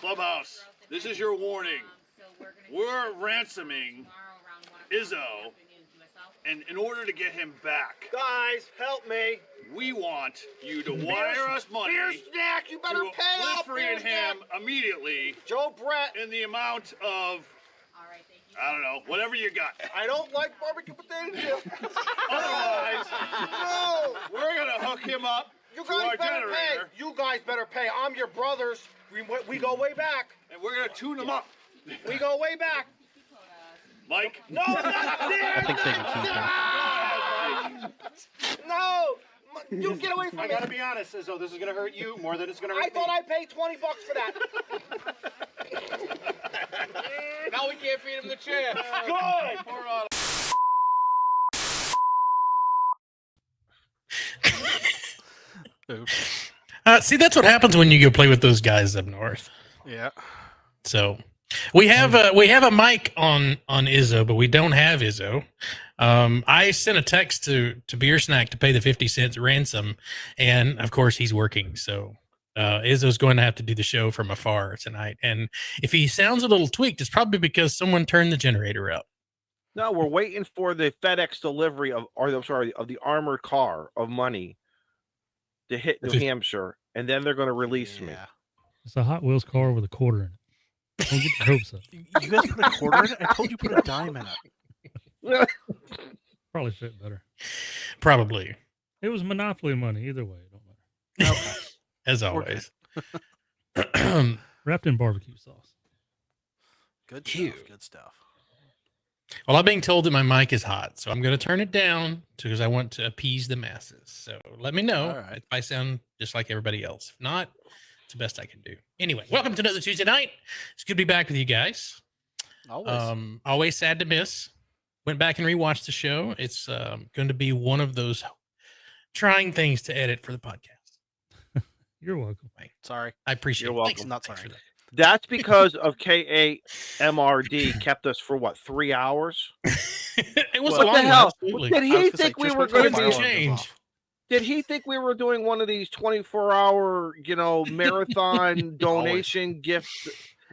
Clubhouse, this is your warning. We're ransoming Izzo, and in order to get him back, guys, help me. We want you to wire us money. Beer snack, you better pay off Traveln Ham immediately. Joe Brett. In the amount of, I don't know, whatever you got. I don't like barbecue potato chips. Otherwise, no. We're going to hook him up. You guys better pay. You guys better pay. I'm your brothers. We go way back. And we're going to tune them up. We go way back. Mike? No, not there. I think they can keep No. You get away from me. I gotta be honest, Izzo, this is gonna hurt you more than it's gonna hurt me. I thought I paid $20 for that. Now we can't feed him the chair. Good. See, that's what happens when you go play with those guys up north. Yeah. So we have a mic on Izzo, but we don't have Izzo. I sent a text to Beer Snack to pay the 50 cents ransom, and of course he's working. So Izzo's going to have to do the show from afar tonight. And if he sounds a little tweaked, it's probably because someone turned the generator up. No, we're waiting for the FedEx delivery of the armored car of money to hit New Hampshire, and then they're going to release me. It's a Hot Wheels car with a quarter in it. Don't get your hopes up. You guys put a quarter in it? I told you put a dime in it. Probably fit better. Probably. It was Monopoly money. Either way, it don't matter. Okay. As always. Wrapped in barbecue sauce. Good stuff. Good stuff. Well, I'm being told that my mic is hot, so I'm going to turn it down because I want to appease the masses. So let me know if I sound just like everybody else. If not, it's the best I can do. Anyway, welcome to another Tuesday night. It's good to be back with you guys. Always sad to miss. Went back and rewatched the show. It's going to be one of those trying things to edit for the podcast. You're welcome. Sorry. I appreciate it. You're welcome. Thanks, Not sorry. for that. That's because of KE0VIM kept us for what, 3 hours? It was What long, the hell? absolutely. Did he think we were going to change? Did he think we were doing one of these 24-hour, marathon donation gifts?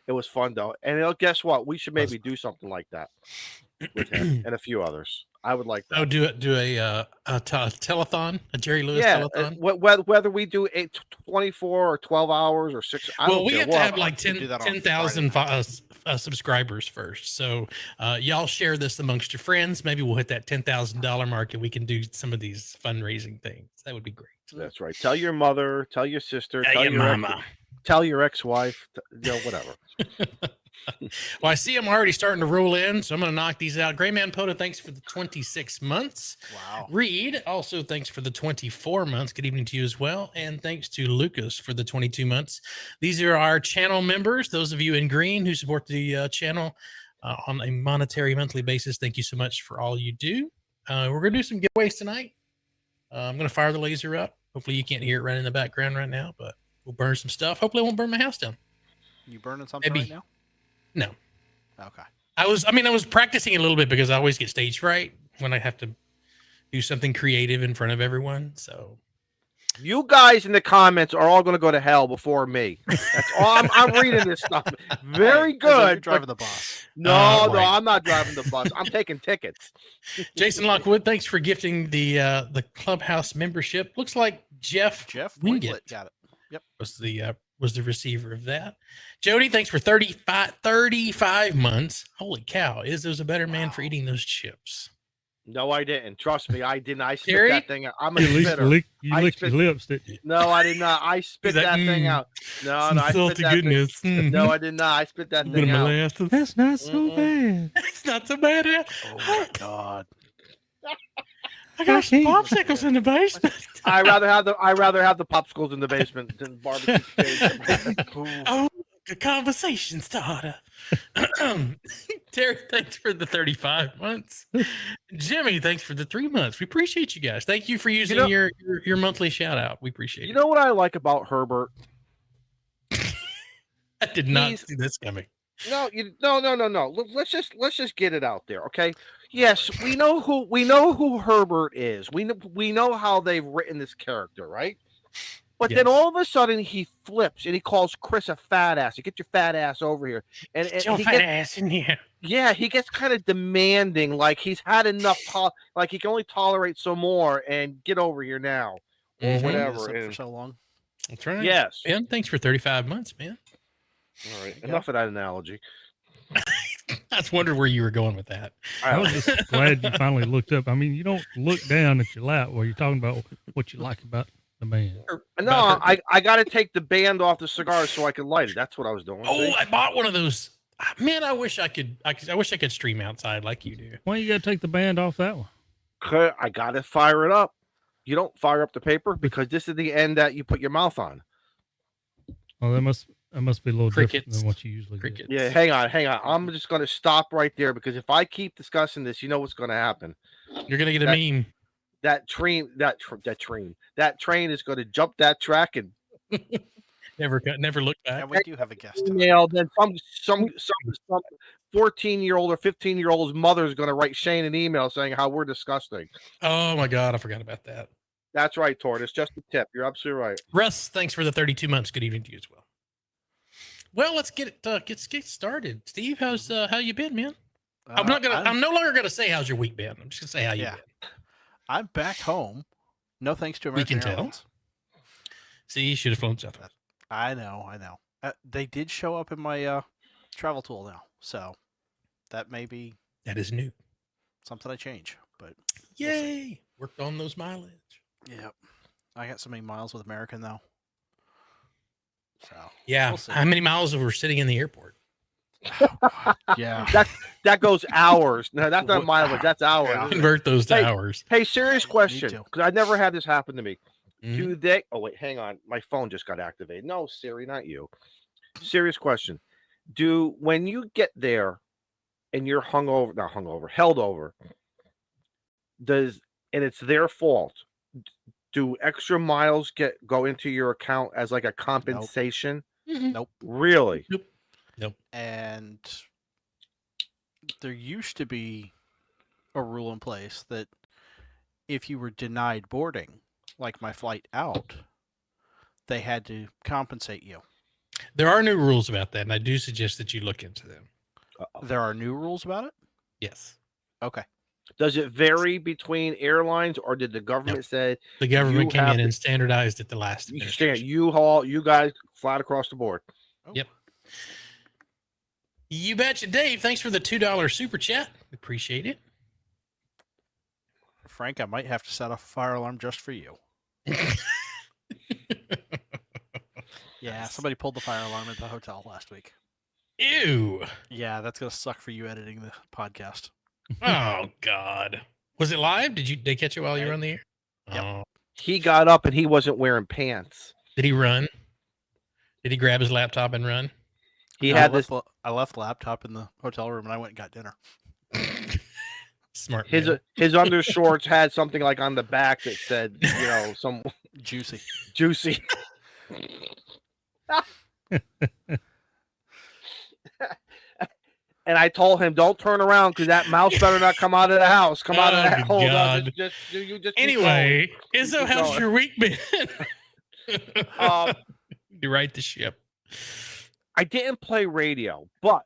It was fun though, and guess what? We should maybe do something like that with him and a few others. I would like that. Oh, do a telethon, a Jerry Lewis telethon. Whether we do 24 or 12 hours or 6. Well, we have to have like 10,000 subscribers first. So y'all share this amongst your friends. Maybe we'll hit that $10,000 mark and we can do some of these fundraising things. That would be great. That's right. Tell your mother, tell your sister, tell your mama. Tell your ex-wife, whatever. Well, I see I'm already starting to roll in, so I'm going to knock these out. Gray Man Poda, thanks for the 26 months. Wow. Reed, also thanks for the 24 months. Good evening to you as well. And thanks to Lucas for the 22 months. These are our channel members, those of you in green who support the channel on a monetary monthly basis. Thank you so much for all you do. We're going to do some giveaways tonight. I'm going to fire the laser up. Hopefully you can't hear it running in the background right now, but we'll burn some stuff. Hopefully I won't burn my house down. You burning something Maybe. right now? No. Okay. I was practicing a little bit because I always get stage fright when I have to do something creative in front of everyone. So you guys in the comments are all going to go to hell before me. That's all. I'm reading this stuff. Very good. You're driving the bus. No, I'm not driving the bus. I'm taking tickets. Jason Lockwood, thanks for gifting the Clubhouse membership. Looks like Jeff Wingett got it. Yep. Was the receiver of that. Jody, thanks for 35 months. Holy cow. Izzo's a better man for eating those chips. No, I didn't. Trust me, I didn't. I spit Terry? that thing out. I'm a spitter. You licked your lips, didn't you? No, I did not. I spit that thing out. No, I spit that goodness. thing. No, I did not. I spit that thing out. That's not so bad. It's not so bad. Oh my God. I got some popsicles in the basement. I rather have the popsicles in the basement than barbecue steak. Oh, the conversation starter. Terry, thanks for the 35 months. Jimmy, thanks for the 3 months. We appreciate you guys. Thank you for using your monthly shout out. We appreciate it. You know what I like about Herbert? I did not see this coming. No. Let's just get it out there, okay? Yes, we know who Herbert is. We know how they've written this character, right? But then all of a sudden he flips and he calls Chris a fat ass. You get your fat ass over here. And Get your fat ass in here. Yeah, he gets kind of demanding, like he's had enough, like he can only tolerate some more, and get over here now, or whatever. For so long. That's right. Yes. Ben, thanks for 35 months, man. All right. Enough of that analogy. I was wondering where you were going with that. I was just glad you finally looked up. I mean, you don't look down at your lap while you're talking about what you like about the band. No, I got to take the band off the cigar so I can light it. That's what I was doing. Oh, I bought one of those. Man, I wish I could. I wish I could stream outside like you do. Why you got to take the band off that one? I got to fire it up. You don't fire up the paper because this is the end that you put your mouth on. Oh, that must be a little different than what you usually do. Yeah, hang on. I'm just going to stop right there because if I keep discussing this, you know what's going to happen. You're going to get a meme. That train is going to jump that track and never look back. And we do have a guest. Email, then some 14-year-old or 15-year-old's mother is going to write Shane an email saying how we're disgusting. Oh my God, I forgot about that. That's right, Tortoise. Just a tip. You're absolutely right. Russ, thanks for the 32 months. Good evening to you as well. Well, let's get started. Steve, how you been, man? I'm no longer gonna say how's your week been. I'm just gonna say how you been. I'm back home. No thanks to American Airlines. See, you should have flown Southwest. I know. They did show up in my travel tool now, so that is new. Something I change, but yay! Worked on those mileage. Yep, I got so many miles with American now. So yeah, how many miles were sitting in the airport? Yeah, that goes hours. No, that's not mileage. That's hours. Yeah. Convert those to hours. Hey, serious question, because I never had this happen to me. Do they? Oh wait, hang on. My phone just got activated. No, Siri, not you. Serious question. When you get there and you're held over, and it's their fault, do extra miles go into your account as like a compensation? Nope. Really? Nope. And there used to be a rule in place that if you were denied boarding, like my flight out, they had to compensate you. There are new rules about that, and I do suggest that you look into them. There are new rules about it? Yes. Okay. Does it vary between airlines, or did the government say the government came in and standardized it the last administration? You guys flat across the board? Oh. Yep. You betcha, Dave. Thanks for the $2 super chat. Appreciate it. Frank, I might have to set off a fire alarm just for you. Yeah, somebody pulled the fire alarm at the hotel last week. Ew. Yeah, that's gonna suck for you editing the podcast. Oh God. Was it live? Did they catch it while you were on the air? Yep. Oh. He got up and he wasn't wearing pants. Did he run? Did he grab his laptop and run? I left the laptop in the hotel room and I went and got dinner. Smart. His undershorts had something like on the back that said, some juicy. And I told him, don't turn around because that mouse better not come out of the house. Come out of that hole. Anyway, Izzo, how's your week been? You right the ship. I didn't play radio, but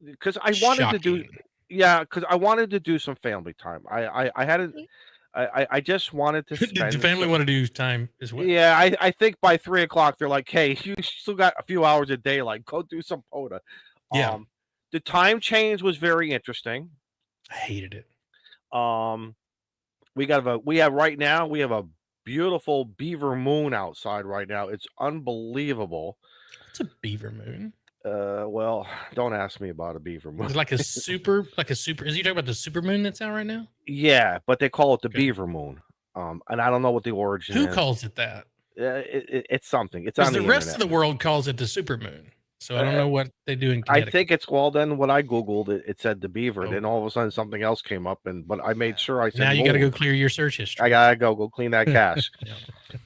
because I wanted to do, because I wanted to do some family time. I just wanted to spend. Did the family want to do time as well? Yeah, I think by 3 o'clock they're like, "Hey, you still got a few hours of daylight. Go do some POTA." Yeah. The time change was very interesting. I hated it. We have a beautiful beaver moon outside right now. It's unbelievable. What's a beaver moon? Well, don't ask me about a beaver moon. It's like a super. Is you talking about the super moon that's out right now? Yeah, but they call it the beaver moon. And I don't know what the origin is. Who calls it that? It's something. It's on the rest internet. of the world calls it the super moon. So I don't know what they do in Connecticut. I think it's then when I Googled it, it said the beaver. Oh. Then all of a sudden something else came up, but I made sure I said now you got to go clear your search history. I gotta go clean that cache.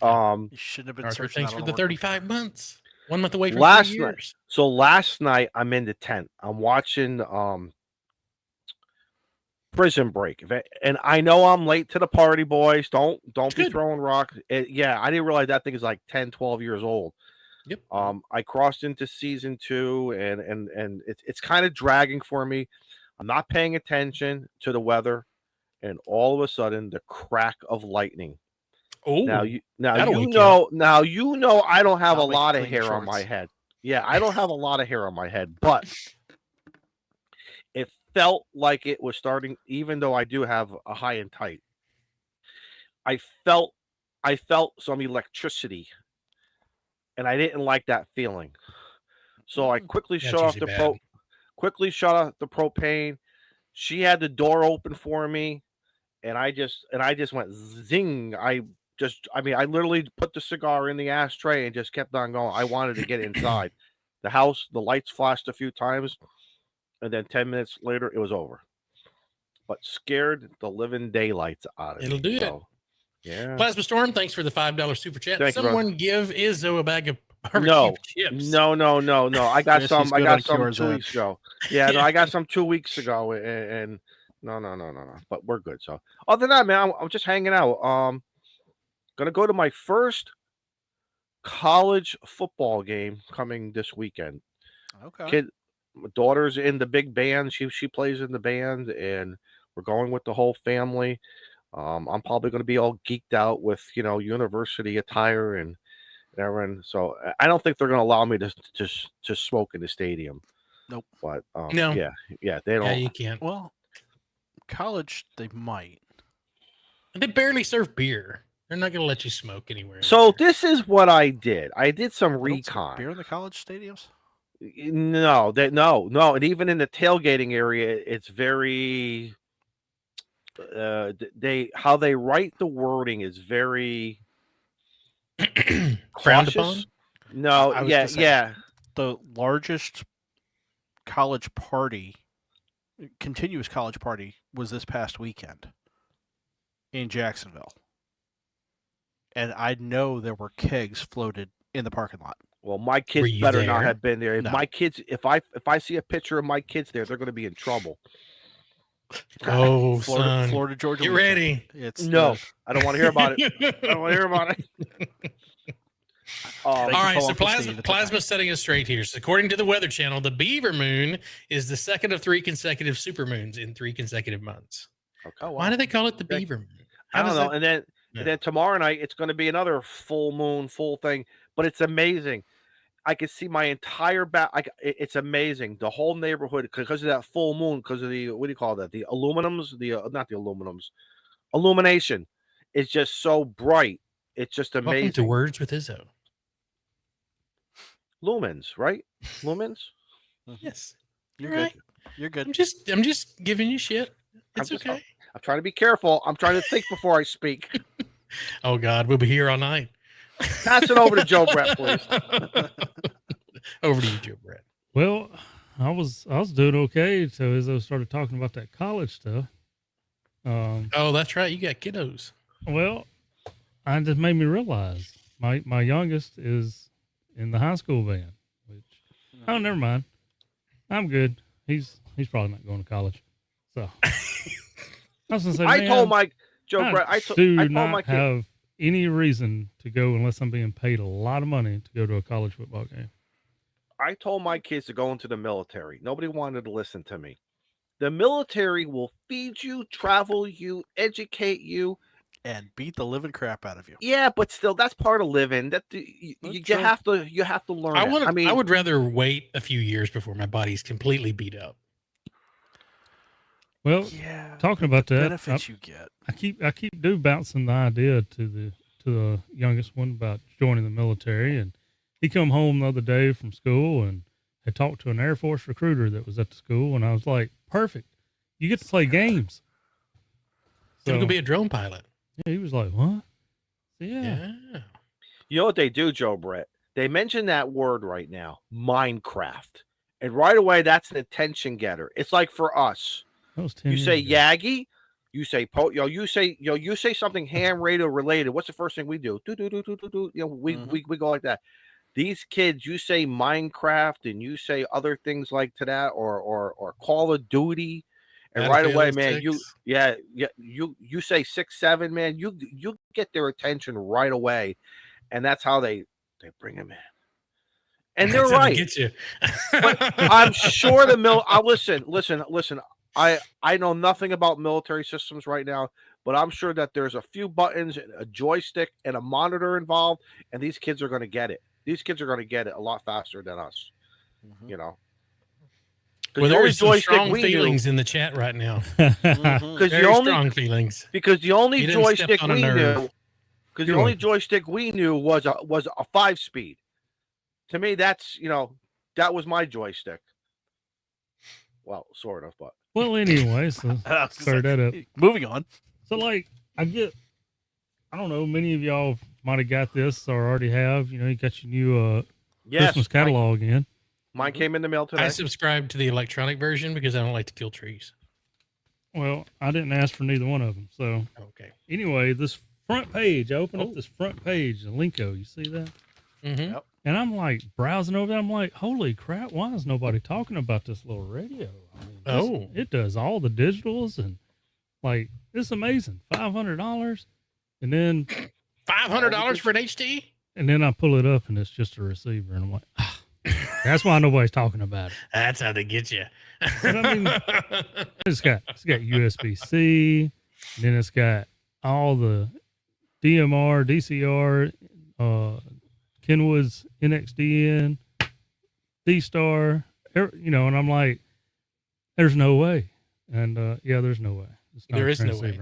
You should have been Arthur, searching. Thanks for the 35 months. 1 month away from last 3 years. Night. So last night I'm in the tent. I'm watching Prison Break. And I know I'm late to the party, boys. Don't be Good. throwing rocks. Yeah, I didn't realize that thing is like 10, 12 years old. Yep. I crossed into season 2, and it's kind of dragging for me. I'm not paying attention to the weather, and all of a sudden, the crack of lightning. Oh, now you know I don't have That'll a make lot you of clean your hair on my shorts. head. Yeah, I don't have a lot of hair on my head, but it felt like it was starting, even though I do have a high and tight. I felt some electricity, and I didn't like that feeling. So I quickly That's shut off usually the bad. propane. She had the door open for me, and I just went zing. I literally put the cigar in the ashtray and just kept on going. I wanted to get inside. The house, the lights flashed a few times, and then 10 minutes later, it was over. But scared the living daylights out of me. It'll do it. Yeah. Plasma Storm, thanks for the $5 super chat. Thank you, Someone brother. give Izzo a bag of barbecue No, chips. no. I got Chris, some. he's I good got on some cures 2 then. weeks ago. Yeah, no, I got some 2 weeks ago, and no. But we're good. So other than that, man, I'm just hanging out. Gonna go to my first college football game coming this weekend. Okay. My daughter's in the big band. She plays in the band, and we're going with the whole family. I'm probably going to be all geeked out with university attire and everything. So I don't think they're going to allow me to smoke in the stadium. Nope. But No. yeah, they don't. Yeah, you can't. Well, college they might. They barely serve beer. They're not going to let you smoke anywhere. So this is what I did. I did some They don't serve recon. beer in the college stadiums? No, and even in the tailgating area, it's very. How they write the wording is very frowned cautious. upon. No, I was yeah, gonna say, yeah. The largest college party, continuous college party, was this past weekend in Jacksonville. And I know there were kegs floated in the parking lot. Well, my Were kids you better not there? have been there. If No. my kids, if I see a picture of my kids there, they're going to be in trouble. Oh, Florida, son. Florida, Georgia. Get weekend. ready. It's No, I don't want to hear about it. I don't want to hear about it. All right, call so Uncle Steve. It's Plasma's setting us straight here. So according to the Weather Channel, the Beaver Moon is the second of 3 consecutive supermoons in 3 consecutive months. Okay. Oh, wow. Why do they call it the Beaver Moon? I don't know. And then Yeah. and then tomorrow night it's going to be another full moon, full thing. But it's amazing. I can see my entire back. It's amazing. The whole neighborhood because of that full moon. Because of the what do you call that? The aluminums. Not the aluminums. Illumination. It's just so bright. It's just amazing. Welcome to Words with Izzo. Lumens, right? Lumens. Yes, You're You're good. right. You're good. I'm just giving you shit. It's okay. I'm trying to be careful. I'm trying to think before I speak. Oh God, we'll be here all night. Pass it over to Joe Brett, please. Over to you, Joe Brett. Well, I was doing okay. So as I started talking about that college stuff, Oh, that's right. You got kiddos. well, I just made me realize my youngest is in the high school band. Which, oh, never mind. I'm good. He's probably not going to college. So I was gonna say, I man, told my Joe I Brett. I do told not my kid. have any reason to go unless I'm being paid a lot of money to go to a college football game. I told my kids to go into the military. Nobody wanted to listen to me. The military will feed you, travel you, educate you, And beat the living crap out of you. yeah, but still, that's part of living. That you true. have to learn. I would rather wait a few years before my body's completely beat up. Well, Yeah. talking about that, benefits you get. I keep bouncing the idea to the youngest one about joining the military, and he come home the other day from school and had talked to an Air Force recruiter that was at the school, and I was like, perfect, you get to play games. So, gonna be a drone pilot. Yeah, he was like, what? Yeah. You know what they do, Joe Brett? They mention that word right now, Minecraft, and right away that's an attention getter. It's like for us. That was 10 You years say ago. Yagi, you say you say something ham radio related. What's the first thing we do? Do. We go like that. These kids, you say Minecraft and you say other things like to that, or Call of Duty, And right away, Battlefield man, 6. you say 6, 7, man, you get their attention right away, and that's how they bring him in. And they're That's how they right. get you. But I'm sure listen. I know nothing about military systems right now, but I'm sure that there's a few buttons, a joystick, and a monitor involved, and these kids are going to get it. These kids are going to get it a lot faster than us. You know. Well, there is some strong feelings in the chat right now. Very strong feelings. Because the only joystick we knew, was a 5-speed. To me, that's that was my joystick. Well, sort of, but well, anyway, so start that up. Moving on. So, like, I don't know, many of y'all might have got this or already have. You got your new Christmas catalog in. Mine came in the mail today. I subscribed to the electronic version because I don't like to kill trees. Well, I didn't ask for neither one of them. So, okay. Anyway, this front page, I opened up this front page, the Linko. You see that? Mm-hmm. Yep. And I'm like browsing over there. I'm like, holy crap, why is nobody talking about this little radio? I mean, it does all the digitals and like, it's amazing. $500. And then $500 for an HT? And then I pull it up and it's just a receiver. And I'm like, that's why nobody's talking about it. That's how they get you. But I mean, it's got USB-C. Then it's got all the DMR, DCR, Kenwood's NXDN, D-Star, and I'm like, there's no way. And there's no way. There is no way.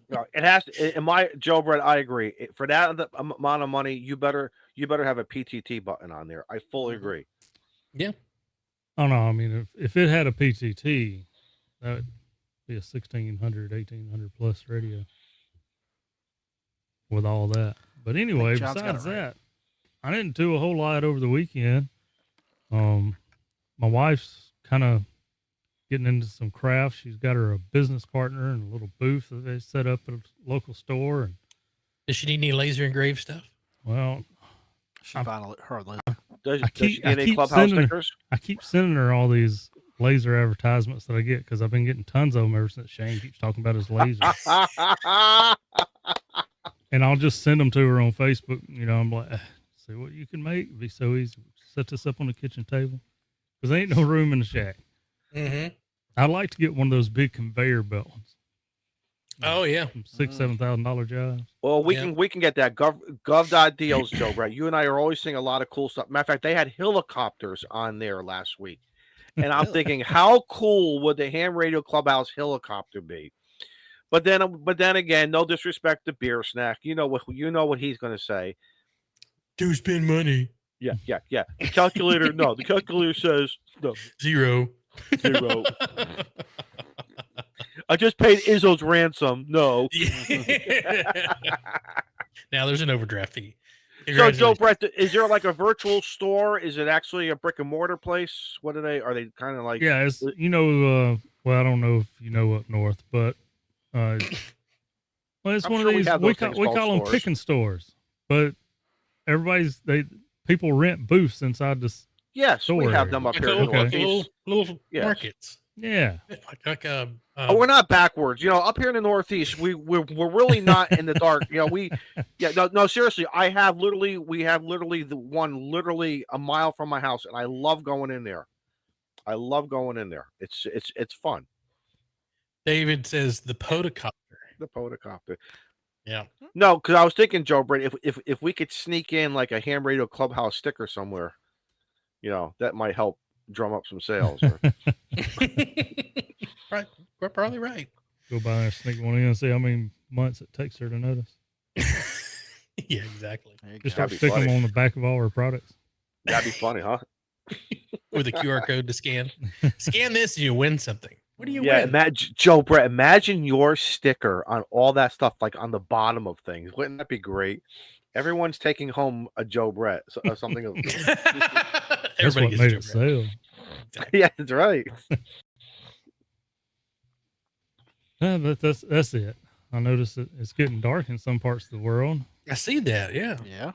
No, it has to. In my Joe Brett, I agree. For that amount of money, you better have a PTT button on there. I fully agree. Yeah. Oh no, I mean if it had a PTT, that would be a 1600, 1800 plus radio with all that. But anyway, besides that, I didn't do a whole lot over the weekend. My wife's kind of getting into some crafts. She's got her a business partner and a little booth that they set up at a local store. And does she need any laser engraved stuff? Well, she's buying her laser. Does she get any Clubhouse stickers? I keep sending her all these laser advertisements that I get because I've been getting tons of them ever since Shane keeps talking about his lasers. And I'll just send them to her on Facebook. I'm like, see what you can make. It'd be so easy. Set this up on the kitchen table because there ain't no room in the shack. Mm-hmm. I'd like to get one of those big conveyor belt ones. Oh yeah, $6,000-$7,000 jobs. Well, we can get that gov.deals, Joe Brett. You and I are always seeing a lot of cool stuff. Matter of fact, they had helicopters on there last week, and I'm thinking, how cool would the Ham Radio Clubhouse helicopter be? But then again, no disrespect to Beer Snack. You know what he's going to say. Do spend money. Yeah. The calculator, no. The calculator says no. Zero. I just paid Izzo's ransom. No. Now there's an overdraft fee. So, Joe Brett, is there like a virtual store? Is it actually a brick and mortar place? What are they kind of like? Yeah, it's, well, I don't know if you know up north, but it's one of these, we call them picking stores, but people rent booths inside this. Yes, we have them up here. Little markets. Yeah. We're not backwards. Up here in the Northeast, we're really not in the dark. No, seriously, we have literally the one literally a mile from my house, and I love going in there. It's fun. David says the podocopter. The podocopter. Yeah. No, because I was thinking, Joe Brett, if we could sneak in like a Ham Radio Clubhouse sticker somewhere, that might help drum up some sales. Right. We're probably right. Go by and sneak one in and see how many months it takes her to notice. Yeah, exactly. Just start sticking them on the back of all her products. That'd be funny, huh? With a QR code to scan. Scan this and you win something. What do you win? Imagine, Joe Brett, imagine your sticker on all that stuff, like on the bottom of things. Wouldn't that be great? Everyone's taking home a Joe Brett, something. That's what made it sell. Exactly. Yeah, that's right. That's it. I noticed it's getting dark in some parts of the world. I see that. Yeah. Yeah.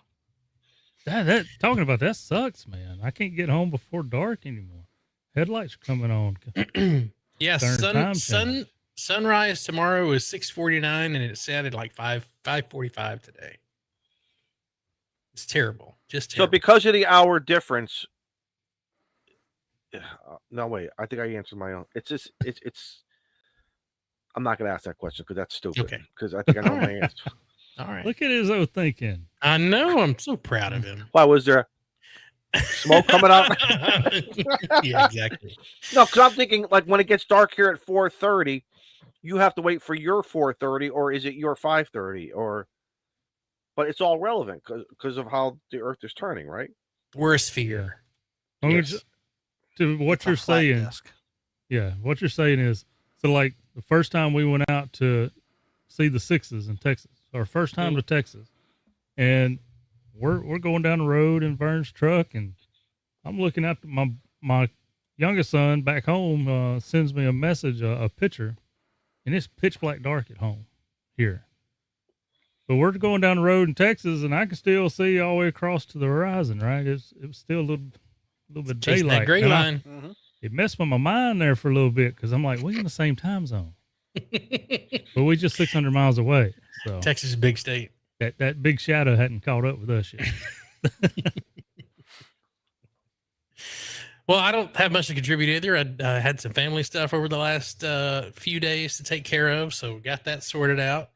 That talking about that sucks, man. I can't get home before dark anymore. Headlights are coming on. Yeah, sunrise tomorrow is 6:49, and it's set at like 5:45 today. It's terrible, just terrible. So because of the hour difference, no wait, I think I answered my own. It's just it's. I'm not going to ask that question because that's stupid. Okay. Because I think I know my answer. All right. Look at his old thinking. I know. I'm so proud of him. Why was there smoke coming out? Yeah, exactly. No, because I'm thinking like when it gets dark here at 4:30, you have to wait for your 4:30, or is it your 5:30, or? But it's all relevant because of how the Earth is turning, right? We're a sphere. Yes. To what you're saying, desk. Yeah, what you're saying is, so like the first time we went out to see the Sixes in Texas, our first time to Texas, and we're going down the road in Vern's truck, and I'm looking at my youngest son back home sends me a message, a picture, and it's pitch black dark at home here. But we're going down the road in Texas, and I can still see all the way across to the horizon. Right? It was still a little bit of daylight. That gray line. It messed with my mind there for a little bit because I'm like, we're in the same time zone, but we just 600 miles away. So Texas is a big state. That big shadow hadn't caught up with us yet. Well, I don't have much to contribute either. I had some family stuff over the last few days to take care of, so got that sorted out.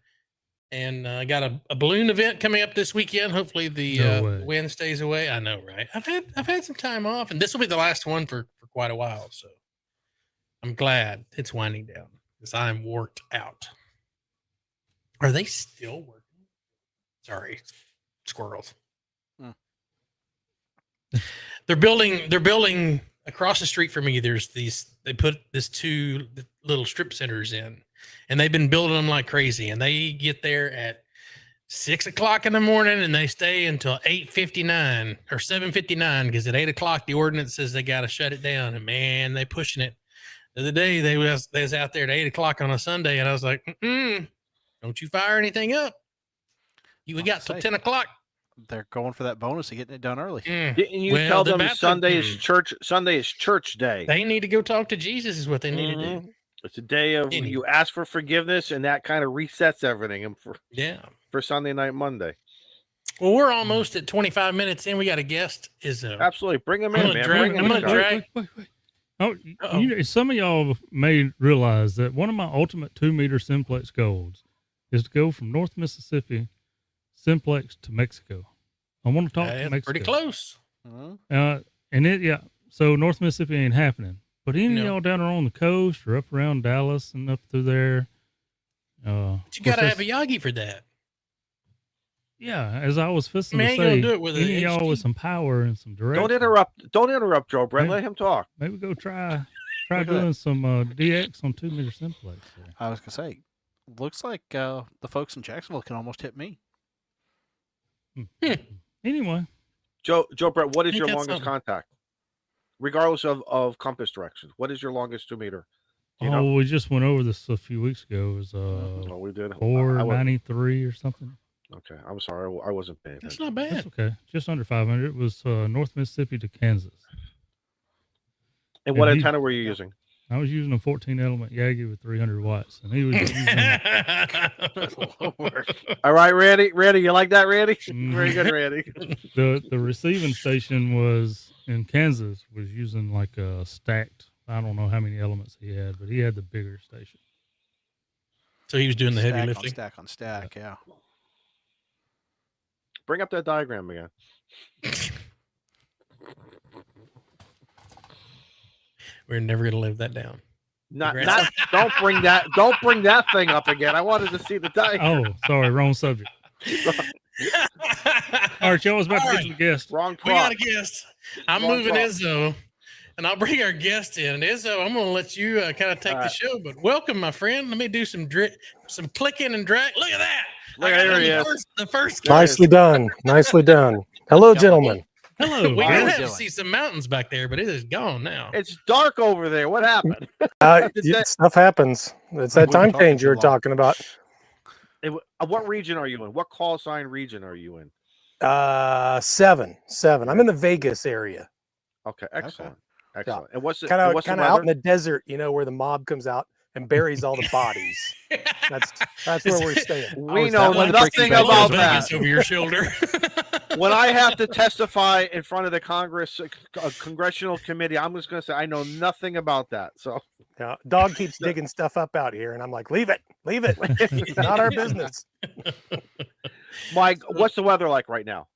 And I got a balloon event coming up this weekend. Hopefully the wind stays away. I know, right? I've had some time off, and this will be the last one for quite a while. So I'm glad it's winding down because I'm worked out. Are they still working? Sorry, squirrels. They're building across the street from me. They put this 2 little strip centers in, and they've been building them like crazy. And they get there at 6 o'clock in the morning, and they stay until 8:59 or 7:59 because at 8 o'clock the ordinance says they got to shut it down. And man, they pushing it. The other day they was out there at 8 o'clock on a Sunday, and I was like, don't you fire anything up? We got till 10 o'clock. They're going for that bonus of getting it done early. Didn't you tell them Sunday is church day? They need to go talk to Jesus is what they need to do. It's a day of you ask for forgiveness, and that kind of resets everything. And for Sunday night, Monday. Well, we're almost at 25 minutes in. We got a guest. Absolutely bring him in, man. I'm gonna drag. Wait. Some of y'all may realize that one of my ultimate 2-meter simplex goals is to go from North Mississippi simplex to Mexico. I want to talk to Mexico. Pretty close. So North Mississippi ain't happening. But any of y'all down there on the coast or up around Dallas and up through there, but you got to have a Yagi for that. Yeah, as I was fixing to say, do it with any of y'all with some power and some direction. Don't interrupt, Joe Brett. Let him talk. Maybe go try doing some DX on 2-meter simplex. I was gonna say, looks like the folks in Jacksonville can almost hit me. Anyway, Joe Brett, what is your longest contact? Regardless of compass directions, what is your longest 2-meter? We just went over this a few weeks ago. It was we did 493 or something. Okay, I'm sorry, I wasn't paying attention. That's not bad. That's okay, just under 500. It was North Mississippi to Kansas. And what antenna were you using? I was using a 14-element Yagi with 300 watts, and he was using. All right, Randy, you like that, Randy? Very good, Randy. The receiving station was in Kansas was using like a stacked. I don't know how many elements he had, but he had the bigger station. So he was doing the heavy lifting. Stack on stack, yeah. Bring up that diagram again. We're never gonna live that down. Don't bring that thing up again. I wanted to see the diagram. Oh, sorry, wrong subject. All right, y'all was about to get to the guest. Wrong We got a guest. I'm moving Izzo, and I'll bring our guest in. Izzo, I'm gonna let you kind of take the show, but welcome, my friend. Let me do some clicking and drag. Look at that. There he is. The first Nicely done. Nicely done. Hello, gentlemen. Hello. We have to see some mountains back there, but it is gone now. It's dark over there. What happened? Stuff happens. It's that time change you were talking about. What region are you in? What call sign region are you in? 7. I'm in the Vegas area. Okay, excellent. Excellent. And what's the kind of weather? out in the desert, where the mob comes out and buries all the bodies. That's where we're staying. We know nothing about that. Over your shoulder. When I have to testify in front of the congressional committee, I'm just going to say I know nothing about that. So, yeah, dog keeps digging stuff up out here, and I'm like, leave it. It's not our business. Mike, what's the weather like right now?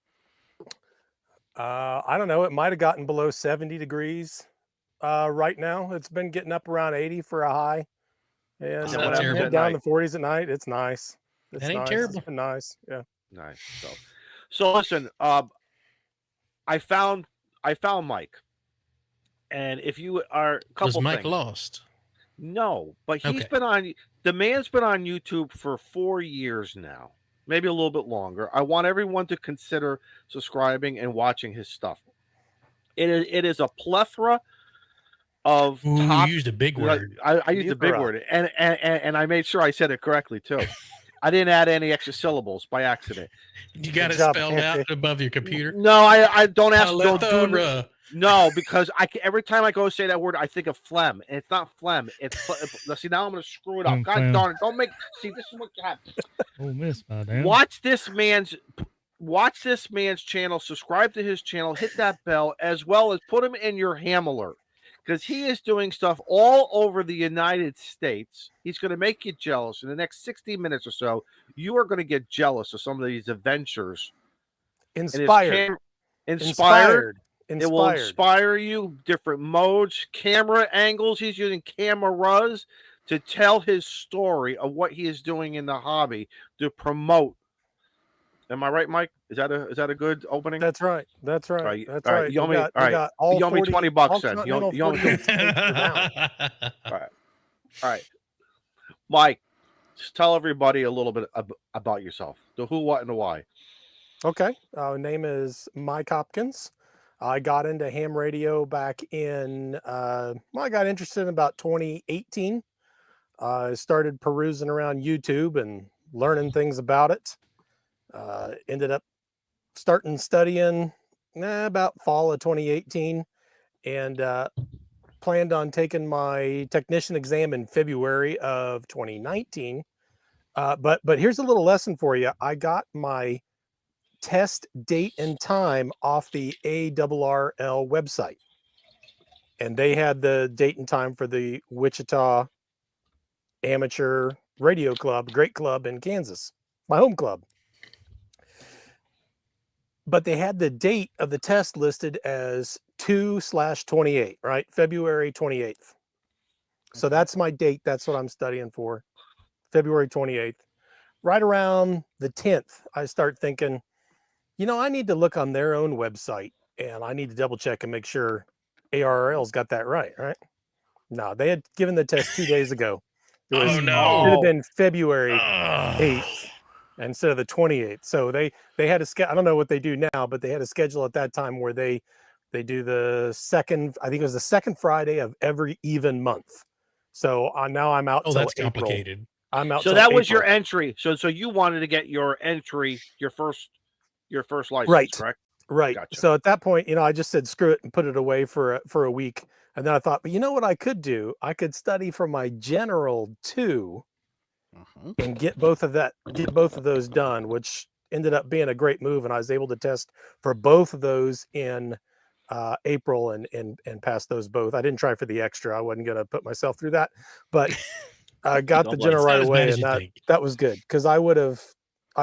I don't know. It might have gotten below 70 degrees right now. It's been getting up around 80 for a high, and down the 40s at night. It's nice. That ain't terrible. It's been nice. Yeah. Nice. So listen, I found Mike, and if you are was Mike lost? No, but he's been on. The man's been on YouTube for 4 years now, maybe a little bit longer. I want everyone to consider subscribing and watching his stuff. It is a plethora of. You used a big word. I used a big word, and I made sure I said it correctly too. I didn't add any extra syllables by accident. You got it spelled out above your computer? No, I don't ask. No, because every time I go say that word, I think of phlegm, and it's not phlegm. It's see, now I'm going to screw it up. God darn it! Don't make. See, this is what you have. Oh, miss, madam. Watch this man's channel. Subscribe to his channel. Hit that bell, as well as put him in your ham alert, because he is doing stuff all over the United States. He's going to make you jealous. In the next 60 minutes or so, you are going to get jealous of some of these adventures. Inspired. It will inspire you. Different modes, camera angles. He's using cameras to tell his story of what he is doing in the hobby to promote. Am I right, Mike? Is that a good opening? That's right. That's right. That's right. You owe me, you owe me $20 then. You owe me. All right. Mike, just tell everybody a little bit about yourself. The who, what, and the why. Okay. Name is Mike Hopkins. I got into ham radio back in, I got interested in about 2018. I started perusing around YouTube and learning things about it. Ended up starting studying about fall of 2018, and planned on taking my technician exam in February of 2019. But here's a little lesson for you. I got my test date and time off the ARRL website, and they had the date and time for the Wichita Amateur Radio Club, great club in Kansas, my home club. But they had the date of the test listed as 2/28, right? February 28th. So that's my date. That's what I'm studying for. February 28th. Right around the 10th, I start thinking, I need to look on their own website, and I need to double check and make sure ARRL's got that right? No, they had given the test 2 days ago. It should have been February 8th. Instead of the 28th. So they had a schedule. I don't know what they do now, but they had a schedule at that time where they do the second, I think it was the second Friday of every even month. So now I'm out. Oh, that's complicated. April. I'm out. So that was your entry. So you wanted to get your entry, your first license, right? Correct. Right. Gotcha. So at that point, I just said screw it and put it away for a week. And then I thought, but you know what I could do? I could study for my General 2. And get both of those done, which ended up being a great move. And I was able to test for both of those in April and pass those both. I didn't try for the extra. I wasn't going to put myself through that, but I got the general right away, and that was good, because I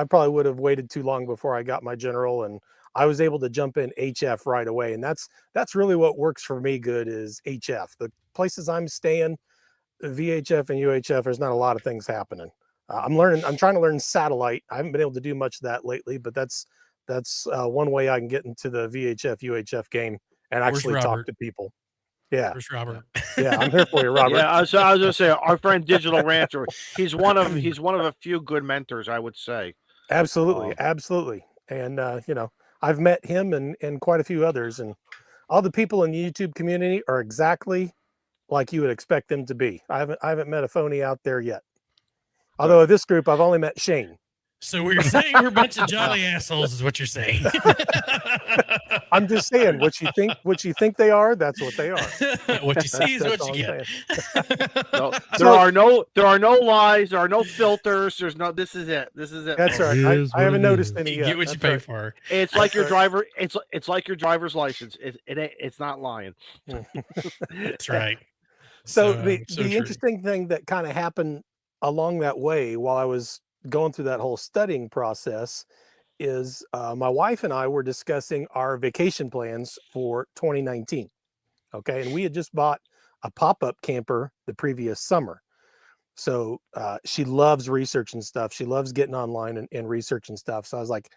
probably would have waited too long before I got my general, and I was able to jump in HF right away. And that's really what works for me good is HF. The places I'm staying, VHF and UHF, there's not a lot of things happening. I'm trying to learn satellite. I haven't been able to do much of that lately, but that's one way I can get into the VHF UHF game and actually talk to people. Yeah. Where's Robert? Yeah, I'm here for you, Robert. Yeah, I was gonna say our friend Digital Rancher. He's one of a few good mentors, I would say. Absolutely, absolutely. And I've met him and quite a few others, and all the people in the YouTube community are exactly like you would expect them to be. I haven't met a phony out there yet. Although this group, I've only met Shane. So we're saying we're a bunch of jolly assholes, is what you're saying. I'm just saying what you think they are. That's what they are. What you see is That's what you all I'm get. No, So- there are no lies. There are no filters. There's no. This is it. This is it. That's man. right. It is I what haven't it noticed is. any You yet. get what you That's pay right. for. It's like your right. driver. It's like your driver's license. It's not lying. That's right. So So the true. interesting thing that kind of happened along that way while I was going through that whole studying process is my wife and I were discussing our vacation plans for 2019. Okay, and we had just bought a pop-up camper the previous summer. So she loves researching stuff. She loves getting online and researching stuff. So I was like,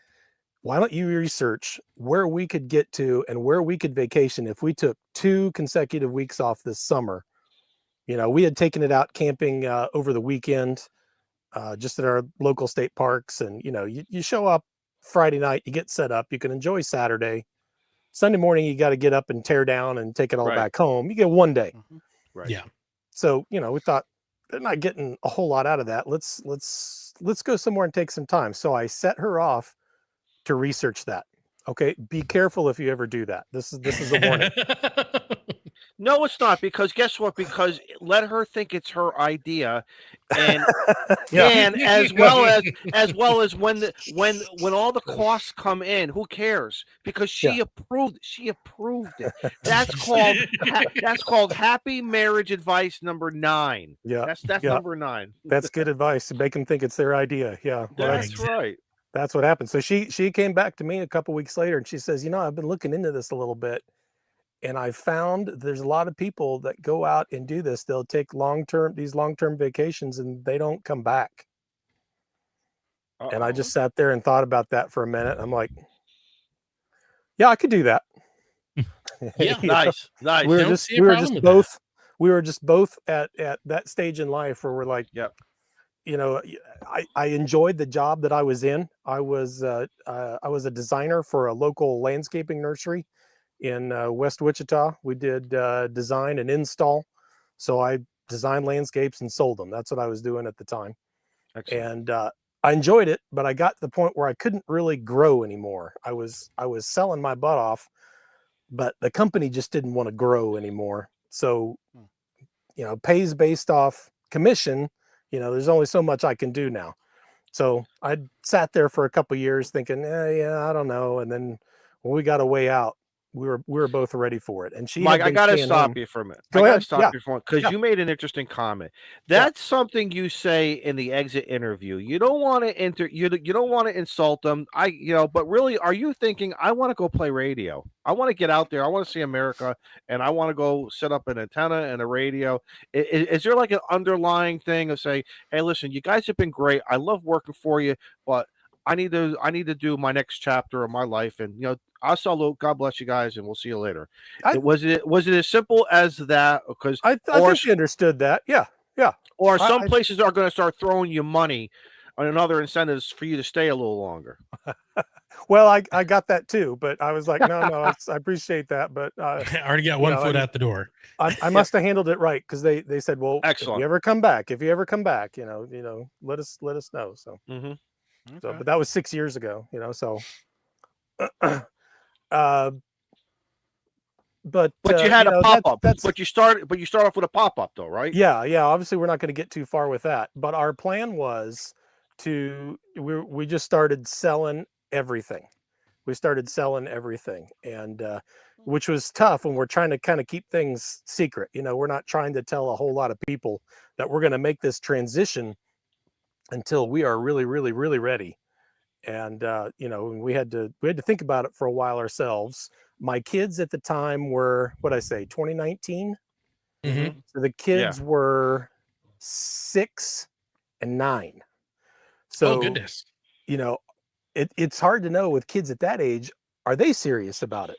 why don't you research where we could get to and where we could vacation if we took 2 consecutive weeks off this summer? You know, we had taken it out camping over the weekend, just at our local state parks. And, you know, you show up Friday night, you get set up, you can enjoy Saturday. Sunday morning, you got to get up and tear down and take it all Right. back home. You get one day. Right. Yeah. So, you know, we thought they're not getting a whole lot out of that. Let's go somewhere and take some time. So I set her off to research that. Okay. Be careful if you ever do that. This is a warning. No, it's not, because guess what? Because let her think it's her idea, and Yeah. and as well as when all the costs come in, who cares? Because she approved it. That's called happy marriage advice number 9. Yeah. That's Yeah. number 9. That's good advice to make them think it's their idea. Yeah. Well, That's right. that's what happened. So she came back to me a couple weeks later and she says, you know, I've been looking into this a little bit. And I found there's a lot of people that go out and do this. They'll take these long-term vacations and they don't come back. And I just sat there and thought about that for a minute. I'm like, yeah, I could do that. Yeah. You know, Nice. we were just both at that stage in life where we're like, Yep. you know, I enjoyed the job that I was in. I was a designer for a local landscaping nursery in West Wichita. We did design and install. So I designed landscapes and sold them. That's what I was doing at the time. Excellent. And I enjoyed it, but I got to the point where I couldn't really grow anymore. I was selling my butt off, but the company just didn't want to grow anymore. So, you know, pays based off commission. You know, there's only so much I can do now. So I sat there for a couple of years thinking, yeah, I don't know. And then when we got a way out, we were both ready for it. And she, Mike, I gotta stop you for a minute. Go ahead. Stop you for a minute, because you made an interesting comment. That's something you say in the exit interview. You don't want to you don't want to insult them. But really, are you thinking, I want to go play radio? I want to get out there. I want to see America, and I want to go set up an antenna and a radio. Is there like an underlying thing of say, hey, listen, you guys have been great. I love working for you, but I need to do my next chapter of my life, and I'll salute. God bless you guys, and we'll see you later. Was it as simple as that? Because I think she understood that. Yeah. Or some places are going to start throwing you money and other incentives for you to stay a little longer. Well, I got that too, but I was like, no, I appreciate that, but I already got one foot out the door. I must have handled it right, because they said, well, excellent. If you ever come back, let us know. So. Mm-hmm. Okay. So, but that was 6 years ago, so, but you had a pop-up, but you start off with a pop-up though, right? Yeah. Obviously we're not going to get too far with that, but our plan was we just started selling everything. And, which was tough when we're trying to kind of keep things secret. We're not trying to tell a whole lot of people that we're going to make this transition until we are really, really, really ready. And, we had to think about it for a while ourselves. My kids at the time were, 2019. Mm-hmm. So the kids were 6 and 9. So, oh, goodness. It's hard to know with kids at that age, are they serious about it?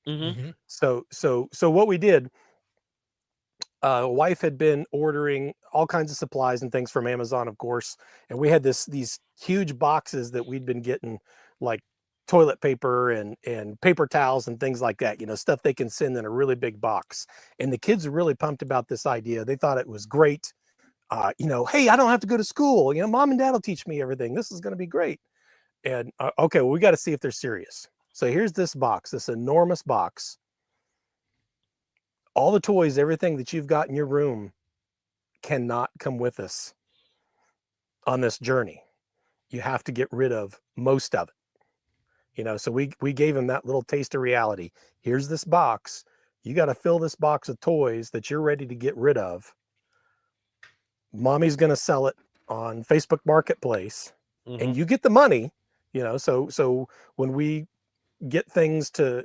Mm-hmm. So what we did, wife had been ordering all kinds of supplies and things from Amazon, of course. And we had these huge boxes that we'd been getting, like toilet paper and paper towels and things like that, stuff they can send in a really big box. And the kids are really pumped about this idea. They thought it was great. hey, I don't have to go to school. Mom and dad will teach me everything. This is going to be great. And okay, well, we got to see if they're serious. So here's this box, this enormous box. All the toys, everything that you've got in your room cannot come with us on this journey. You have to get rid of most of it. So we gave him that little taste of reality. Here's this box. You got to fill this box of toys that you're ready to get rid of. Mommy's going to sell it on Facebook Marketplace, and you get the money, so when we get things to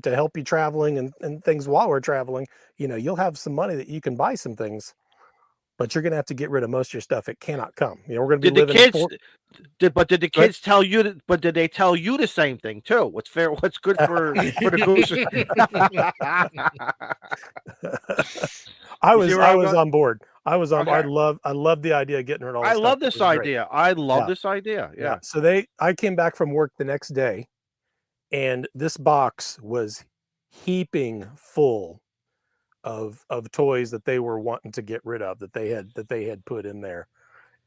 help you traveling and things while we're traveling, you'll have some money that you can buy some things, but you're going to have to get rid of most of your stuff. It cannot come. We're going to be living. Did the kids tell you? But did they tell you the same thing too? What's fair? What's good for the goose? I was on board. I was on. Okay. I love the idea of getting rid of all this stuff. Love this idea. I love this idea. Yeah. So I came back from work the next day, and this box was heaping full of toys that they were wanting to get rid of, that they had put in there.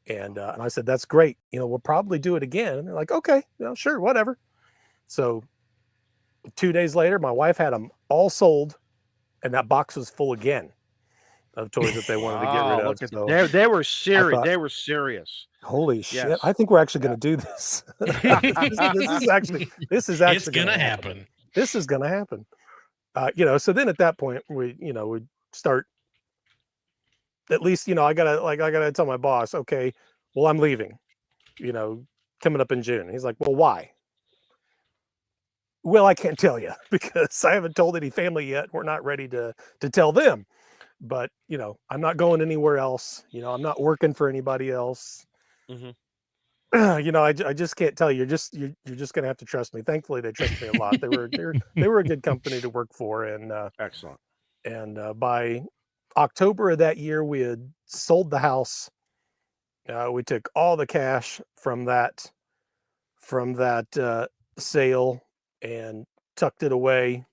And I said, that's great. We'll probably do it again. And they're like, okay, sure, whatever. So 2 days later, my wife had them all sold, and that box was full again of toys that they wanted to get rid of. So they were serious. They were serious. Holy shit! Yes. I think we're actually going to do this. This is actually it's going to happen. This is going to happen. So then at that point, we start. At least, I gotta tell my boss, okay, well, I'm leaving, coming up in June. He's like, well, why? Well, I can't tell you because I haven't told any family yet. We're not ready to tell them, but I'm not going anywhere else. I'm not working for anybody else. I just can't tell you. You're just gonna have to trust me. Thankfully, they trust me a lot. They were a good company to work for, and excellent. And by October of that year, we had sold the house. We took all the cash from that sale and tucked it away.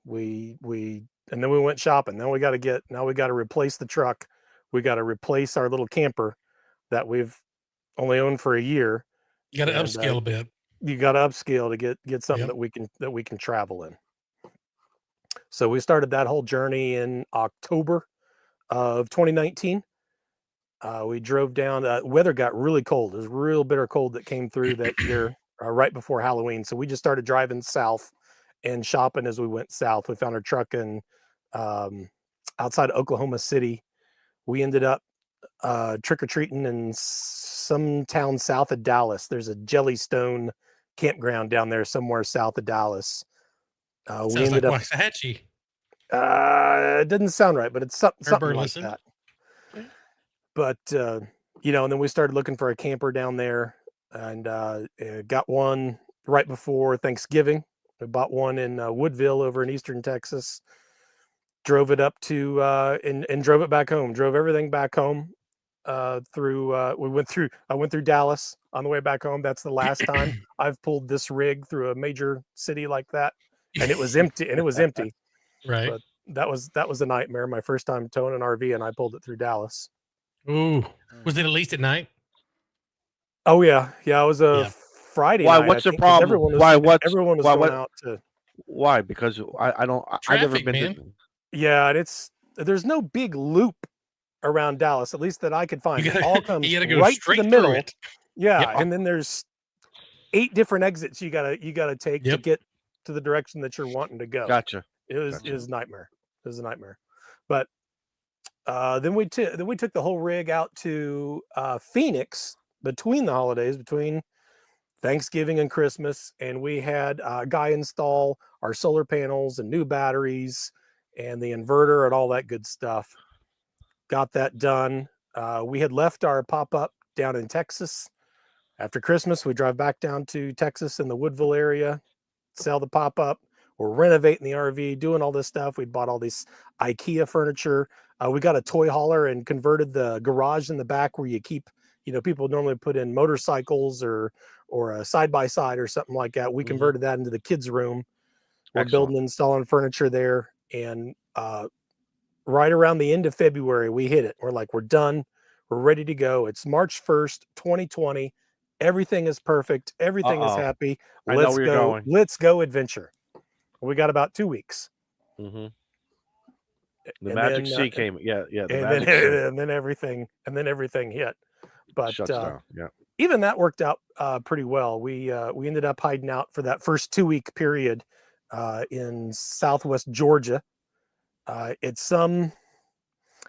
And then we went shopping. Now we got to replace the truck. We got to replace our little camper that we've only owned for a year. You got to upscale a bit. You got to upscale to get something that we can travel in. So we started that whole journey in October of 2019. We drove down. Weather got really cold. It was real bitter cold that came through that year, right before Halloween. So we just started driving south and shopping as we went south. We found our truck in outside Oklahoma City. We ended up trick-or-treating in some town south of Dallas. There's a Jellystone campground down there somewhere south of Dallas. We ended up Waxahachie. It didn't sound right, but it's something like that. But and then we started looking for a camper down there, and got one right before Thanksgiving. We bought one in Woodville over in eastern Texas. Drove it up to and drove it back home. Drove everything back home. I went through Dallas on the way back home. That's the last time I've pulled this rig through a major city like that, and it was empty. Right. But that was a nightmare. My first time towing an RV, and I pulled it through Dallas. Ooh, was it at least at night? Oh yeah. It was a Friday. Why? Night, what's the problem? Everyone was going out to. Why? Because I've never been. Man. Yeah, and there's no big loop around Dallas, at least that I could find. It all comes right to the middle. Yeah, and then there's 8 different exits you gotta take to get to the direction that you're wanting to go. Gotcha. It was a nightmare. It was a nightmare. But then we took the whole rig out to Phoenix between the holidays, between Thanksgiving and Christmas, and we had a guy install our solar panels and new batteries and the inverter and all that good stuff. Got that done. We had left our pop-up down in Texas. After Christmas, we drive back down to Texas in the Woodville area, sell the pop-up. We're renovating the RV, doing all this stuff. We bought all this IKEA furniture. We got a toy hauler and converted the garage in the back where you keep, people normally put in motorcycles or a side-by-side or something like that. We converted that into the kids' room. We're building and installing furniture there. And right around the end of February, we hit it. We're like, we're done. We're ready to go. It's March 1st, 2020. Everything is perfect. Everything is happy. I know where you're go. going. Let's go adventure. We got about 2 weeks. Mm-hmm. The And Magic then, Sea came. Yeah. And then everything hit. But shuts down. Yeah. Even that worked out pretty well. We ended up hiding out for that first 2 week period in Southwest Georgia. It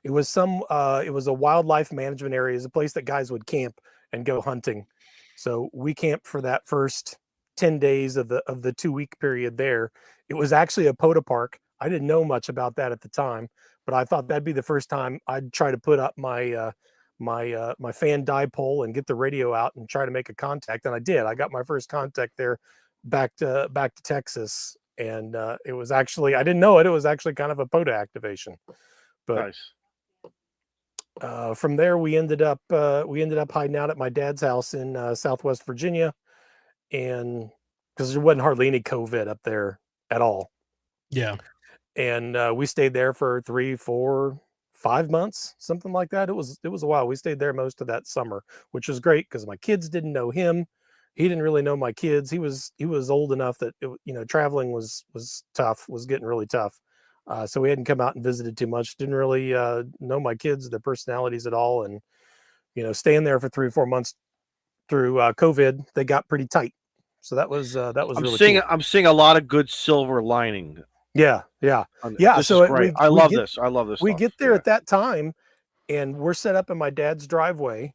was a wildlife management area. It's a place that guys would camp and go hunting. So we camped for that first 10 days of the 2 week period there. It was actually a POTA park. I didn't know much about that at the time, but I thought that'd be the first time I'd try to put up my my fan dipole and get the radio out and try to make a contact. And I did. I got my first contact there back to Texas. And it was actually, I didn't know it. It was actually kind of a POTA activation. But nice. From there, we ended up hiding out at my dad's house in Southwest Virginia, and because there wasn't hardly any COVID up there at all. Yeah. And we stayed there for 3, 4, 5 months, something like that. It was a while. We stayed there most of that summer, which was great because my kids didn't know him. He didn't really know my kids. He was old enough that traveling was tough, was getting really tough. So we hadn't come out and visited too much. Didn't really know my kids, their personalities at all. And staying there for 3 or 4 months through COVID, they got pretty tight. So that was really cool. I'm seeing a lot of good silver lining. Yeah. This So is great. I love this. We get there at that time, and we're set up in my dad's driveway.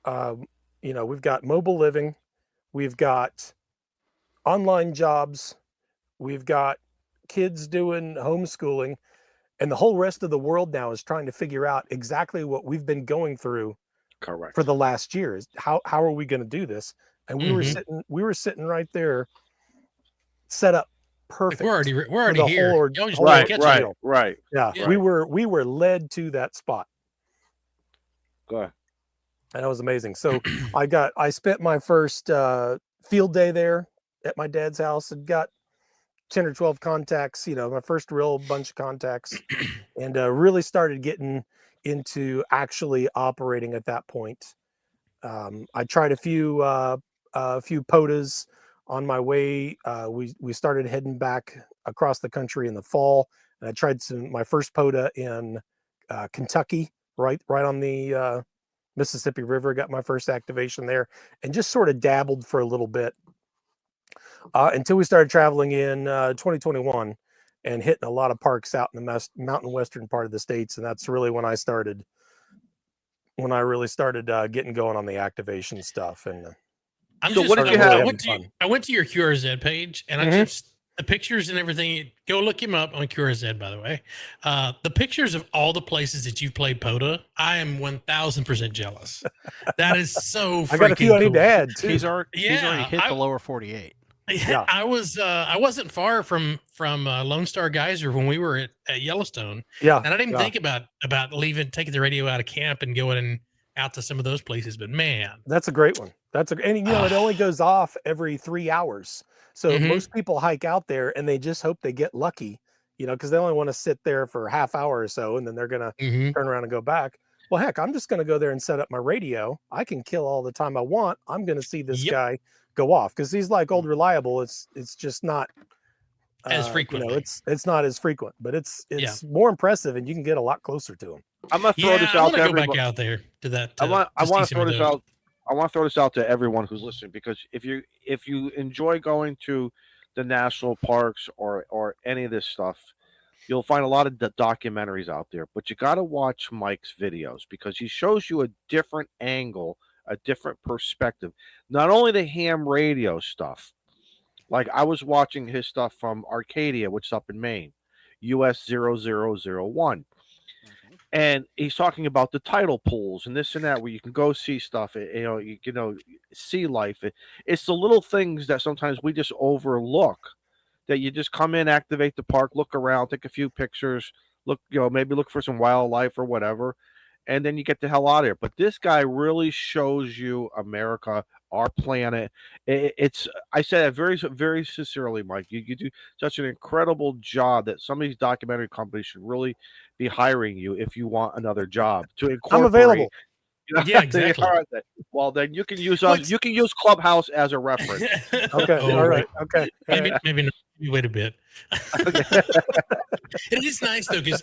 We've got mobile living, we've got online jobs, we've got kids doing homeschooling, and the whole rest of the world now is trying to figure out exactly what we've been going through. Correct. For the last year. How are we going to do this? And we were sitting right there, set up perfect. Like we're already here. Right. Yeah. We were led to that spot. Go ahead. And that was amazing. So I spent my first field day there at my dad's house and got 10 or 12 contacts, my first real bunch of contacts, and really started getting into actually operating at that point. I tried a few POTAs on my way. We started heading back across the country in the fall, and I tried my first POTA in Kentucky, right on the Mississippi River. Got my first activation there, and just sort of dabbled for a little bit until we started traveling in 2021 and hitting a lot of parks out in the mountain western part of the states, and that's really when I really started getting going on the activation stuff. And what did you have? I went to your QRZ page, and I just the pictures and everything. Go look him up on QRZ, by the way. The pictures of all the places that you've played POTA, I am 1000% jealous. That is so freaking I got a few I need to add too. He's already hit the lower 48. Yeah. I wasn't far from Lone Star Geyser when we were at Yellowstone. Yeah. And I didn't even think about taking the radio out of camp and going out to some of those places, but man, that's a great one. And it only goes off every 3 hours. So most people hike out there and they just hope they get lucky, because they only want to sit there for a half hour or so, and then they're going to turn around and go back. Well, heck, I'm just going to go there and set up my radio. I can kill all the time I want. I'm going to see this guy go off because he's like old reliable. It's just not as frequent. It's not as frequent, but it's more impressive, and you can get a lot closer to him. I'm gonna throw this out to everybody. Go back out there to that. I want to throw this out. I want to throw this out to everyone who's listening, because if you enjoy going to the national parks or any of this stuff, you'll find a lot of documentaries out there. But you got to watch Mike's videos, because he shows you a different angle, a different perspective. Not only the ham radio stuff, like I was watching his stuff from Arcadia, which is up in Maine, US 0001. And he's talking about the tidal pools and this and that, where you can go see stuff, sea life. It's the little things that sometimes we just overlook, that you just come in, activate the park, look around, take a few pictures, look, maybe look for some wildlife or whatever, and then you get the hell out of here. But this guy really shows you America our planet. I said it very, very sincerely, Mike. You do such an incredible job that some of these documentary companies should really be hiring you if you want another job to incorporate. I'm available. Yeah, exactly. All right, then. Well, then you can use us. You can use Clubhouse as a reference. Okay. Oh, all right. Okay. Maybe not. Maybe wait a bit. It is nice though, because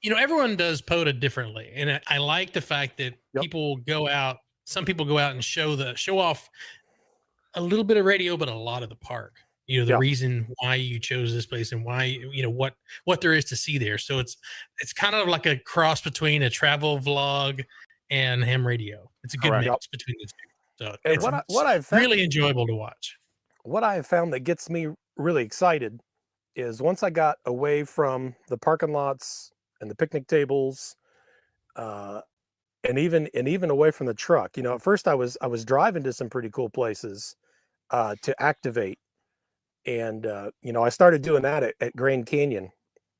everyone does POTA differently, and I like the fact that people go out. Some people go out and show off a little bit of radio, but a lot of the park. The reason why you chose this place and why what there is to see there. So it's kind of like a cross between a travel vlog and ham radio. It's a good mix between the two. So And it's what I've found, really enjoyable to watch. What I have found that gets me really excited is once I got away from the parking lots and the picnic tables, and even away from the truck. At first I was driving to some pretty cool places to activate, and I started doing that at Grand Canyon,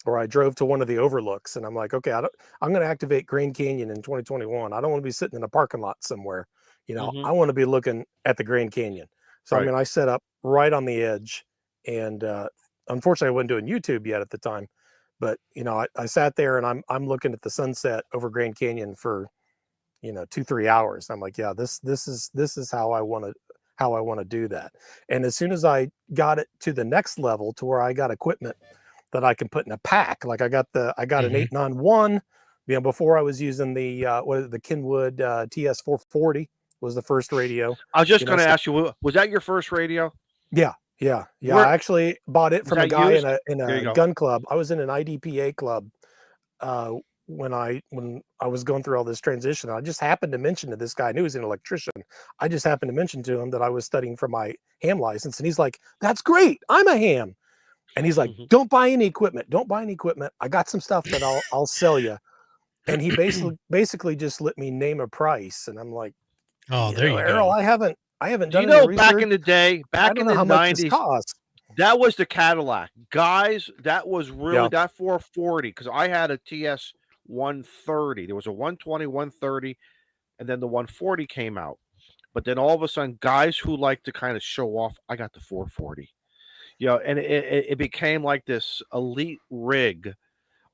or I drove to one of the overlooks, and I'm like, okay, I'm going to activate Grand Canyon in 2021. I don't want to be sitting in a parking lot somewhere. I want to be looking at the Grand Canyon. So I set up right on the edge, and unfortunately I wasn't doing YouTube yet at the time, but I sat there and I'm looking at the sunset over Grand Canyon for 2-3 hours. I'm like, yeah, this is how I want to do that. And as soon as I got it to the next level, to where I got equipment that I can put in a pack, like I got an 891. Before I was using the Kenwood TS440 was the first radio. I was just going to ask you, was that your first radio? Yeah. I actually bought it from a guy in a gun club. I was in an IDPA club when I was going through all this transition. I just happened to mention to this guy, I knew he was an electrician. I just happened to mention to him that I was studying for my ham license, and he's like, "That's great. I'm a ham." And he's like, "Don't buy any equipment. Don't buy any equipment. I got some stuff that I'll sell you." And he basically just let me name a price, and I'm like, "Oh, there you go, Errol. I haven't done any research. Back in the day, back in the 90s, that was the Cadillac, guys. That was really that 440, because I had a TS 130. There was a 120, 130, and then the 140 came out. But then all of a sudden, guys who like to kind of show off, I got the 440. And it became like this elite rig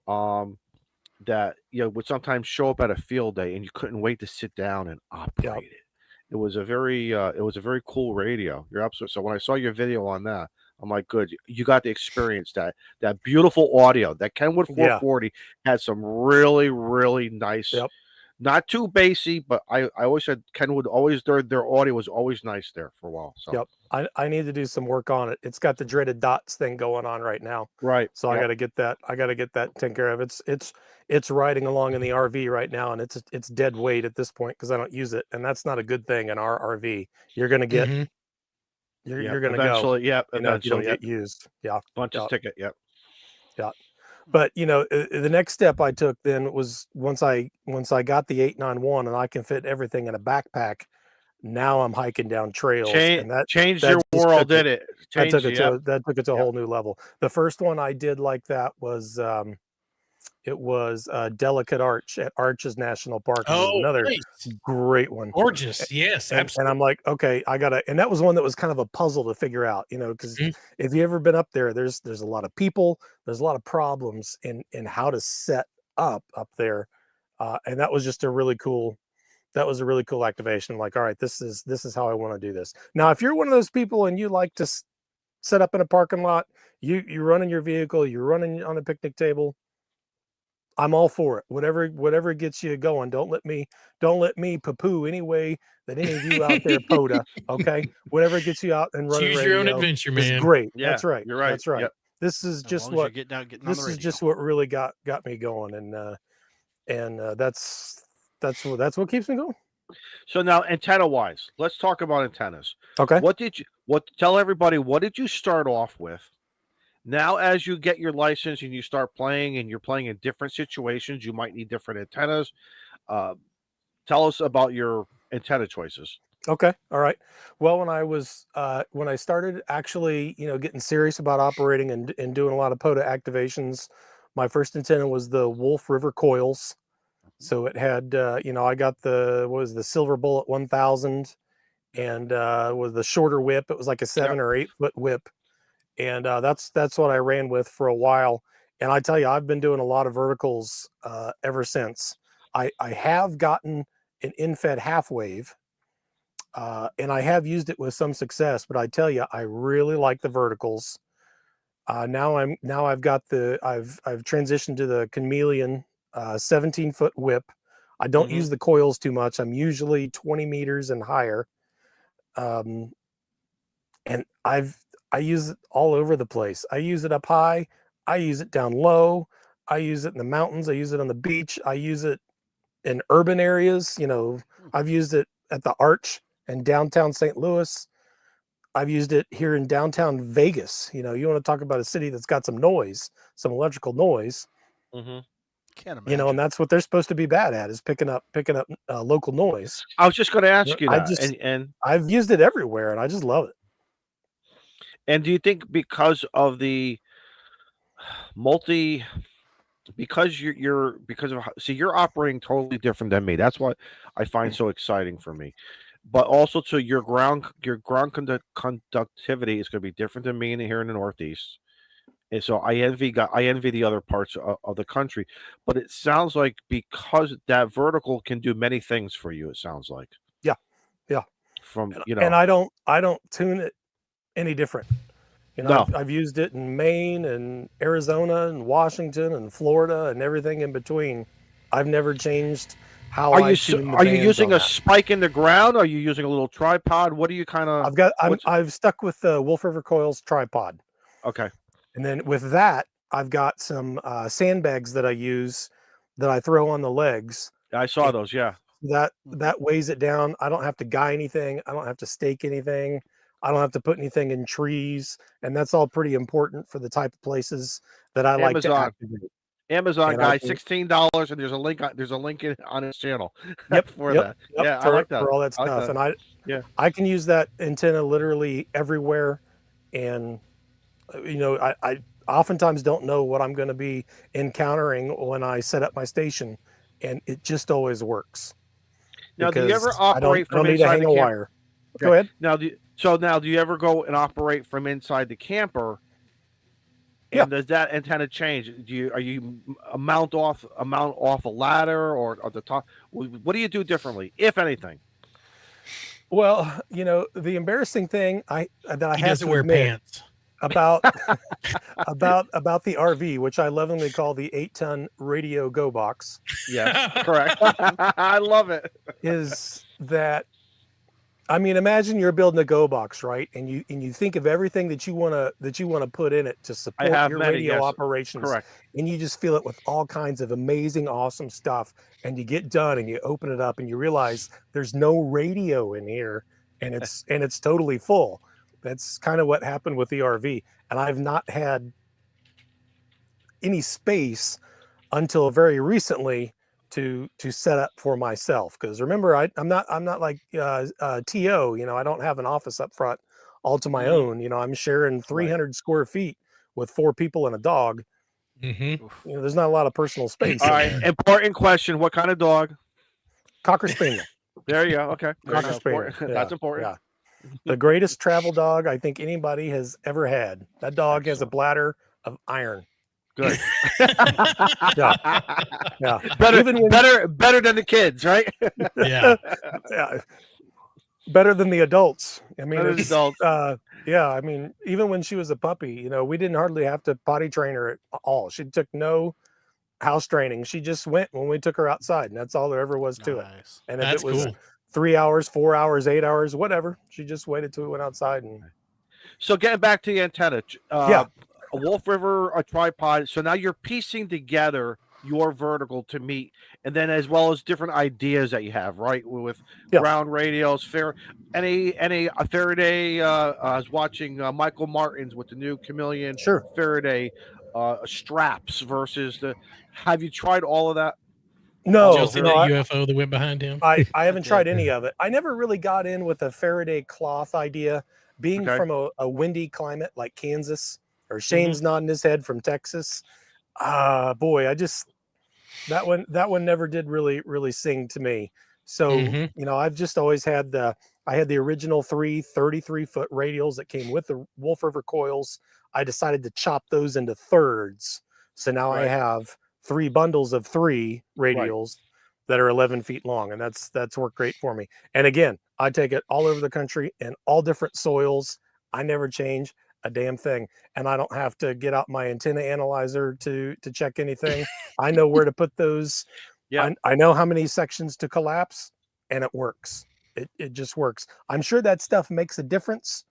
that would sometimes show up at a field day, and you couldn't wait to sit down and operate it. It was a very cool radio. You're absolutely. So when I saw your video on that, I'm like, good, you got to experience that beautiful audio. That Kenwood 440 had some really, really nice, not too bassy, but I always said Kenwood always their audio was always nice there for a while. So I need to do some work on it. It's got the dreaded dots thing going on right now. Right. So I got to get that. I got to get that taken care of. It's riding along in the RV right now, and it's dead weight at this point because I don't use it, and that's not a good thing in our RV. You're gonna get. You're gonna eventually, go. Eventually, you don't get used. Bunch of ticket. Yeah. But the next step I took then was once I got the 891 and I can fit everything in a backpack. Now I'm hiking down trails, and that changed your world, did it? That took it to a whole new level. The first one I did like that was it was Delicate Arch at Arches National Park. Another great one. Gorgeous, yes, absolutely. And I'm like, okay, and that was one that was kind of a puzzle to figure out, because if you ever been up there, there's a lot of people, there's a lot of problems in how to set up there, and that was just a really cool. That was a really cool activation. I'm like, all right, this is how I want to do this. Now, if you're one of those people and you like to set up in a parking lot, you run in your vehicle, you're running on a picnic table, I'm all for it. Whatever gets you going. Don't let me poo-poo any way that any of you out there POTA. Okay, whatever gets you out and running. Choose your own adventure, man. It's great. Yeah, that's right. You're right. That's right. Yep. This is just what just what really got me going, and that's what keeps me going. So now, antenna wise, let's talk about antennas. Okay. Tell everybody, what did you start off with? Now, as you get your license and you start playing, and you're playing in different situations, you might need different antennas. Tell us about your antenna choices. Okay. All right. Well, when I started actually, getting serious about operating and doing a lot of POTA activations, my first antenna was the Wolf River coils. So it had, I got the Silver Bullet 1000, and with the shorter whip. It was like a 7 or 8 foot whip, and that's what I ran with for a while. And I tell you, I've been doing a lot of verticals ever since. I have gotten an in-fed half wave, and I have used it with some success. But I tell you, I really like the verticals. Now I've transitioned to the Chameleon 17-foot whip. I don't use the coils too much. I'm usually 20 meters and higher. And I use it all over the place. I use it up high. I use it down low. I use it in the mountains. I use it on the beach. I use it in urban areas. I've used it at the Arch in downtown St. Louis. I've used it here in downtown Vegas. You want to talk about a city that's got some noise, some electrical noise. Can't imagine. And that's what they're supposed to be bad at, is picking up local noise. I was just going to ask you that. And I've used it everywhere, and I just love it. And do you think because of the because you're operating totally different than me? That's what I find so exciting for me. But also, so your ground conductivity is going to be different than me here in the Northeast. And so I envy the other parts of the country. But it sounds like because that vertical can do many things for you, it sounds like. Yeah. And I don't tune it any different. I've used it in Maine and Arizona and Washington and Florida and everything in between. I've never changed how I tune the Are you bands using on a that. spike in the ground? Are you using a little tripod? What do you kind of? I've stuck with the Wolf River Coils tripod. Okay. And then with that, I've got some sandbags that I use that I throw on the legs. I saw those. Yeah. That weighs it down. I don't have to guy anything. I don't have to stake anything. I don't have to put anything in trees. And that's all pretty important for the type of places that I like to activate. Amazon guy, $16, and there's a link on his channel. Yep, for that. Yep, yeah, I like that for all that stuff. And I can use that antenna literally everywhere. And I oftentimes don't know what I'm going to be encountering when I set up my station, and it just always works. Now, do you ever operate from inside the wire? Go ahead. Now, do you ever go and operate from inside the camper? And does that antenna change? Are you mount off a ladder or at the top? What do you do differently, if anything? Well, the embarrassing thing I have to wear admit pants about about the RV, which I lovingly call the 8-ton radio go box. Yes, correct. I love it. Is that, imagine you're building a go box, right? And you think of everything that you want to put in it to support your radio operations. Correct. And you just fill it with all kinds of amazing, awesome stuff. And you get done and you open it up and you realize there's no radio in here, and it's totally full. That's kind of what happened with the RV. And I've not had any space until very recently to set up for myself. Because remember, I'm not like TO, I don't have an office up front all to my own. I'm sharing 300 square feet with 4 people and a dog. There's not a lot of personal space. All right, important question: what kind of dog? Cocker Spaniel. There you go. Okay, Cocker Spaniel. That's important. Yeah. The greatest travel dog I think anybody has ever had. That dog has a bladder of iron. Good. Yeah. Better than the kids, right? Yeah. Better than the adults. Adults. Even when she was a puppy, we didn't hardly have to potty train her at all. She took no house training. She just went when we took her outside, and that's all there ever was to it. And if That's it was cool. 3 hours, 4 hours, 8 hours, whatever, she just waited till we went outside. And so getting back to the antenna, a Wolf River, a tripod. So now you're piecing together your vertical to meet, and then as well as different ideas that you have, right? With ground radios, any Faraday. I was watching Michael Martin's with the new Chameleon Faraday straps versus the. Have you tried all of that? No, Did you see that UFO that went behind him? I haven't tried any of it. I never really got in with a Faraday cloth idea, being from a windy climate like Kansas, or Shane's nodding his head from Texas. Boy, that one never did really sing to me. So, I've just always had the I had the original 3 33-foot radials that came with the Wolf River coils. I decided to chop those into thirds. So now I have 3 bundles of 3 radials that are 11 feet long, and that's worked great for me. And again, I take it all over the country in all different soils. I never change a damn thing, and I don't have to get out my antenna analyzer to check anything. I know where to put those. I know how many sections to collapse, and it works. It just works. I'm sure that stuff makes a difference.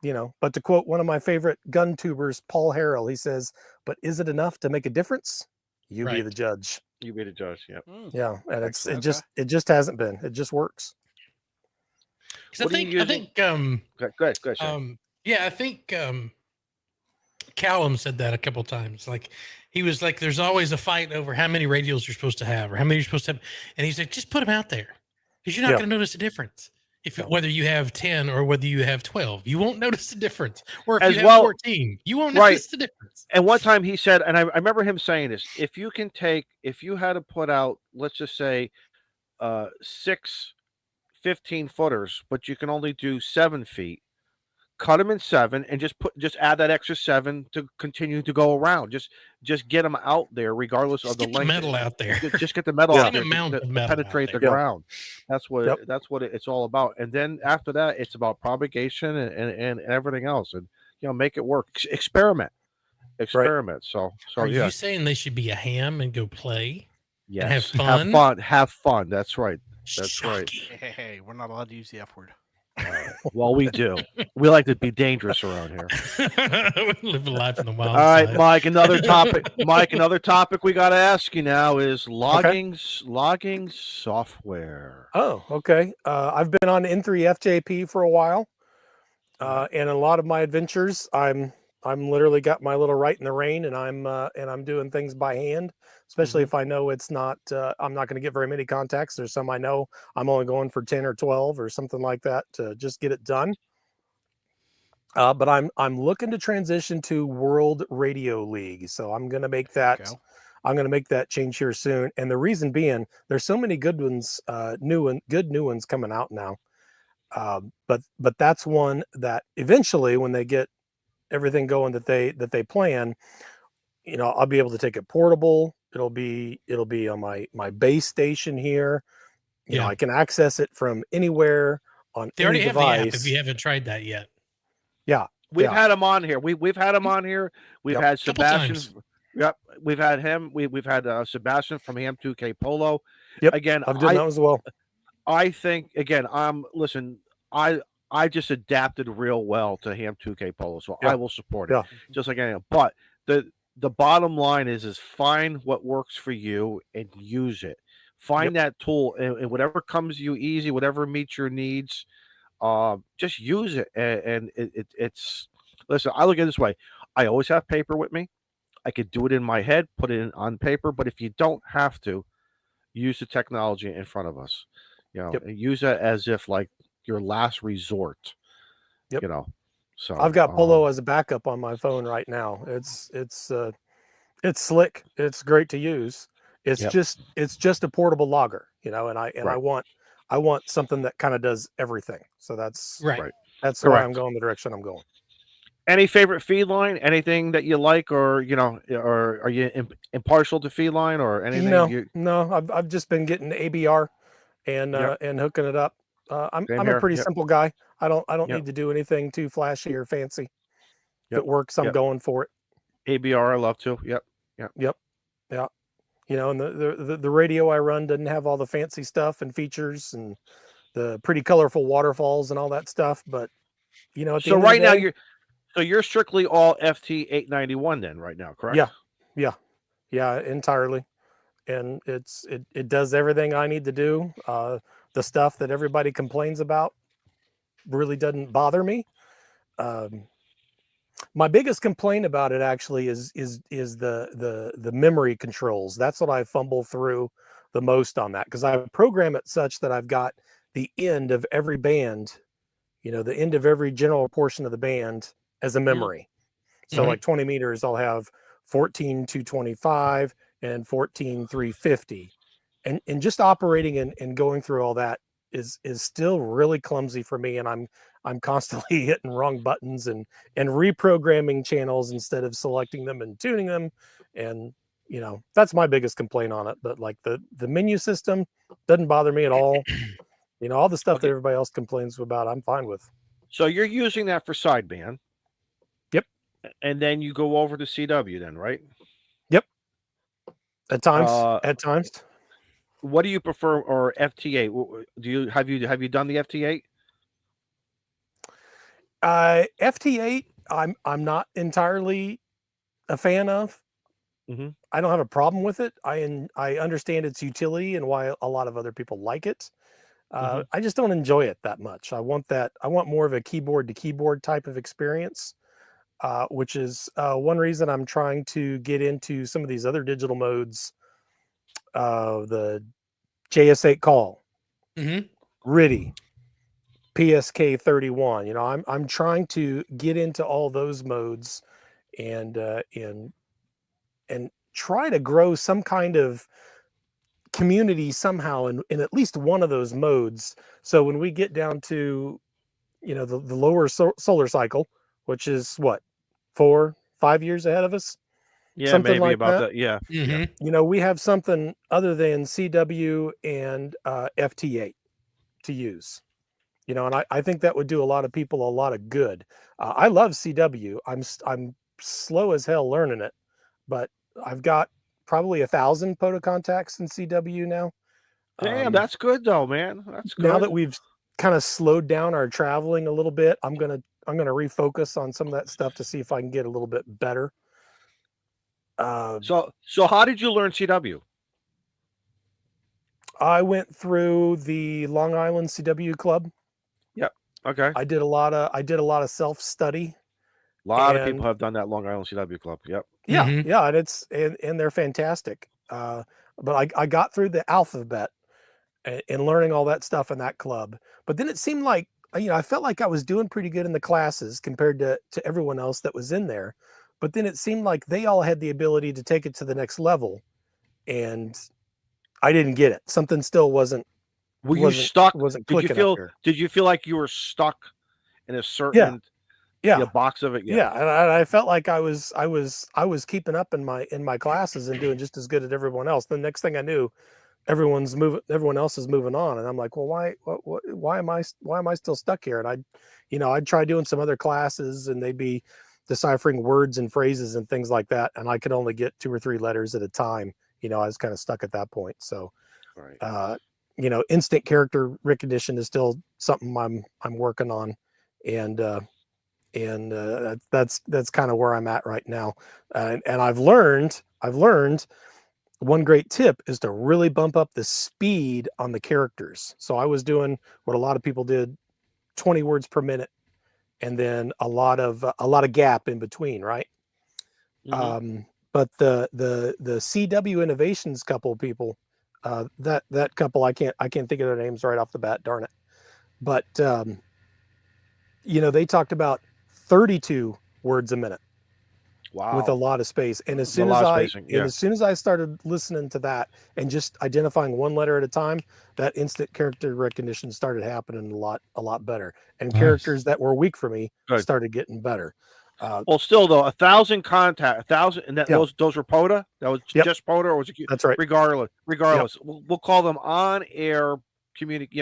You know, but to quote one of my favorite gun tubers, Paul Harrell, he says, "But is it enough to make a difference? You be the judge." You be the judge. Yeah. Yeah, and it just hasn't been. It just works. I think go ahead. I think Callum said that a couple times. Like he was like, "There's always a fight over how many radios you're supposed to have, or how many you're supposed to have," and he's like, "Just put them out there, because you're not going to notice a difference. Whether you have 10 or whether you have 12, you won't notice the difference. Or if you have 14, you won't notice the difference." And one time he said, and I remember him saying this: if you had to put out, let's just say, 6 15-footers, but you can only do 7 feet, cut them in 7 and just add that extra 7 to continue to go around. Just get them out there, regardless of the length. Metal out there. Just get the metal out there to penetrate the ground. That's what it's all about. And then after that, it's about propagation and everything else, and make it work. Experiment. So are you saying they should be a ham and go play? Yes. And have fun. Have fun. That's right. Hey, we're not allowed to use the F word. Well, we do. We like to be dangerous around here. Live a life in the wild. All right, side. Mike. Another topic we got to ask you now is logging software. Oh, okay. I've been on N3FJP for a while, and a lot of my adventures, I'm literally got my little right in the rain, and I'm doing things by hand. Especially if I know it's not, I'm not going to get very many contacts. There's some I know I'm only going for 10 or 12 or something like that to just get it done. But I'm looking to transition to World Radio League, so I'm going to make that. I'm going to make that change here soon. And the reason being, there's so many good ones, new ones coming out now. But that's one that eventually, when they get everything going that they plan, I'll be able to take it portable. It'll be on my base station here. I can access it from anywhere on they any already device. Have the app if you haven't tried that yet. Yeah. We've had him on here. We've had him on here. We've had Sebastian. Yep. We've had him. We've had Sebastian from Ham 2K Polo. Yep. Again, I've done that as well. I think again, listen, I just adapted real well to Ham 2K Polo, so I will support it. Just like anything. But the bottom line is find what works for you and use it. Find that tool and whatever comes to you easy, whatever meets your needs, just use it. And it's listen, I look at it this way. I always have paper with me. I could do it in my head, put it on paper, but if you don't have to, use the technology in front of us. And use it as if like your last resort. So I've got Polo as a backup on my phone right now. It's slick. It's great to use. It's just a portable logger, and I want something that kind of does everything. So that's that's why I'm going the direction I'm going. Any favorite feed line? Anything that you like, or or are you impartial to feed line or anything? No. I've just been getting ABR and hooking it up. I'm a pretty simple guy. I don't need to do anything too flashy or fancy. If it works, I'm going for it. ABR, I love to. Yep. Yeah. And the radio I run doesn't have all the fancy stuff and features and the pretty colorful waterfalls and all that stuff. But so right now you're strictly all FT 891 then right now, correct? Yeah, entirely. And it does everything I need to do. The stuff that everybody complains about really doesn't bother me. My biggest complaint about it actually is the memory controls. That's what I fumble through the most on that, because I program it such that I've got the end of every band, the end of every general portion of the band as a memory. So like 20 meters, I'll have 14,225 and 14,350. And just operating and going through all that is still really clumsy for me, and I'm constantly hitting wrong buttons and reprogramming channels instead of selecting them and tuning them. And that's my biggest complaint on it. But like the menu system doesn't bother me at all. All the stuff that everybody else complains about, I'm fine with. So you're using that for sideband. Yep. And then you go over to CW then, right? Yep. At times. What do you prefer, or FT8? Have you done the FT8? FT8, I'm not entirely a fan of. Mm-hmm. I don't have a problem with it. I understand its utility and why a lot of other people like it. I just don't enjoy it that much. I want more of a keyboard to keyboard type of experience, which is one reason I'm trying to get into some of these other digital modes. The JS8 call, RIDI, PSK31. I'm trying to get into all those modes and try to grow some kind of community somehow in at least one of those modes. So when we get down to the lower solar cycle, which is what, 4-5 years ahead of us, something maybe like about that. Yeah. We have something other than CW and FT8 to use. And I think that would do a lot of people a lot of good. I love CW. I'm slow as hell learning it, but I've got probably 1,000 POTA contacts in CW now. Damn, that's good though, man. That's good. Now that we've kind of slowed down our traveling a little bit, I'm gonna refocus on some of that stuff to see if I can get a little bit better. So how did you learn CW? I went through the Long Island CW club. Yep. Okay. I did a lot of self-study. A lot of people have done that Long Island CW club. Yep. Yeah. Yeah. And they're fantastic. But I got through the alphabet and learning all that stuff in that club. But then it seemed like, I felt like I was doing pretty good in the classes compared to everyone else that was in there. But then it seemed like they all had the ability to take it to the next level, and I didn't get it. Something still wasn't. Were you stuck? Did you feel like you were stuck in a certain box of it? Yeah. And I felt like I was keeping up in my classes and doing just as good as everyone else. The next thing I knew, everyone else is moving on, and I'm like, well, why am I still stuck here? And I'd try doing some other classes, and they'd be deciphering words and phrases and things like that, and I could only get 2 or 3 letters at a time. I was kind of stuck at that point. So, instant character recognition is still something I'm working on, and that's kind of where I'm at right now. And I've learned one great tip is to really bump up the speed on the characters. So I was doing what a lot of people did, 20 words per minute, and then a lot of gap in between, right? But the CW Innovations couple of people, that couple, I can't think of their names right off the bat, darn it. But they talked about 32 words a minute. Wow. With a lot of space. And as soon as I started listening to that and just identifying one letter at a time, that instant character recognition started happening a lot better. And characters that were weak for me started getting better. Well, still though, 1,000 contact, 1,000, and those were POTA. That was just POTA, or was it? That's right. Regardless, we'll call them on-air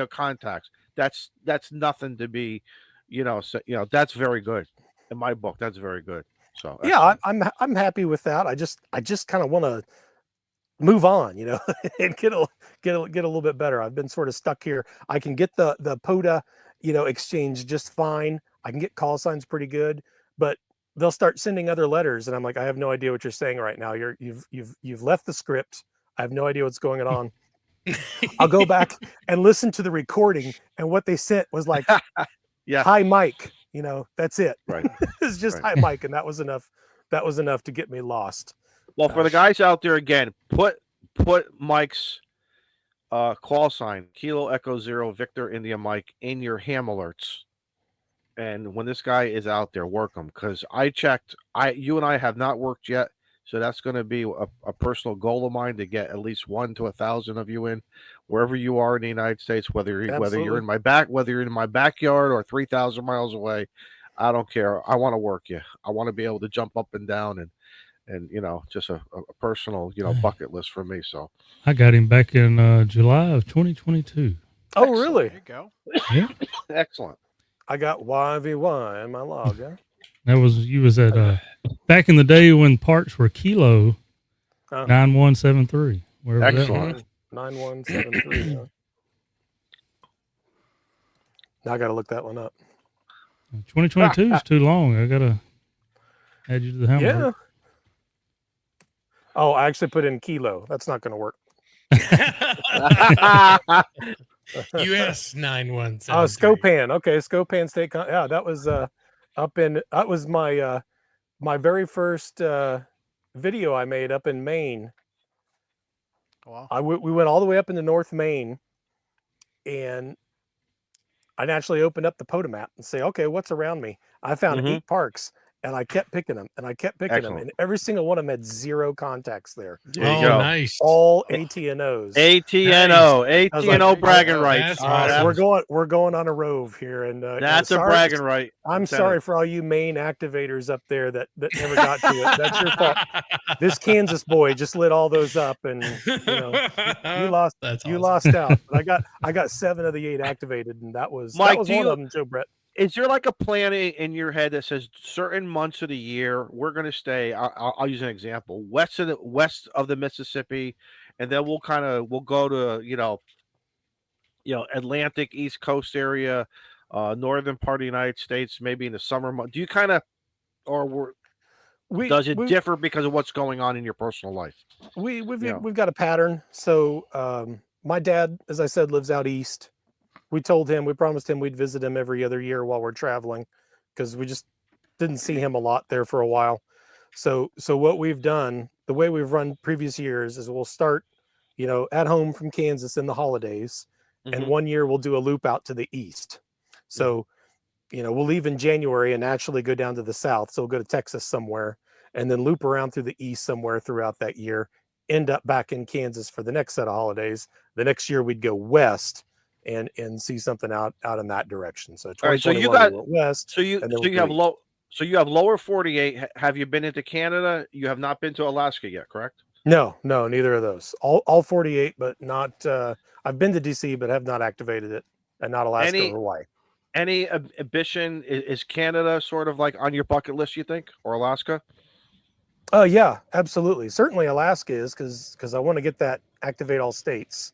contacts. That's nothing to be, that's very good in my book. That's very good. So yeah, I'm happy with that. I just kind of want to move on, and get a little bit better. I've been sort of stuck here. I can get the POTA, exchange just fine. I can get call signs pretty good, but they'll start sending other letters, and I'm like, I have no idea what you're saying right now. You've left the script. I have no idea what's going on. I'll go back and listen to the recording, and what they sent was like, "Hi, Mike." That's it. Right. It's just hi, Mike, and that was enough. That was enough to get me lost. Well, for the guys out there, again, put Mike's call sign, Kilo Echo 0 Victor India Mike, in your ham alerts. And when this guy is out there, work him, because I checked. You and I have not worked yet, so that's going to be a personal goal of mine, to get at least 1 to 1,000 of you in. wherever you are in the United States, whether you're Absolutely. in my whether you're in my backyard or 3,000 miles away, I don't care. I want to work you. I want to be able to jump up and down and just a personal bucket list for me. So I got him back in July of 2022. Oh, Excellent. really? There you go. Yeah. Excellent. I got YVY in my log. Yeah. You was at back in the day when parts were kilo 9173. Wherever that Excellent. was. 9173. Huh? Now I got to look that one up. 2022 is too long. I gotta add you to the hammer. Yeah. Oh, I actually put in kilo. That's not going to work. US 917. Oh, Scopan. Okay, Scopan State. Yeah, that was that was my my very first video I made up in Maine. Wow. We went all the way up into North Maine, and I naturally opened up the POTA map and say, okay, what's around me? I found 8 parks, and I kept picking them, and I kept picking them, and every single one of them had 0 contacts there. There you go. Nice. All ATNOs. ATNO bragging rights. We're going on a rove here, and that's a bragging right. I'm sorry for all you Maine activators up there that never got to it. That's your fault. This Kansas boy just lit all those up, and you lost. Lost out. But I got 7 of the 8 activated, and that was Mike, one of them, Joe Brett. Is there like a plan in your head that says certain months of the year we're going to stay? I'll use an example: west of the Mississippi, and then we'll go to Atlantic East Coast area, northern part of the United States, maybe in the summer month. Do you does it differ because of what's going on in your personal life? We've got a pattern. So my dad, as I said, lives out east. We promised him we'd visit him every other year while we're traveling, because we just didn't see him a lot there for a while. So what we've done, the way we've run previous years, is we'll start, at home from Kansas in the holidays, and one year we'll do a loop out to the east. So, we'll leave in January and naturally go down to the south. So we'll go to Texas somewhere, and then loop around through the east somewhere throughout that year, end up back in Kansas for the next set of holidays. The next year we'd go west and see something out in that direction. So, all right, so you got west. So you have lower 48. Have you been into Canada? You have not been to Alaska yet, correct? No, neither of those. All 48, but not. I've been to DC, but have not activated it, and not Alaska or Hawaii. Any ambition? Is Canada sort of like on your bucket list, you think, or Alaska? Oh yeah, absolutely. Certainly Alaska is, because I want to get that activate all states.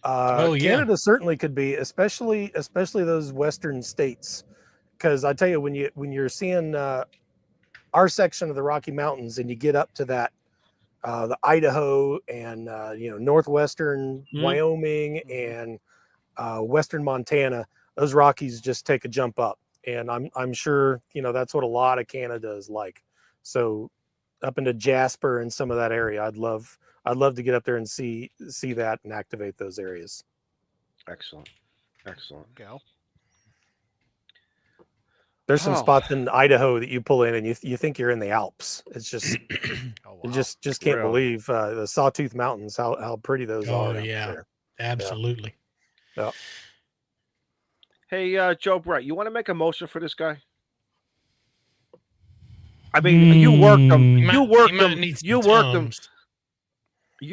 Canada certainly could be, especially those western states, because I tell you, when you're seeing our section of the Rocky Mountains and you get up to that the Idaho and northwestern Wyoming and western Montana, those Rockies just take a jump up, and I'm sure that's what a lot of Canada is like. So up into Jasper and some of that area, I'd love to get up there and see that and activate those areas. Excellent. Go. There's some spots in Idaho that you pull in and you think you're in the Alps. It's just you just can't believe the Sawtooth Mountains, how pretty those are. Oh yeah, there. Absolutely. Yeah. Hey, Joe Brett, you want to make a motion for this guy? I mean, you worked him. You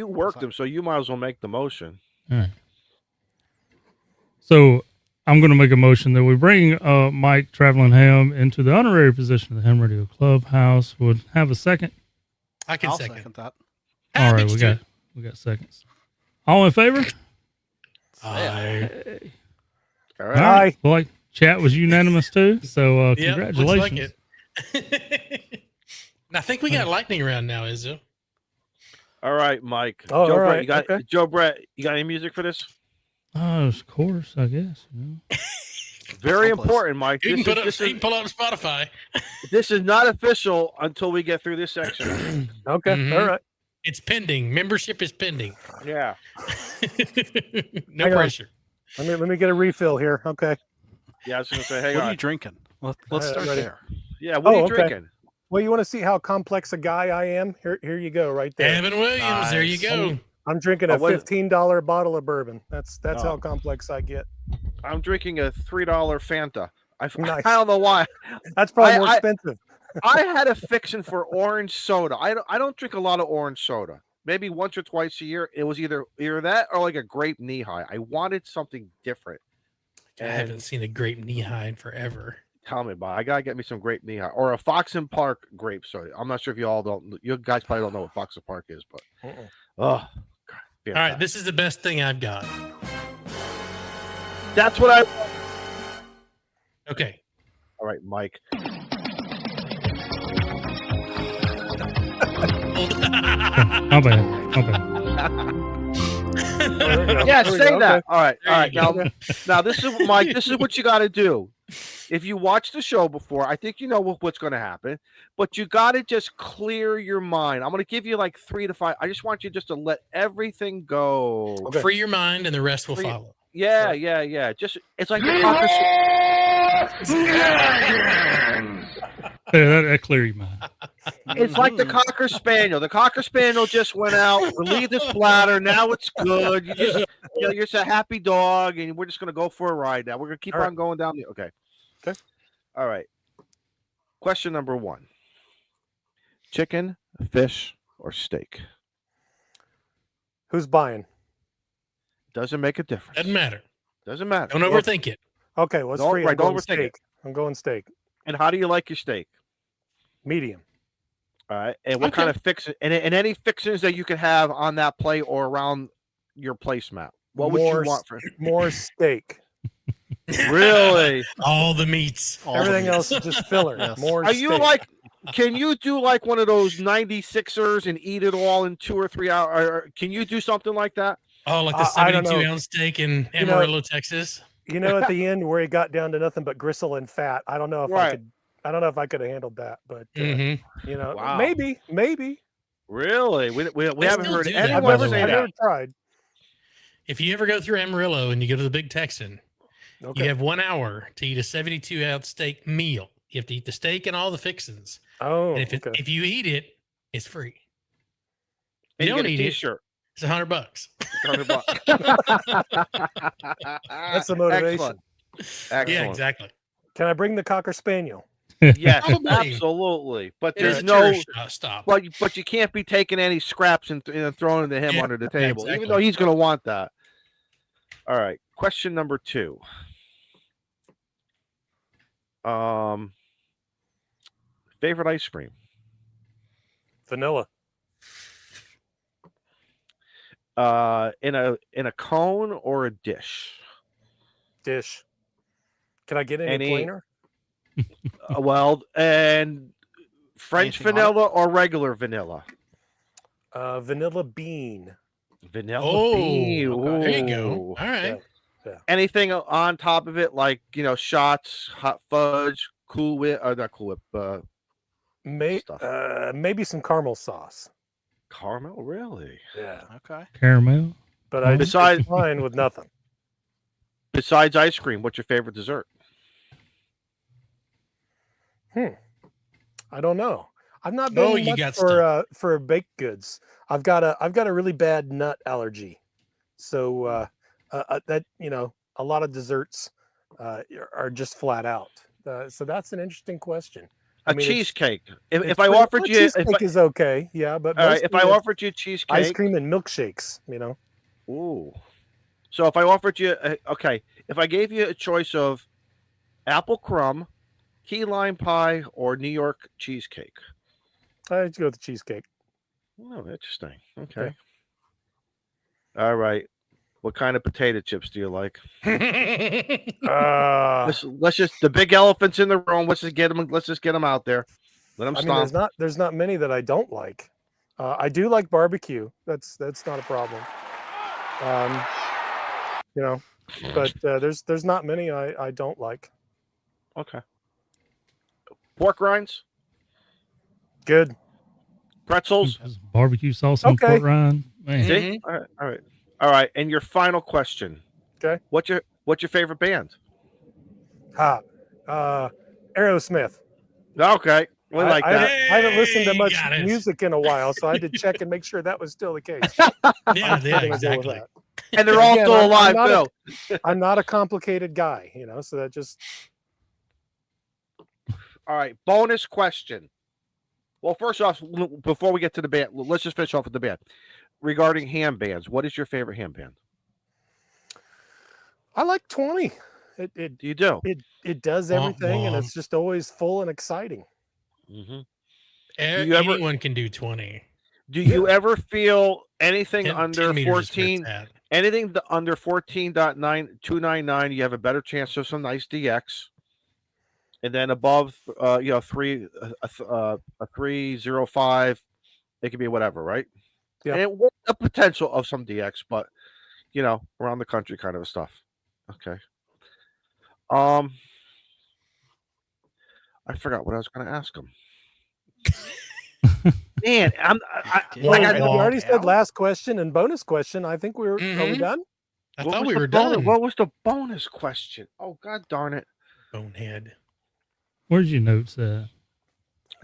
worked him, so you might as well make the motion. All right. So I'm going to make a motion that we bring Mike Traveln Ham into the honorary position of the Ham Radio Clubhouse. Would have a second? I can I'll second that. All right, we got seconds. All in favor? Aye. All right. Well, like, chat was unanimous too. So congratulations. Looks like it. I think we got lightning round now, Izzo. All right, Mike. Oh, Joe all Brett, right. you got Joe Brett. You got any music for this? Oh, of course, I guess. Very important, Mike. You can pull up Spotify. This is not official until we get through this section. Okay. All right. It's pending. Membership is pending. Yeah. No pressure. Let me get a refill here. Okay. Yeah, I was going to say, hang on. What are you drinking? Let's start there. Yeah, what are you drinking? Well, you want to see how complex a guy I am? Here you go, right there. Evan Williams, there you go. I'm drinking a $15 bottle of bourbon. That's how complex I get. I'm drinking a $3 Fanta. Nice. I don't know why. That's probably more expensive. I had a fiction for orange soda. I don't drink a lot of orange soda. Maybe once or twice a year. It was either that or like a grape knee-high. I wanted something different. I haven't seen a grape knee-high in forever. Tell me about it. I gotta get me some grape knee-high or a Fox and Park grape soda. I'm not sure if you guys probably don't know what Fox and Park is, but all right, this is the best thing I've got. That's what I. Okay. All right, Mike. My bad. Yeah, say that. All right. Now this is Mike. This is what you got to do. If you watch the show before, I think you know what's going to happen. But you got to just clear your mind. I'm going to give you like 3 to 5. I just want you just to let everything go. Okay. Free your mind, and the rest will follow. Yeah. Just it's like the cocker. That clear your mind. It's like the Cocker Spaniel. The Cocker Spaniel just went out, relieved its bladder. Now it's good. You're just a happy dog, and we're just going to go for a ride now. We're going to keep on going down. Okay. All right. Question number 1. Chicken, fish, or steak? Who's buying? Doesn't make a difference. Doesn't matter. Doesn't matter. Don't overthink it. Okay, what's free? Right, don't overthink it. I'm going steak. And how do you like your steak? Medium. All right. And what kind of fixing? And any fixings that you could have on that plate or around your placemat? What would you want for more steak? Really? All the meats. Everything else is just filler. Yes. More. Are you like? Can you do like one of those 96ers and eat it all in 2 or 3 hours? Or can you do something like that? Oh, like the 72-ounce steak in Amarillo, Texas. You know, at the end where it got down to nothing but gristle and fat. I don't know if I could. I don't know if I could have handled that, but you know, maybe. Really, we haven't heard anyone I've say that. never tried. If you ever go through Amarillo and you go to the Big Texan, you have 1 hour to eat a 72-ounce steak meal. You have to eat the steak and all the fixings. Oh, and if you eat it, it's free. And you don't eat t-shirt. It's $100. That's the motivation. Excellent. Yeah, exactly. Can I bring the Cocker Spaniel? Yes, absolutely. But there's no stop. But you can't be taking any scraps and throwing them to him under the table, even though he's going to want that. All right. Question number 2. Favorite ice cream? Vanilla. In a cone or a dish? Dish. Can I get any plainer? Well, and French vanilla or regular vanilla? Vanilla bean. Vanilla bean. Okay. There you go. All right. Yeah. Anything on top of it, like shots, hot fudge, Cool Whip, or not Cool Whip? Maybe some caramel sauce. Caramel, really? Yeah. Okay. Caramel. But I decide fine with nothing. Besides ice cream, what's your favorite dessert? I don't know. I've not been much for baked goods. I've got a really bad nut allergy, so that a lot of desserts are just flat out. So that's an interesting question. I mean, cheesecake. If I offered you, cheesecake is okay, yeah. But if I offered you cheesecake, ice cream and milkshakes, Ooh. So if I offered you, if I gave you a choice of apple crumb, key lime pie, or New York cheesecake, I'd go with the cheesecake. Oh, interesting. Okay. All right. What kind of potato chips do you like? Let's just the big elephants in the room. Let's just get them. Let's just get them out there. Let them stomp. There's not many that I don't like. I do like barbecue. That's not a problem. But there's not many I don't like. Okay. Pork rinds. Good. Pretzels. Barbecue sauce on pork rind. Man. See? All right. And your final question. Okay. What's your favorite band? Aerosmith. Okay. We like that. I haven't listened to much got it. music in a while, so I had to check and make sure that was still the case. Yeah, We're gonna go with exactly. that. And they're all Again, still alive, too. I'm not a complicated guy, so that just. All right, bonus question. Well, first off, before we get to the band, let's just finish off with the band. Regarding ham bands, what is your favorite ham band? I like 20. You do? It does everything, and it's just always full and exciting. Mm-hmm. Anyone can do 20. Do you ever feel anything 10 under meters is 14? where it's at. Anything under 14.299, you have a better chance of some nice DX. And then above, 305, it could be whatever, right? Yeah. And a potential of some DX, but around the country kind of stuff. Okay. I forgot what I was going to ask him. Man, we already said last question and bonus question. I think are we done? I thought we were done. What was the bonus question? Oh, God darn it. Bonehead. Where's your notes at?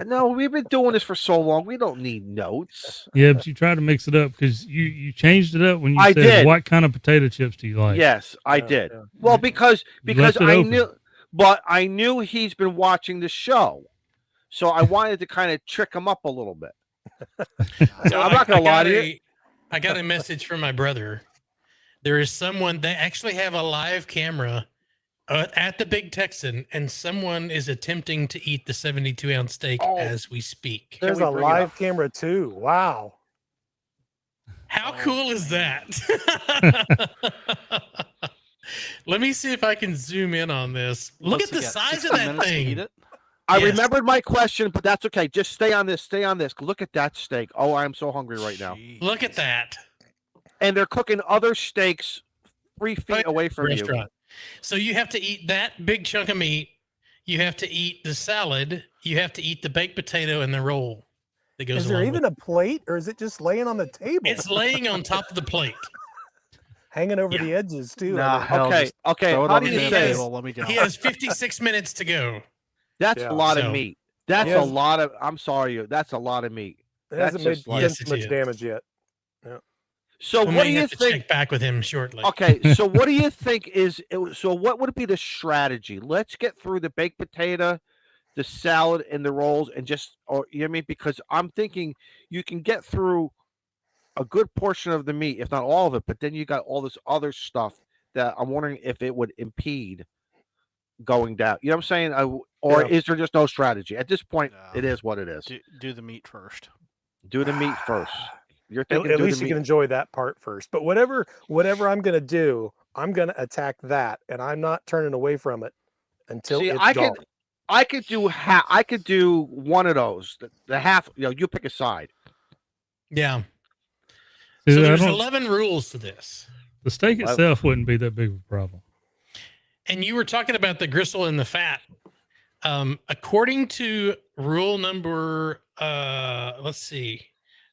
No, we've been doing this for so long. We don't need notes. Yeah, but you tried to mix it up because you changed it up when you said, did. what kind of potato chips do you like? Yes, I did. Yeah. Well, because I knew he's been watching the show. So I wanted to kind of trick him up a little bit. So I'm not going to lie to you. I got a message from my brother. There is someone, they actually have a live camera at the Big Texan, and someone is attempting to eat the 72-ounce steak as we speak. There's a live camera too. Wow. How cool is that? Let me see if I can zoom in on this. Look at the size of that thing. I remembered my question, but that's okay. Just stay on this. Stay on this. Look at that steak. Oh, I'm so hungry right now. Look at that. And they're cooking other steaks 3 feet away from you. So you have to eat that big chunk of meat. You have to eat the salad. You have to eat the baked potato and the roll that goes. Is there even a plate, or is it just laying on the table? It's laying on top of the plate, hanging over the edges too. Okay. How do you say? He has 56 minutes to go. That's a lot of meat. That's a lot of. I'm sorry, that's a lot of meat. It hasn't made much damage yet. Yeah. So what do you think? Check back with him shortly. Okay, so what do you think is? So what would be the strategy? Let's get through the baked potato, the salad, and the rolls, and because I'm thinking you can get through a good portion of the meat, if not all of it, but then you got all this other stuff that I'm wondering if it would impede going down. You know what I'm saying? Or is there just no strategy at this point? It is what it is. Do the meat first. Do the meat first. You're thinking at least you can enjoy that part first. But whatever I'm going to do, I'm going to attack that, and I'm not turning away from it until it's gone. I could do one of those. The half. You pick a side. Yeah. So there's 11 rules to this. The steak itself wouldn't be that big of a problem. And you were talking about the gristle and the fat. According to rule number,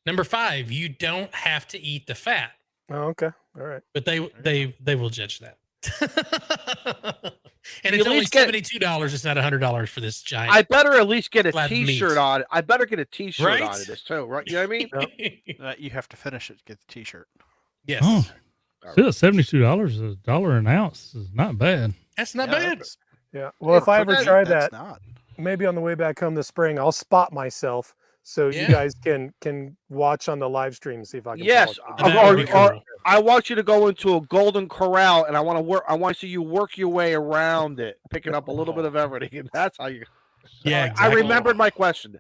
number 5, you don't have to eat the fat. Oh, okay. All right. But they will judge that. And it's only $72. It's not $100 for this giant. I better at least get a T-shirt on it. I better get a T-shirt on it too, right? You know what I mean? You have to finish it to get the T-shirt. Yes. Oh, still $72 $1 an ounce is not bad. That's not bad. Yeah. Well, if I ever try that, maybe on the way back home this spring, I'll spot myself so you guys can watch on the live stream and see if I can. Yes. I want you to go into a golden corral, and I want to see you work your way around it, picking up a little bit of everything. And that's how you. Yeah. Exactly. I remembered my question.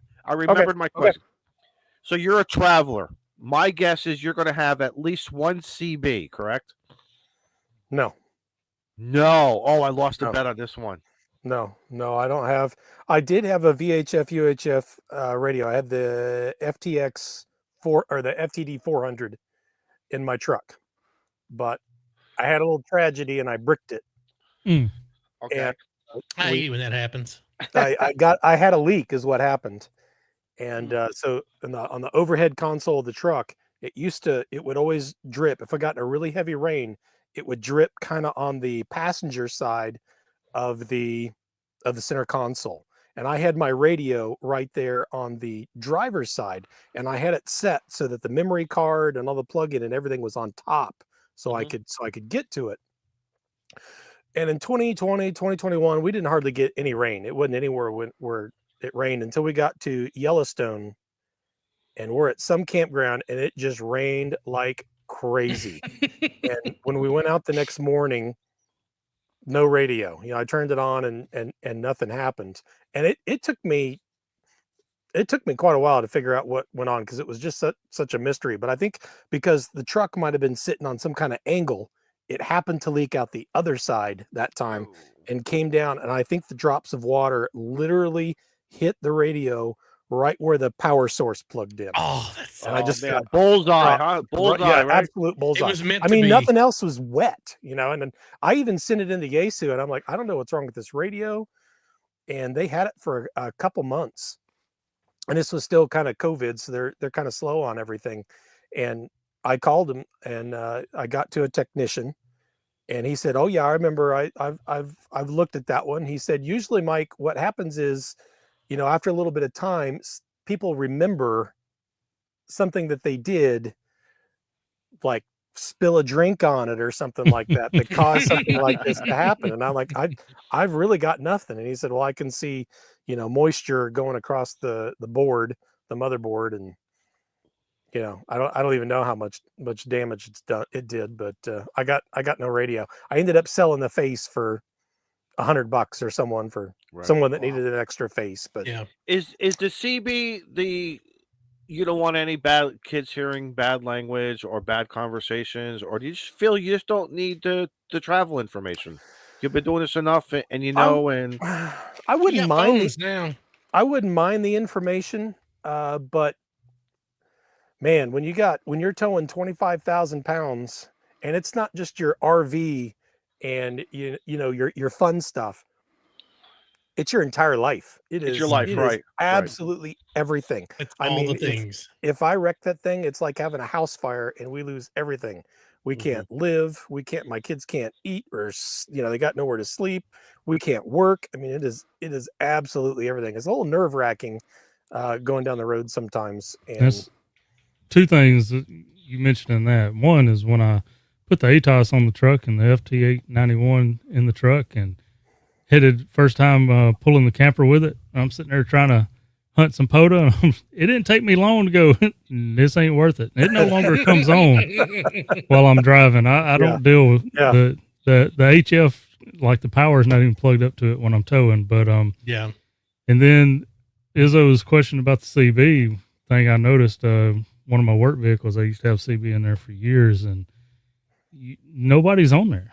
So you're a traveler. My guess is you're going to have at least one CB, correct? No. Oh, I lost a bet on this one. No, I don't have. I did have a VHF UHF radio. I had the FTX 4 or the FTD 400 in my truck, but I had a little tragedy and I bricked it. Okay. And I hate when that happens. I had a leak is what happened. And so on the overhead console of the truck, it would always drip. If I got in a really heavy rain, it would drip kind of on the passenger side of the center console. and I had my radio right there on the driver's side, and I had it set so that the memory card and all the plug-in and everything was on top, so I could get to it. And in 2020, 2021, we didn't hardly get any rain. It wasn't anywhere where it rained until we got to Yellowstone, and we're at some campground, and it just rained like crazy. And when we went out the next morning, no radio. I turned it on and nothing happened. And it took me quite a while to figure out what went on, because it was just such a mystery. But I think because the truck might have been sitting on some kind of angle, it happened to leak out the other side that time and came down. And I think the drops of water literally hit the radio right where the power source plugged in. Oh, that's and I just got bullseye, huh? Bullseye, right? Absolute bullseye. It was meant I to mean, be. nothing else was wet, and then I even sent it into Yaesu, and I'm like, I don't know what's wrong with this radio. And they had it for a couple months, and this was still kind of COVID, so they're kind of slow on everything. And I called him, and I got to a technician, and he said, "Oh yeah, I remember. I've looked at that one." He said, "Usually, Mike, what happens is, after a little bit of time, people remember something that they did, like spill a drink on it or something like that caused something like this to happen." And I'm like, I've really got nothing. And he said, "Well, I can see, moisture going across the board, the motherboard, and I don't even know how much damage it did, but I got no radio. I ended up selling the face for $100 or someone that needed an extra face. But yeah, is the CB you don't want any bad kids hearing bad language or bad conversations, or do you just feel you just don't need the travel information? You've been doing this enough, and and I wouldn't mind now. I wouldn't mind the information, but man, when you're towing 25,000 pounds, and it's not just your RV and your fun stuff. It's your entire life. It's your life, right? Absolutely everything. It's all the things. If I wreck that thing, it's like having a house fire and we lose everything. We can't live. My kids can't eat, or they got nowhere to sleep. We can't work. I mean, it is absolutely everything. It's a little nerve-wracking going down the road sometimes. And that's two things that you mentioned in that. One is when I put the ATOS on the truck and the FT891 in the truck, and headed first time pulling the camper with it. I'm sitting there trying to hunt some POTA. It didn't take me long to go, this ain't worth it. It no longer comes on while I'm driving. I don't deal with the HF, like the power is not even plugged up to it when I'm towing. But yeah. And then Izzo's question about the CB thing, I noticed one of my work vehicles, I used to have CB in there for years, and nobody's on there.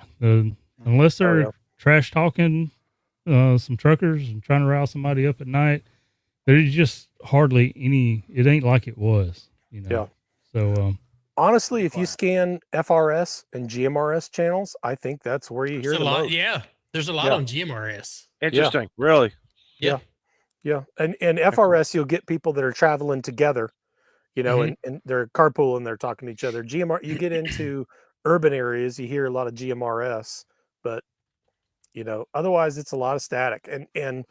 Unless they're trash talking some truckers and trying to rile somebody up at night, there's just hardly any. It ain't like it was, Yeah. So honestly, if you scan FRS and GMRS channels, I think that's where you hear the most. Yeah, there's a lot on GMRS. Interesting, really. Yeah. And FRS, you'll get people that are traveling together, and they're carpooling, they're talking to each other. GMR, you get into urban areas, you hear a lot of GMRS, but otherwise it's a lot of static. And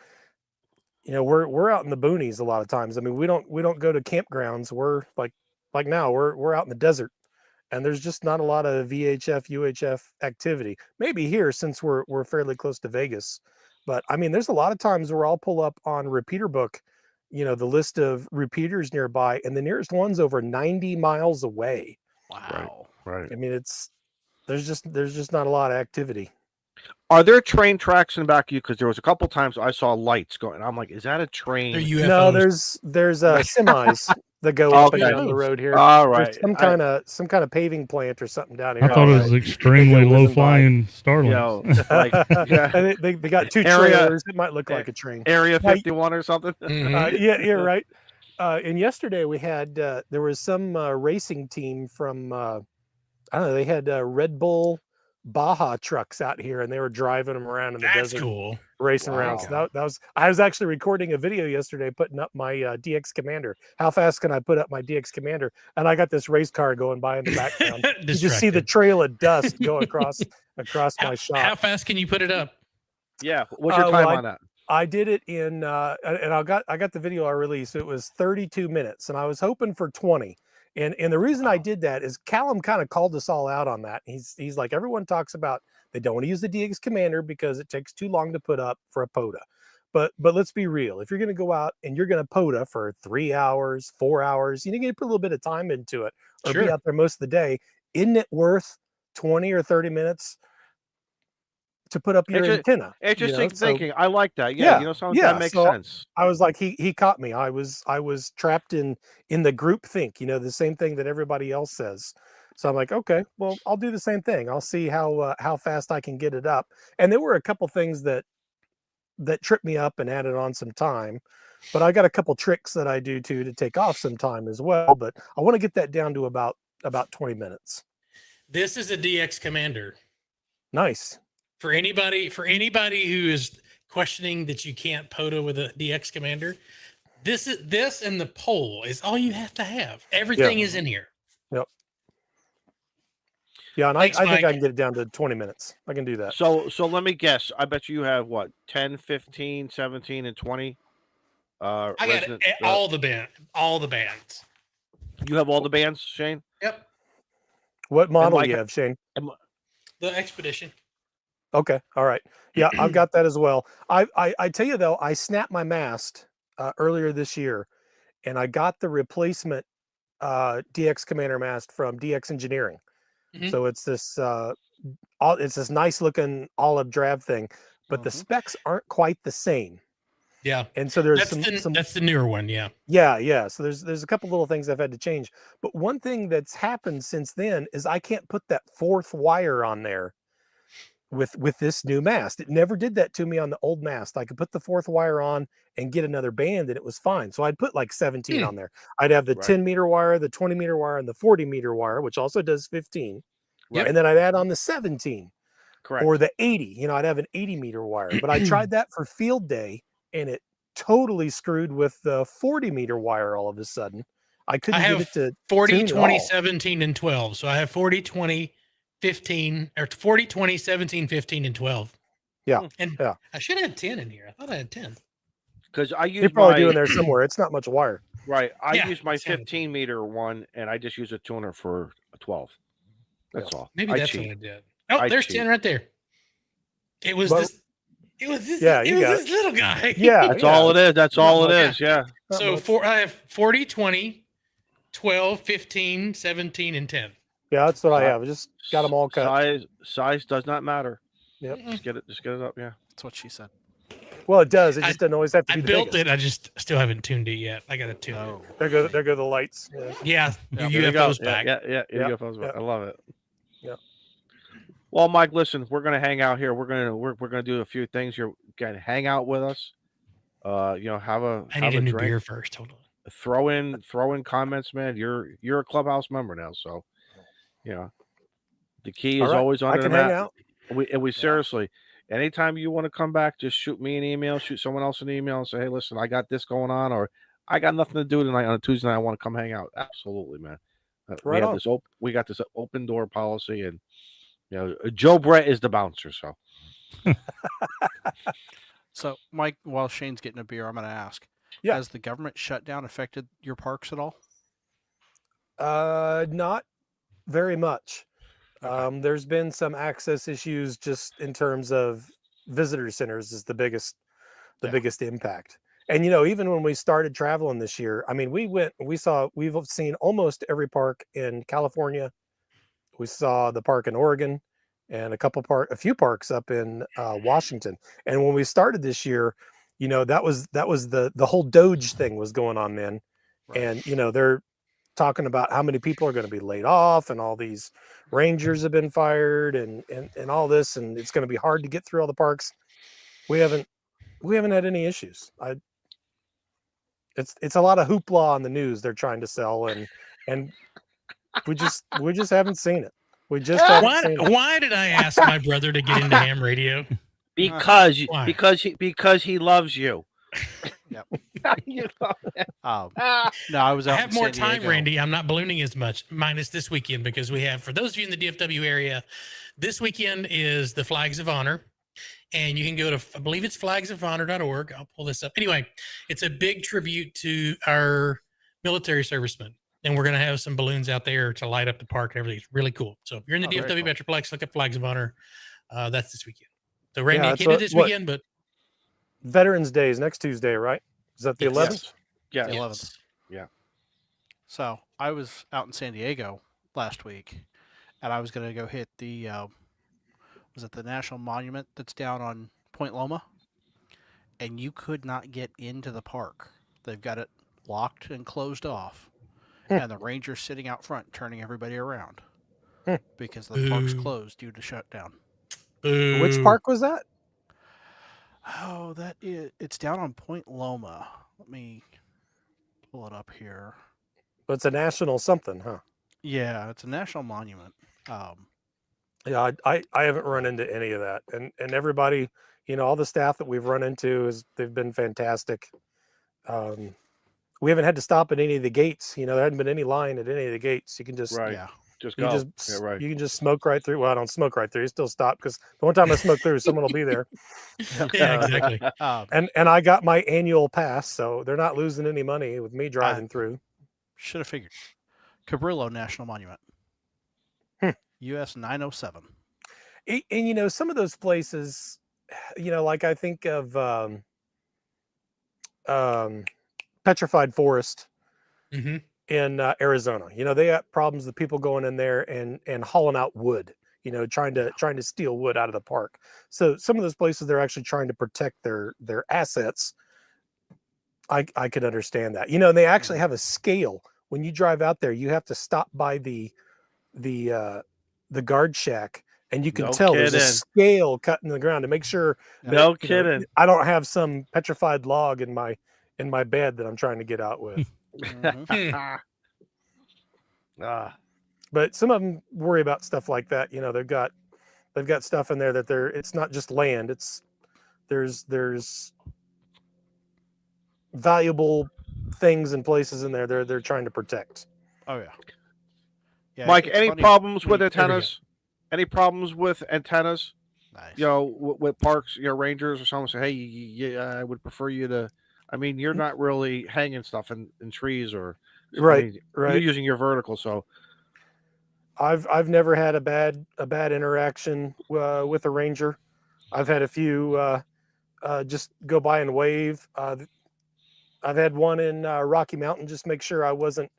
we're out in the boonies a lot of times. I mean, we don't go to campgrounds. We're like now we're out in the desert, and there's just not a lot of VHF, UHF activity. Maybe here, since we're fairly close to Vegas, but I mean, there's a lot of times where I'll pull up on Repeater Book, the list of repeaters nearby, and the nearest one's over 90 miles away. Wow. Right. I mean, there's just not a lot of activity. Are there train tracks in the back of you? Because there was a couple times I saw lights going. I'm like, is that a train? No, there's semis that go up and down the road here. All right. There's some kind of paving plant or something down here. I thought it was extremely low flying Starlink. And they got two trailers. It might look like a train. Area 51 or something. Yeah, right. And yesterday we had there was some racing team from I don't know. They had Red Bull Baja trucks out here, and they were driving them around in the desert, racing around. So I was actually recording a video yesterday, putting up my DX Commander. How fast can I put up my DX Commander? And I got this race car going by in the background. You just see the trail of dust go across my shot. How fast can you put it up? Yeah, what's your time on that? I did it in, and I got the video I released. It was 32 minutes, and I was hoping for 20. And the reason I did that is Callum kind of called us all out on that. He's like, everyone talks about they don't want to use the DX Commander because it takes too long to put up for a POTA. But let's be real. If you're going to go out and you're going to POTA for 3 hours, 4 hours, you're going to put a little bit of time into it, or be out there most of the day. Isn't it worth 20 or 30 minutes to put up your antenna? Interesting thinking. I like that. Yeah, that makes sense. I was like, he caught me. I was trapped in the group think, the same thing that everybody else says. So I'm like, okay, well, I'll do the same thing. I'll see how fast I can get it up. And there were a couple things that tripped me up and added on some time, but I got a couple tricks that I do to take off some time as well. But I want to get that down to about 20 minutes. This is a DX Commander. Nice. For anybody who is questioning that you can't POTA with a DX Commander, this and the pole is all you have to have. Everything is in here. Yep. Yeah, and Thanks, I think I can get it down to 20 minutes. I can do that. So let me guess. I bet you have what, 10, 15, 17, and 20? I got all the bands. You have all the bands, Shane? Yep. What model do you have, Shane? The Expedition. Okay. All right. Yeah, I've got that as well. I tell you though, I snapped my mast earlier this year, and I got the replacement DX Commander mast from DX Engineering. Mm-hmm. So it's this nice looking olive drab thing, but the specs aren't quite the same. Yeah. And so there's that's the newer one. Yeah. Yeah. So there's a couple little things I've had to change, but one thing that's happened since then is I can't put that fourth wire on there with this new mast. It never did that to me on the old mast. I could put the fourth wire on and get another band and it was fine. So I'd put like 17 on there. I'd have the 10 meter wire, the 20 meter wire, and the 40 meter wire, which also does 15. Right. And then I'd add on the 17. Correct. Or the 80. I'd have an 80 meter wire. But I tried that for field day and it totally screwed with the 40 meter wire all of a sudden. I couldn't get it to 40, 20, 17, and 12. So I have 40, 20, 15, or 40, 20, 17, 15, and 12. Yeah. And I should have had 10 in here. I thought I had 10. Because I use You're probably doing there somewhere. It's not much wire. Right. I use my 15 meter one and I just use a tuner for a 12. That's all. Maybe that's what I did. Oh, there's 10 right there. It was this little guy. Yeah. That's all it is. That's all it is. Yeah. So I have 40, 20, 12, 15, 17, and 10. Yeah, that's what I have. I just got them all cut. Size does not matter. Yep. Just get it up. Yeah. That's what she said. Well, it does. It just doesn't always have to be I built it. I just still haven't tuned it yet. I got to tune it. There go the lights. Yeah. UFO's back. Yeah. UFO's back. I love it. Yeah. Well, Mike, listen, we're gonna hang out here. We're gonna do a few things. You're gonna hang out with us. I need a new beer first. Hold on. Throw in comments, man. You're a Clubhouse member now, so the key is always on the map. Hang out. We seriously, anytime you want to come back, just shoot me an email, shoot someone else an email, and say, hey, listen, I got this going on, or I got nothing to do tonight on a Tuesday night. I want to come hang out. Absolutely, man. We got this open door policy, and Joe Brett is the bouncer. So, so Mike, while Shane's getting a beer, I'm going to ask: has the government shutdown affected your parks at all? Not very much. There's been some access issues just in terms of visitor centers is the biggest impact. And even when we started traveling this year, I mean, we've seen almost every park in California. We saw the park in Oregon and a few parks up in Washington. And when we started this year, that was the whole Doge thing was going on then. Right. And they're talking about how many people are going to be laid off and all these rangers have been fired and all this, and it's going to be hard to get through all the parks. We haven't had any issues. It's a lot of hoopla on the news they're trying to sell, and we just haven't seen it. We just haven't seen it. Why did I ask my brother to get into ham radio? Because he loves you. Yep. No, I was out. I have more time, Randy. I'm not ballooning as much, minus this weekend, because we have, for those of you in the DFW area, this weekend is the Flags of Honor. and you can go to, I believe it's flagsofhonor.org. I'll pull this up. Anyway, it's a big tribute to our military servicemen. And we're going to have some balloons out there to light up the park and everything. It's really cool. So if you're in the DFW Metroplex, look at Flags of Honor. That's this weekend. So Randy, I can't do this weekend, but Veterans Day is next Tuesday, right? Is that the 11th? Yes. The 11th. Yeah. So I was out in San Diego last week, and I was going to go hit the was it the National Monument that's down on Point Loma, and you could not get into the park. They've got it locked and closed off, and the rangers sitting out front turning everybody around because the park's closed due to shutdown. Which park was that? Oh, it's down on Point Loma. Let me pull it up here. But it's a national something, huh? Yeah, it's a national monument. Yeah, I haven't run into any of that, and everybody, all the staff that we've run into they've been fantastic. We haven't had to stop at any of the gates. There hadn't been any line at any of the gates. You can just just go. You can just smoke right through. Well, I don't smoke right through. You still stop because the one time I smoke through, someone will be there. Yeah, exactly. And I got my annual pass, so they're not losing any money with me driving through. Should have figured. Cabrillo National Monument. US 907. And some of those places, like I think of Petrified Forest in Arizona. They got problems with people going in there and hauling out wood, trying to steal wood out of the park. So some of those places, they're actually trying to protect their assets. I could understand that. And they actually have a scale. When you drive out there, you have to stop by the guard shack, and you can tell there's a scale cut in the ground to make sure that, I don't have some petrified log in my bed that I'm trying to get out with. But some of them worry about stuff like that. They've got stuff in there that it's not just land. There's valuable things and places in there they're trying to protect. Oh yeah. Mike, any problems with antennas? Any problems with antennas? Nice. With parks, rangers or someone say, hey, I would prefer you to. I mean, you're not really hanging stuff in trees or right. You're using your vertical, so. I've never had a bad interaction with a ranger. I've had a few just go by and wave. I've had one in Rocky Mountain, just make sure I wasn't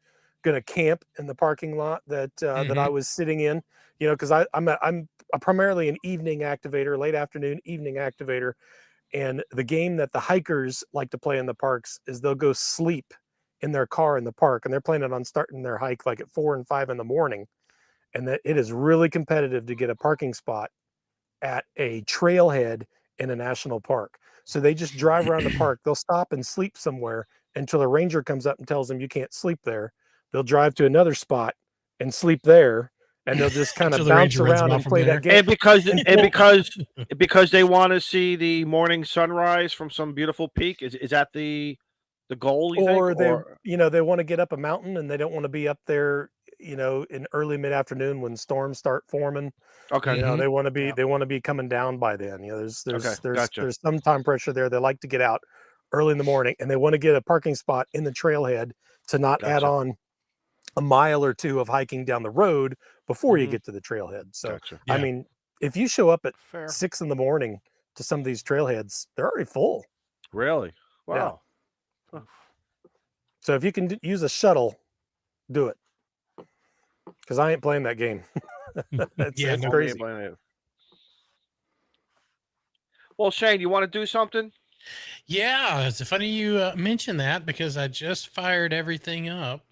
going to camp in the parking lot that I was sitting in, because I'm primarily an evening activator, late afternoon evening activator. And the game that the hikers like to play in the parks is they'll go sleep in their car in the park, and they're planning on starting their hike like at 4 and 5 in the morning. And that it is really competitive to get a parking spot at a trailhead in a national park. So they just drive around the park. They'll stop and sleep somewhere until a ranger comes up and tells them you can't sleep there. They'll drive to another spot and sleep there, and they'll just kind of bounce around and play that game. And because they want to see the morning sunrise from some beautiful peak. Is that the goal? Or they want to get up a mountain and they don't want to be up there, in early mid-afternoon when storms start forming. Okay. They want to be coming down by then. There's some time pressure there. They like to get out early in the morning, and they want to get a parking spot in the trailhead to not add on a mile or two of hiking down the road before you get to the trailhead. So, I mean, if you show up at 6 in the morning to some of these trailheads, they're already full. Really? Wow. Yeah. So if you can use a shuttle, do it. Because I ain't playing that game. It's crazy. Well, Shane, you want to do something? Yeah, it's funny you mention that because I just fired everything up.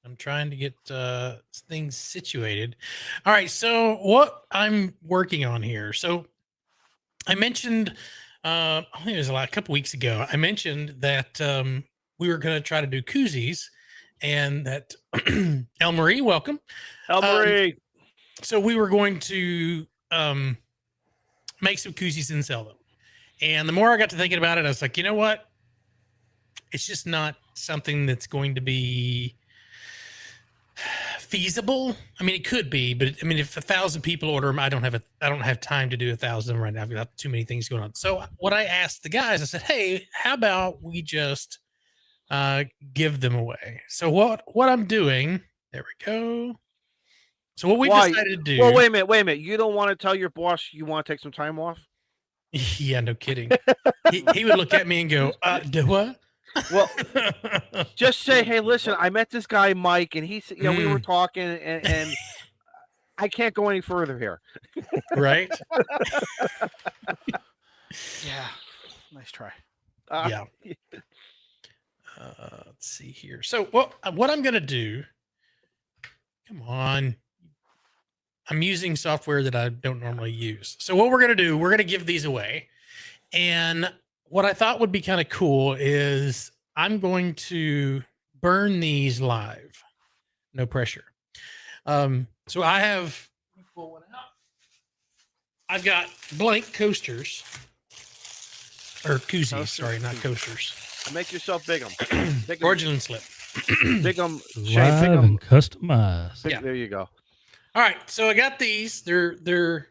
I'm trying to get things situated. All right, so what I'm working on here. So I mentioned, I think it was a couple weeks ago, I mentioned that we were going to try to do koozies, and that El Marie, welcome. El Marie. So we were going to make some koozies and sell them. And the more I got to thinking about it, I was like, you know what? It's just not something that's going to be feasible. I mean, it could be, but I mean, if 1,000 people order them, I don't have time to do 1,000 right now. I've got too many things going on. So what I asked the guys, I said, hey, how about we just give them away? So what I'm doing, there we go. So what we decided to do. Well, wait a minute. You don't want to tell your boss you want to take some time off? Yeah, no kidding. he would look at me and go, do what? Well, just say, hey, listen, I met this guy, Mike, and he said, we were talking, and I can't go any further here. Right? Yeah. Nice try. Yeah. Let's see here. So what I'm going to do, come on. I'm using software that I don't normally use. So what we're going to do, we're going to give these away. And what I thought would be kind of cool is I'm going to burn these live. No pressure. So I've got blank coasters. Or koozies, sorry, not coasters. Make yourself big 'em. Origin slip. Big 'em. Live and customized. Yeah. There you go. All right, so I got these. They're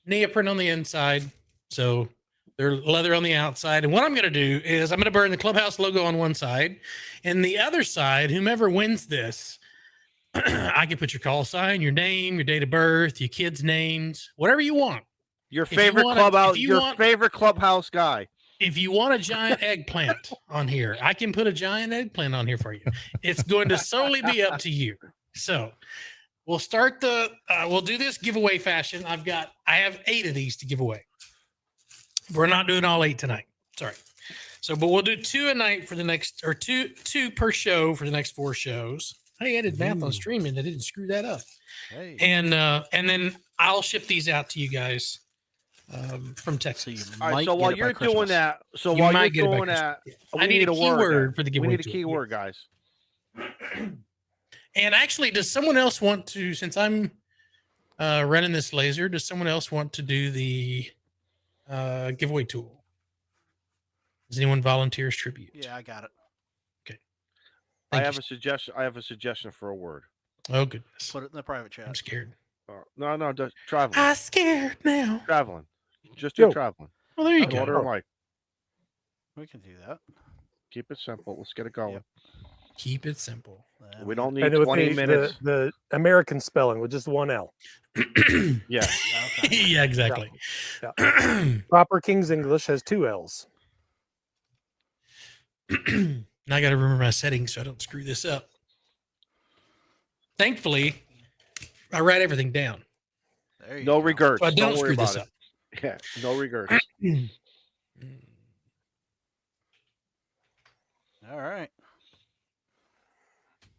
neoprene on the inside, so they're leather on the outside. And what I'm going to do is I'm going to burn the Clubhouse logo on one side, and the other side, whomever wins this, I can put your call sign, your name, your date of birth, your kids' names, whatever you want. Your favorite Clubhouse, favorite Clubhouse guy. If you want a giant eggplant on here, I can put a giant eggplant on here for you. It's going to solely be up to you. So we'll start we'll do this giveaway fashion. I have 8 of these to give away. We're not doing all 8 tonight. Sorry. So, but we'll do 2 a night for the next, or two per show for the next 4 shows. Hey, I did math on streaming. I didn't screw that up. Hey. And then I'll ship these out to you guys from Texas. All right, so while you're doing that, I need a keyword for the giveaway. We need a keyword, guys. And actually, does someone else want to, since I'm running this laser, does someone else want to do the giveaway tool? Does anyone volunteers tribute? Yeah, I got it. Okay. I have a suggestion for a word. Oh, goodness. Put it in the private chat. I'm scared. No, just traveling. I'm scared now. Traveling. Just do traveling. Well, there you go. Order Mike. We can do that. Keep it simple. Let's get it going. Yep. Keep it simple. We don't need 20 minutes. The American spelling with just 1 L. Yeah. Yeah, exactly. Yeah. Proper King's English has 2 L's. Now I got to remember my settings so I don't screw this up. Thankfully, I write everything down. No regrets. So I don't screw this up. Yeah, no regrets. All right.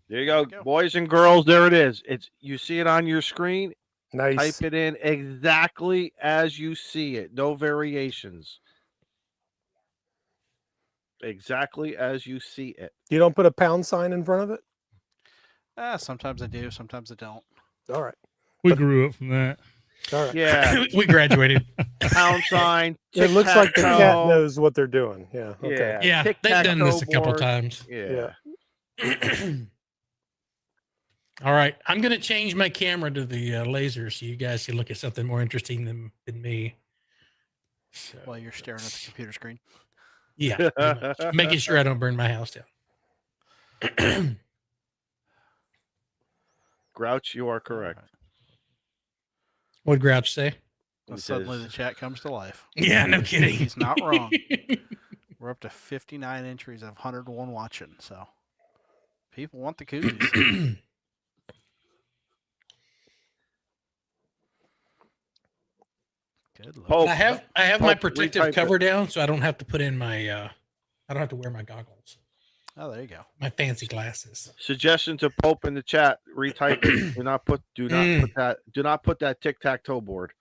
There you go, boys and girls. There it is. You see it on your screen. Nice. Type it in exactly as you see it. No variations. Exactly as you see it. You don't put a pound sign in front of it? Sometimes I do. Sometimes I don't. All right. We grew up from that. All right. Yeah. We graduated. Pound sign. It looks like the cat knows what they're doing. Yeah. Okay. Yeah. They've done this a couple times. Yeah. All right. I'm going to change my camera to the laser so you guys can look at something more interesting than me. So, while you're staring at the computer screen. Yeah. Making sure I don't burn my house down. Grouch, you are correct. Right. What'd Grouch say? Well, suddenly the chat comes to life. Yeah, no kidding. He's not wrong. We're up to 59 entries of 101 watching, so people want the koozies. Good luck. I have my protective cover down, so I don't have to put in my I don't have to wear my goggles. Oh, there you go. My fancy glasses. Suggestion to Pope in the chat: retype it. Do not put that tic-tac-toe board.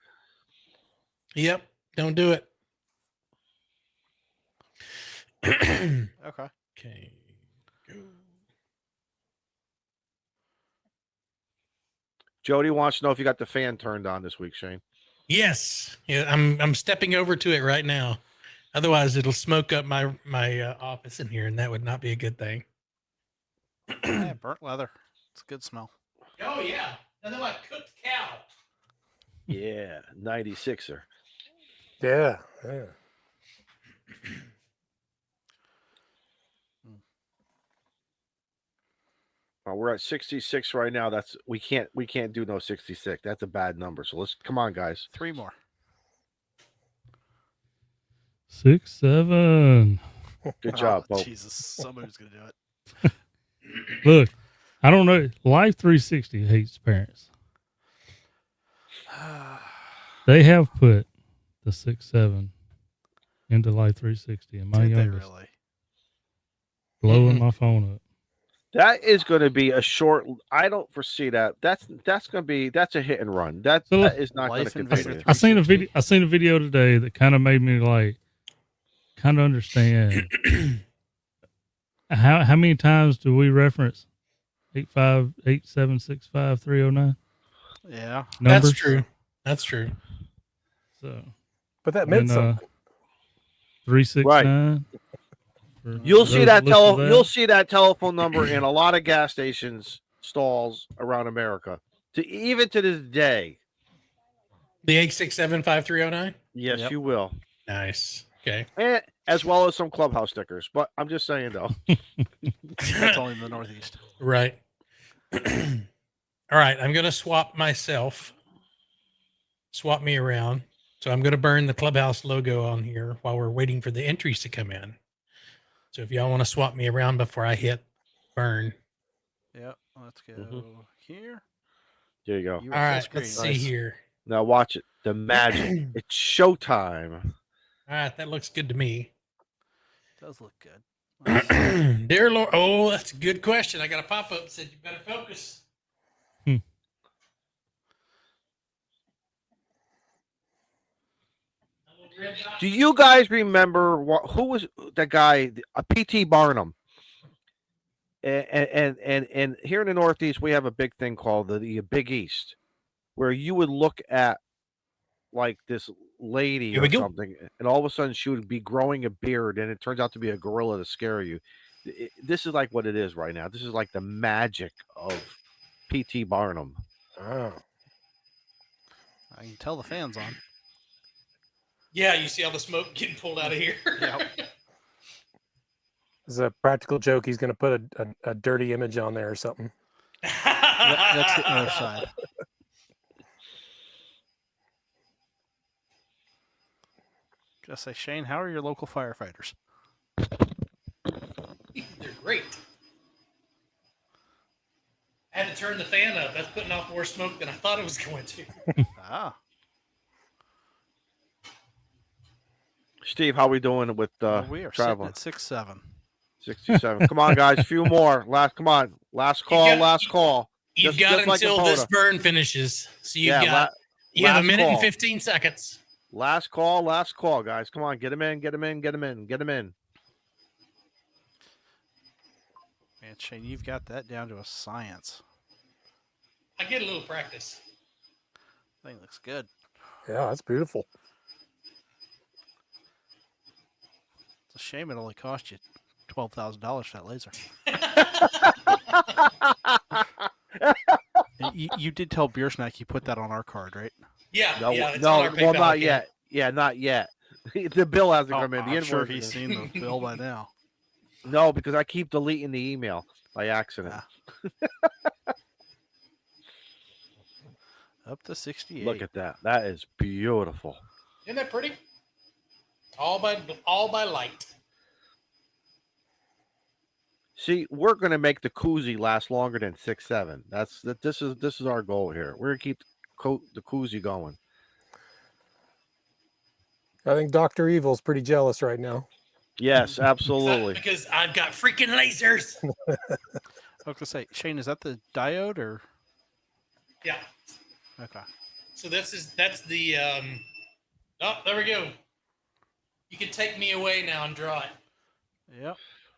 Yep, don't do it. Okay. Okay. Go. Jody wants to know if you got the fan turned on this week, Shane. Yes. Yeah, I'm stepping over to it right now. Otherwise, it'll smoke up my office in here, and that would not be a good thing. Yeah, burnt leather. It's a good smell. Oh yeah, nothing like cooked cow. Yeah, 96er. Yeah. We're at 66 right now. We can't do no 66. That's a bad number. So let's come on, guys. 3 more. 6, 7. Good job, Pope. Jesus, somebody's gonna do it. Look, I don't know. Life 360 hates parents. They have put the 6, 7 into Life 360, and my Did they youngest really? blowing my phone up. That is going to be a short. I don't foresee that. That's a hit and run. That is not going to continue. I seen a video today that kind of made me like kind of understand how many times do we reference 858-765-309? Yeah, numbers? That's true. That's true. So, but that meant something. 369. You'll see that You'll see that telephone number in a lot of gas stations, stalls around America. Even to this day. The 867-5309? Yes, you will. Nice. Okay. And as well as some Clubhouse stickers. But I'm just saying though. That's only in the Northeast. Right. All right. I'm gonna swap myself. Swap me around. So I'm gonna burn the Clubhouse logo on here while we're waiting for the entries to come in. So if y'all want to swap me around before I hit burn. Yep. Let's go here. There you go. All right. Let's see here. Now watch it. The magic. It's showtime. All right. That looks good to me. Does look good. Dear Lord. Oh, that's a good question. I got a pop up said you better focus. Do you guys remember who was that guy, P.T. Barnum? And here in the Northeast, we have a big thing called the Big East, where you would look at like this lady or something, and all of a sudden she would be growing a beard, and it turns out to be a gorilla to scare you. This is like what it is right now. This is like the magic of P.T. Barnum. Oh. I can tell the fan's on. Yeah, you see all the smoke getting pulled out of here. Yep. As a practical joke, he's going to put a dirty image on there or something. That's the other side. Just say, Shane, how are your local firefighters? They're great. I had to turn the fan up. That's putting off more smoke than I thought it was going to. Ah. Steve, how we doing with we are traveling? Sitting at 6-7. 67. Come on, guys. A few more. Last call. Last call. You've got until this burn finishes. So you have a minute and 15 seconds. Last call, guys. Come on, get them in. Man, Shane, you've got that down to a science. I get a little practice. Thing looks good. Yeah, that's beautiful. It's a shame it only cost you $12,000 for that laser. You did tell Beersnack you put that on our card, right? Yeah. No, It's on our well, PayPal not account. yet. Yeah, not yet. The bill hasn't come in. I'm sure he's seen the bill by now. No, because I keep deleting the email by accident. Up to 68. Look at that. That is beautiful. Isn't that pretty? All by light. See, we're gonna make the koozie last longer than 6-7. This is our goal here. We're gonna keep the koozie going. I think Dr. Evil's pretty jealous right now. Yes, absolutely. Because I've got freaking lasers. I was gonna say, Shane, is that the diode or? Yeah. Okay. So that's the oh, there we go. You can take me away now and draw it. Yep.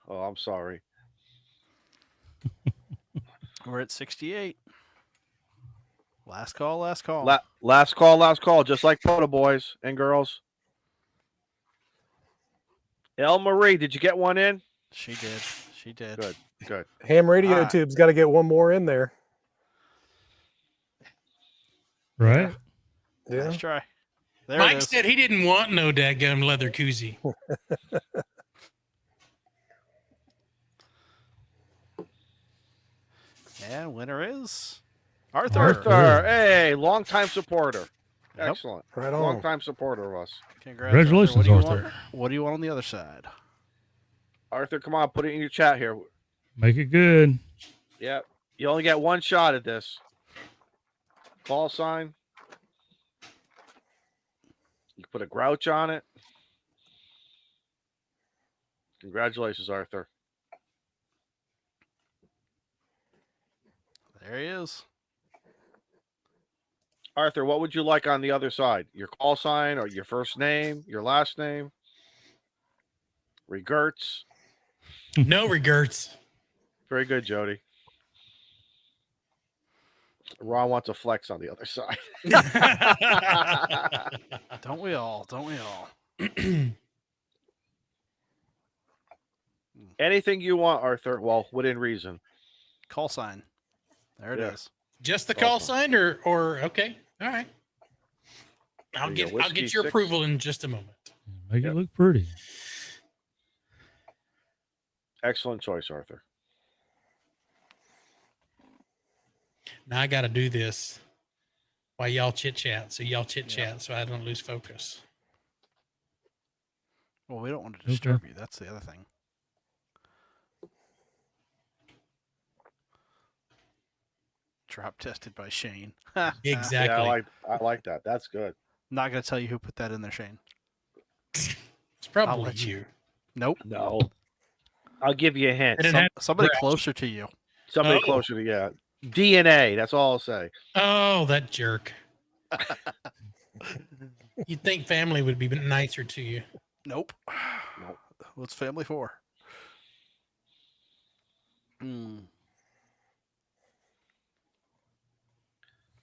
Oh, I'm sorry. We're at 68. Last call. Last call. Just like photo boys and girls. El Marie, did you get one in? She did. She did. Good, good. Ham radio Alright. tube's got to get one more in there. Right? Yeah. Nice try. There Mike it is. said he didn't want no dadgum leather koozie. And winner is Arthur. Arthur, hey, longtime supporter. Yep. Excellent. Right on. Longtime supporter of us. Congrats, Congratulations, What do you Arthur. want? What do you want on the other side? Arthur, come on, put it in your chat here. Make it good. Yep. You only get one shot at this. Call sign. You can put a grouch on it. Congratulations, Arthur. There he is. Arthur, what would you like on the other side? Your call sign or your first name, your last name? Regerts. No regrets. Very good, Jody. Ron wants a flex on the other side. Don't we all? Don't we all? Anything you want, Arthur. Well, within reason. Call sign. There it Yeah. is. Just the call sign, or okay, all right. I'll There you get go. I'll get Whiskey your 6. approval in just a moment. Make Yep. it look pretty. Excellent choice, Arthur. Now I got to do this while y'all chit chat. So y'all chit chat, so I don't lose focus. Well, we don't want to Okay. disturb you. That's the other thing. Drop tested by Shane. Exactly. Yeah, I like that. That's good. Not gonna tell you who put that in there, Shane. It's I'll probably let you. Nope. No. I'll give you a hint. And it had- Somebody Scratch. closer to you. Somebody Oh. closer to DNA. That's all I'll say. Oh, that jerk. You'd think family would be nicer to you. Nope. Nope. What's family for? Hmm.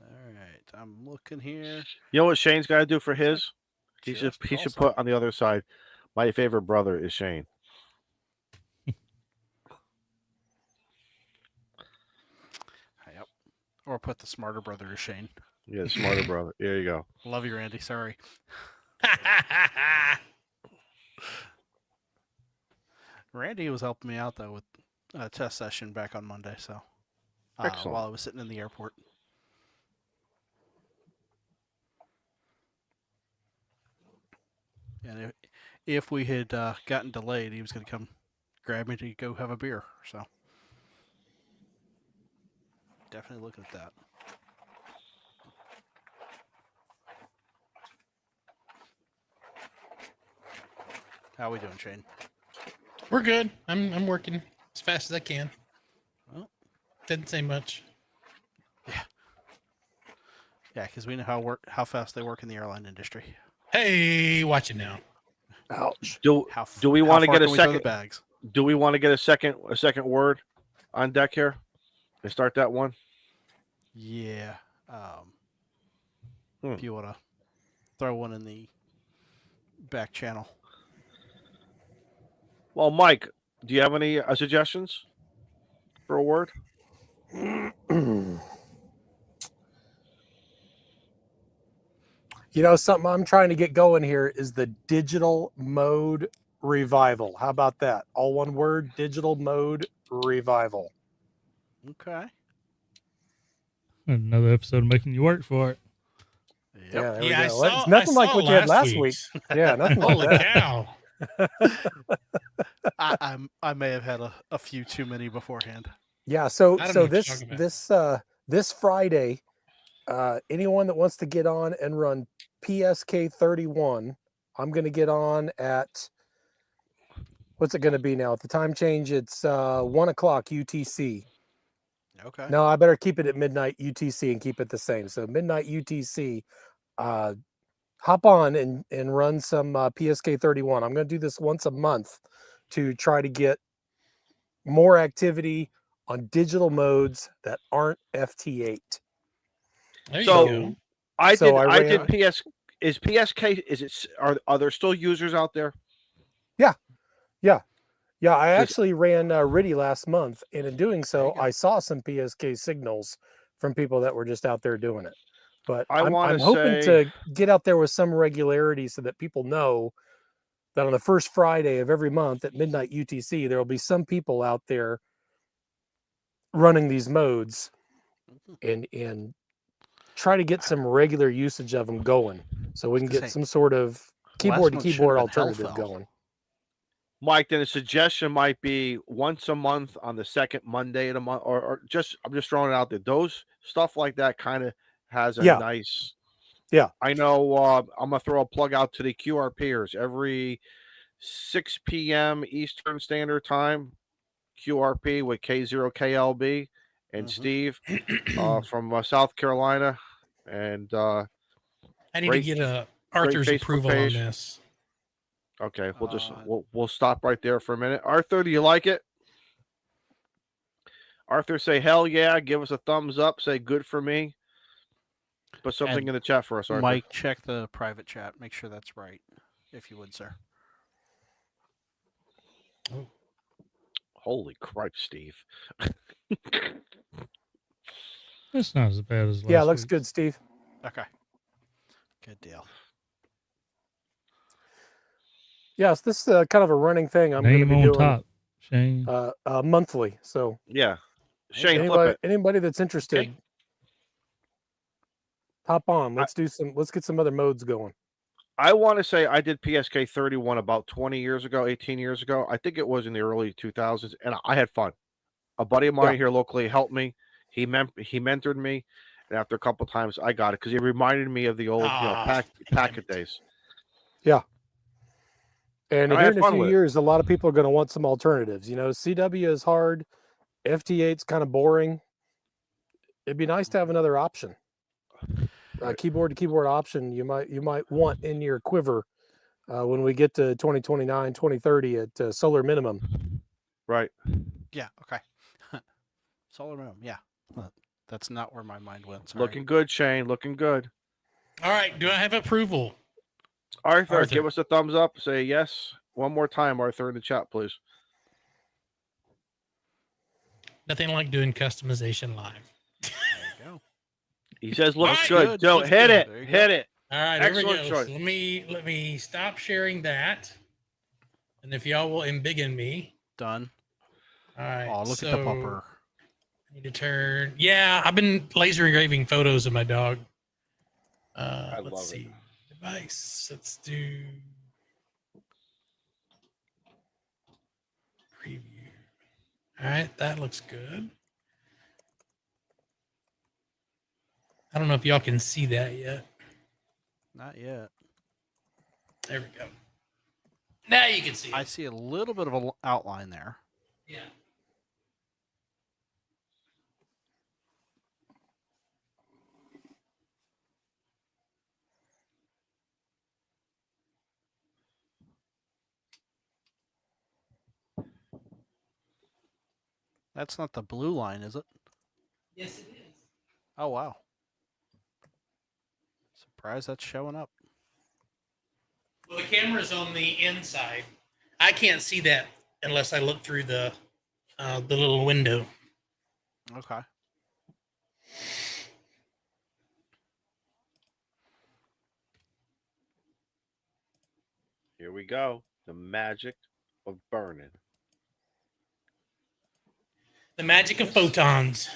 All right, I'm looking here. You know what Shane's got to do for his? He Just should call put on the other side. My favorite brother is Shane. Yep. Or put the smarter brother as Shane. Yeah, smarter brother. There you go. Love you, Randy. Sorry. Randy was helping me out though with a test session back on Monday. So Excellent. while I was sitting in the airport. And if we had gotten delayed, he was going to come grab me to go have a beer. So definitely looking at that. How we doing, Shane? We're good. I'm working as fast as I can. Well, Didn't say much. yeah, because we know how fast they work in the airline industry. Hey, watch it now. Ouch. Do How we how want to far get a can we throw the second? bags? Do we want to get a second word on deck here and start that one? Yeah. Hmm. If you want to throw one in the back channel. Well, Mike, do you have any suggestions for a word? You know, something I'm trying to get going here is the digital mode revival. How about that? All one word, digital mode revival. Okay. Another episode making you work for it. Yep. Yeah, there we Yeah, go. It's nothing like what you had last week. week's. Yeah, nothing like Holy that. cow. I may have had a few too many beforehand. Yeah, so I don't know what you're this talking about. this Friday, anyone that wants to get on and run PSK 31, I'm going to get on at what's it going to be now? At the time change, it's 1 o'clock UTC. Okay. No, I better keep it at midnight UTC and keep it the same. So midnight UTC, hop on and run some PSK 31. I'm going to do this once a month to try to get more activity on digital modes that aren't FT8. There you So- go. I So did I PS. Is PSK? Is it? Are there still users out there? Yeah, I actually ran RIDI last month, and in doing so, I saw some PSK signals from people that were just out there doing it. But I'm hoping to get out there with some regularity so that people know that on the first Friday of every month at midnight UTC, there will be some people out there running these modes and try to get some regular usage of them going so we can get some sort of keyboard to keyboard alternative going. Mike, then a suggestion might be once a month on the second Monday of the month, or just I'm just throwing it out there. Those stuff like that kind of has a nice. Yeah, I know. I'm gonna throw a plug out to the QRPers every 6 p.m. Eastern Standard Time. QRP with K0KLB and Steve from South Carolina, and I need to get Arthur's approval on this. Okay, we'll stop right there for a minute. Arthur, do you like it? Arthur, say hell yeah. Give us a thumbs up. Say good for me. Put something in the chat for us, Arthur. Mike, check the private chat. Make sure that's right, if you would, sir. Oh. Holy crap, Steve. It's not as bad as last Yeah, it looks week. good, Steve. Okay. Good deal. Yes, this is kind of a running thing. I'm going to be doing top, Shane. Monthly. So yeah, Shane, flip it. Anybody that's interested, hop on. Let's get some other modes going. I want to say I did PSK 31 about 20 years ago, 18 years ago. I think it was in the early 2000s, and I had fun. A buddy of mine here locally helped me. He mentored me, and after a couple times, I got it because he reminded me of the old packet days. Yeah. And here in a few years, a lot of people are going to want some alternatives. You know, CW is hard. FT8's kind of boring. It'd be nice to have another option. Keyboard to keyboard option you might want in your quiver when we get to 2029, 2030 at solar minimum. Right. Yeah. Okay. Solar minimum. Yeah. That's not where my mind went. Sorry. Looking good, Shane. Looking good. All right. Do I have approval? Arthur, give us a thumbs up. Say yes. One more time, Arthur, in the chat, please. Nothing like doing customization live. There you go. He says looks good. Don't hit it. Hit it. All right, excellent here we go. choice. So let me stop sharing that. And if y'all will embiggen me. Done. All right. Oh, look at the pupper. I need to turn. Yeah, I've been laser engraving photos of my dog. Let's see. Device. Let's do preview. All right, that looks good. I don't know if y'all can see that yet. Not yet. There we go. Now you can see it. I see a little bit of an outline there. Yeah. That's not the blue line, is it? Yes, it is. Oh, wow. Surprised that's showing up. Well, the camera's on the inside. I can't see that unless I look through the little window. Okay. Here we go. The magic of burning. The magic of photons.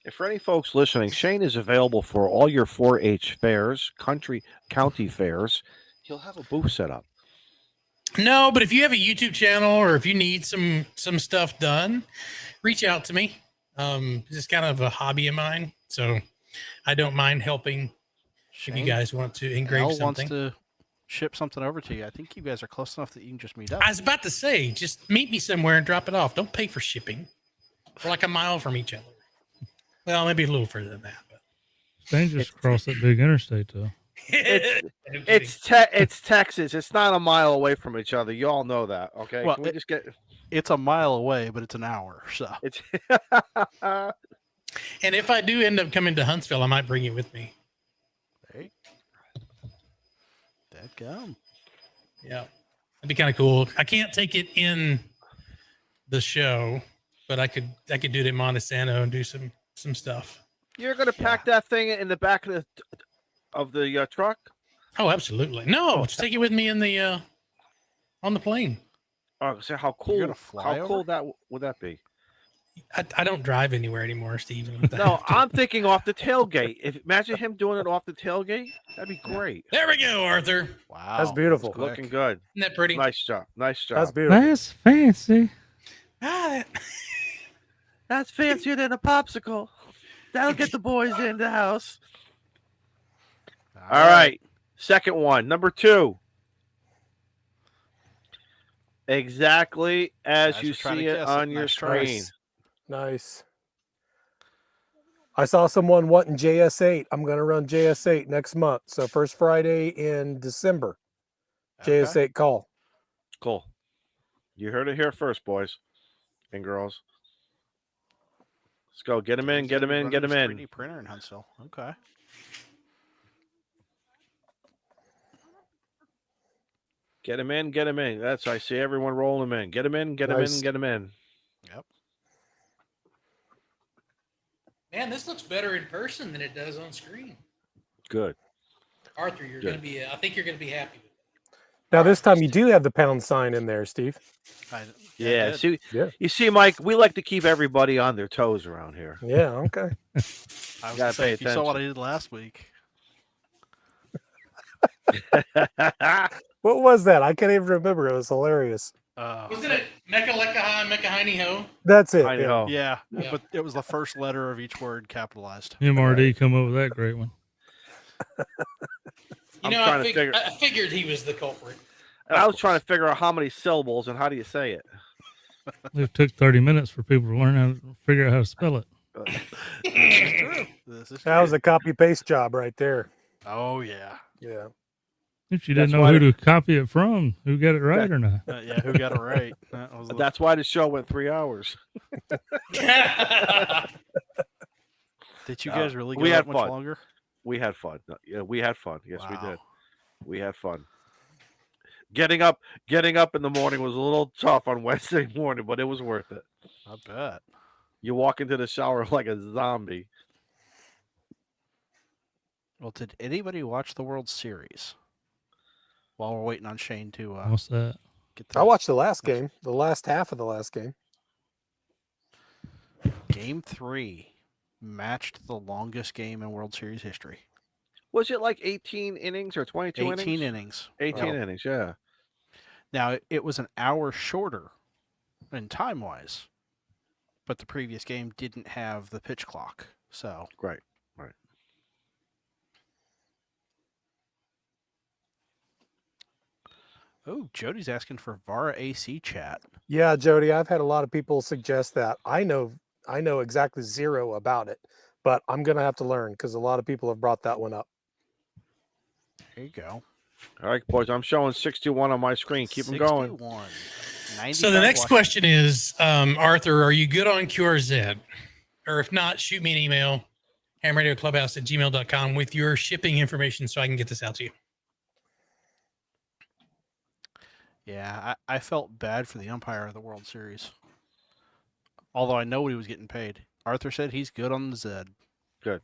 And for any folks listening, Shane is available for all your 4-H fairs, county fairs. He'll have a booth set up. No, but if you have a YouTube channel or if you need some stuff done, reach out to me. This is kind of a hobby of mine, so I don't mind helping. Shane, if you guys want to engrave something. Wants to ship something over to you. I think you guys are close enough that you can just meet up. I was about to say, just meet me somewhere and drop it off. Don't pay for shipping. We're like a mile from each other. Well, maybe a little further than that. But it's dangerous to cross that big interstate, though. It's Texas. It's not a mile away from each other. You all know that, okay? Well, Can we just get? It's a mile away, but it's an hour. So it's. And if I do end up coming to Huntsville, I might bring it with me. Hey. Come. Yeah, that'd be kind of cool. I can't take it in the show, but I could do it in Montesano and do some stuff. You're gonna pack that thing in the back of the truck? Oh, absolutely. No, just take it with me in the on the plane. Oh, so how cool? How cool that would that be? I don't drive anywhere anymore, Steven. No, I'm thinking off the tailgate. Imagine him doing it off the tailgate. That'd be great. There we go, Arthur. Wow, that's beautiful. Looking good. Isn't that pretty? Nice job. Nice job. That's beautiful. That's fancy. That's fancier than a popsicle. That'll get the boys in the house. All right. Second one. Number 2. Exactly as you see it on your screen. Nice. I saw someone wanting JS8. I'm going to run JS8 next month. So first Friday in December. JS8 call. Cool. You heard it here first, boys and girls. Let's go. Get them in. Get them in. Get them in. 3D printer in Huntsville. Okay. Get them in. Get them in. That's I see everyone rolling them in. Get them in. Get them in. Get them in. Yep. Man, this looks better in person than it does on screen. Good. Arthur, you're going to be. I think you're going to be happy with it. Now this time you do have the pound sign in there, Steve. Yeah. See, you see, Mike, we like to keep everybody on their toes around here. Yeah. Okay. I was Gotta pay you saw what I attention. did last week. What was that? I can't even remember. It was hilarious. Wasn't it Mecca Lecca Hi, Mecca Heiny Ho? That's it. I know. Yeah, but it was the first letter of each word capitalized. MRD come up with that great one. You know, I figured he was the culprit. And I was trying to figure out how many syllables and how do you say it. It took 30 minutes for people to learn how to figure out how to spell it. That was a copy paste job right there. Oh yeah. Yeah. If you didn't know who to copy it from, who got it right or not. Yeah, who got it right? That's why the show went 3 hours. Did you guys really go we had much fun. longer? We had fun. Yeah, we had fun. Yes, Wow. we did. We had fun. Getting up in the morning was a little tough on Wednesday morning, but it was worth it. I bet. You walk into the shower like a zombie. Well, did anybody watch the World Series? While we're waiting on Shane to What's that? get I watched the last game, the last half of the last game. Game 3 matched the longest game in World Series history. Was it like 18 innings or 22 innings? 18 innings. 18 innings, yeah. Now, it was an hour shorter in time-wise, but the previous game didn't have the pitch clock. So Right. Oh, Jody's asking for VARA AC chat. Yeah, Jody, I've had a lot of people suggest that. I know exactly zero about it, but I'm going to have to learn because a lot of people have brought that one up. There you go. All right, boys, I'm showing 61 on my screen. Keep them going. 61. So the next question is, Arthur, are you good on QRZ? Or if not, shoot me an email, hamradioclubhouse@gmail.com with your shipping information so I can get this out to you. Yeah, I felt bad for the umpire of the World Series. Although I know what he was getting paid. Arthur said he's good on the Zed. Good.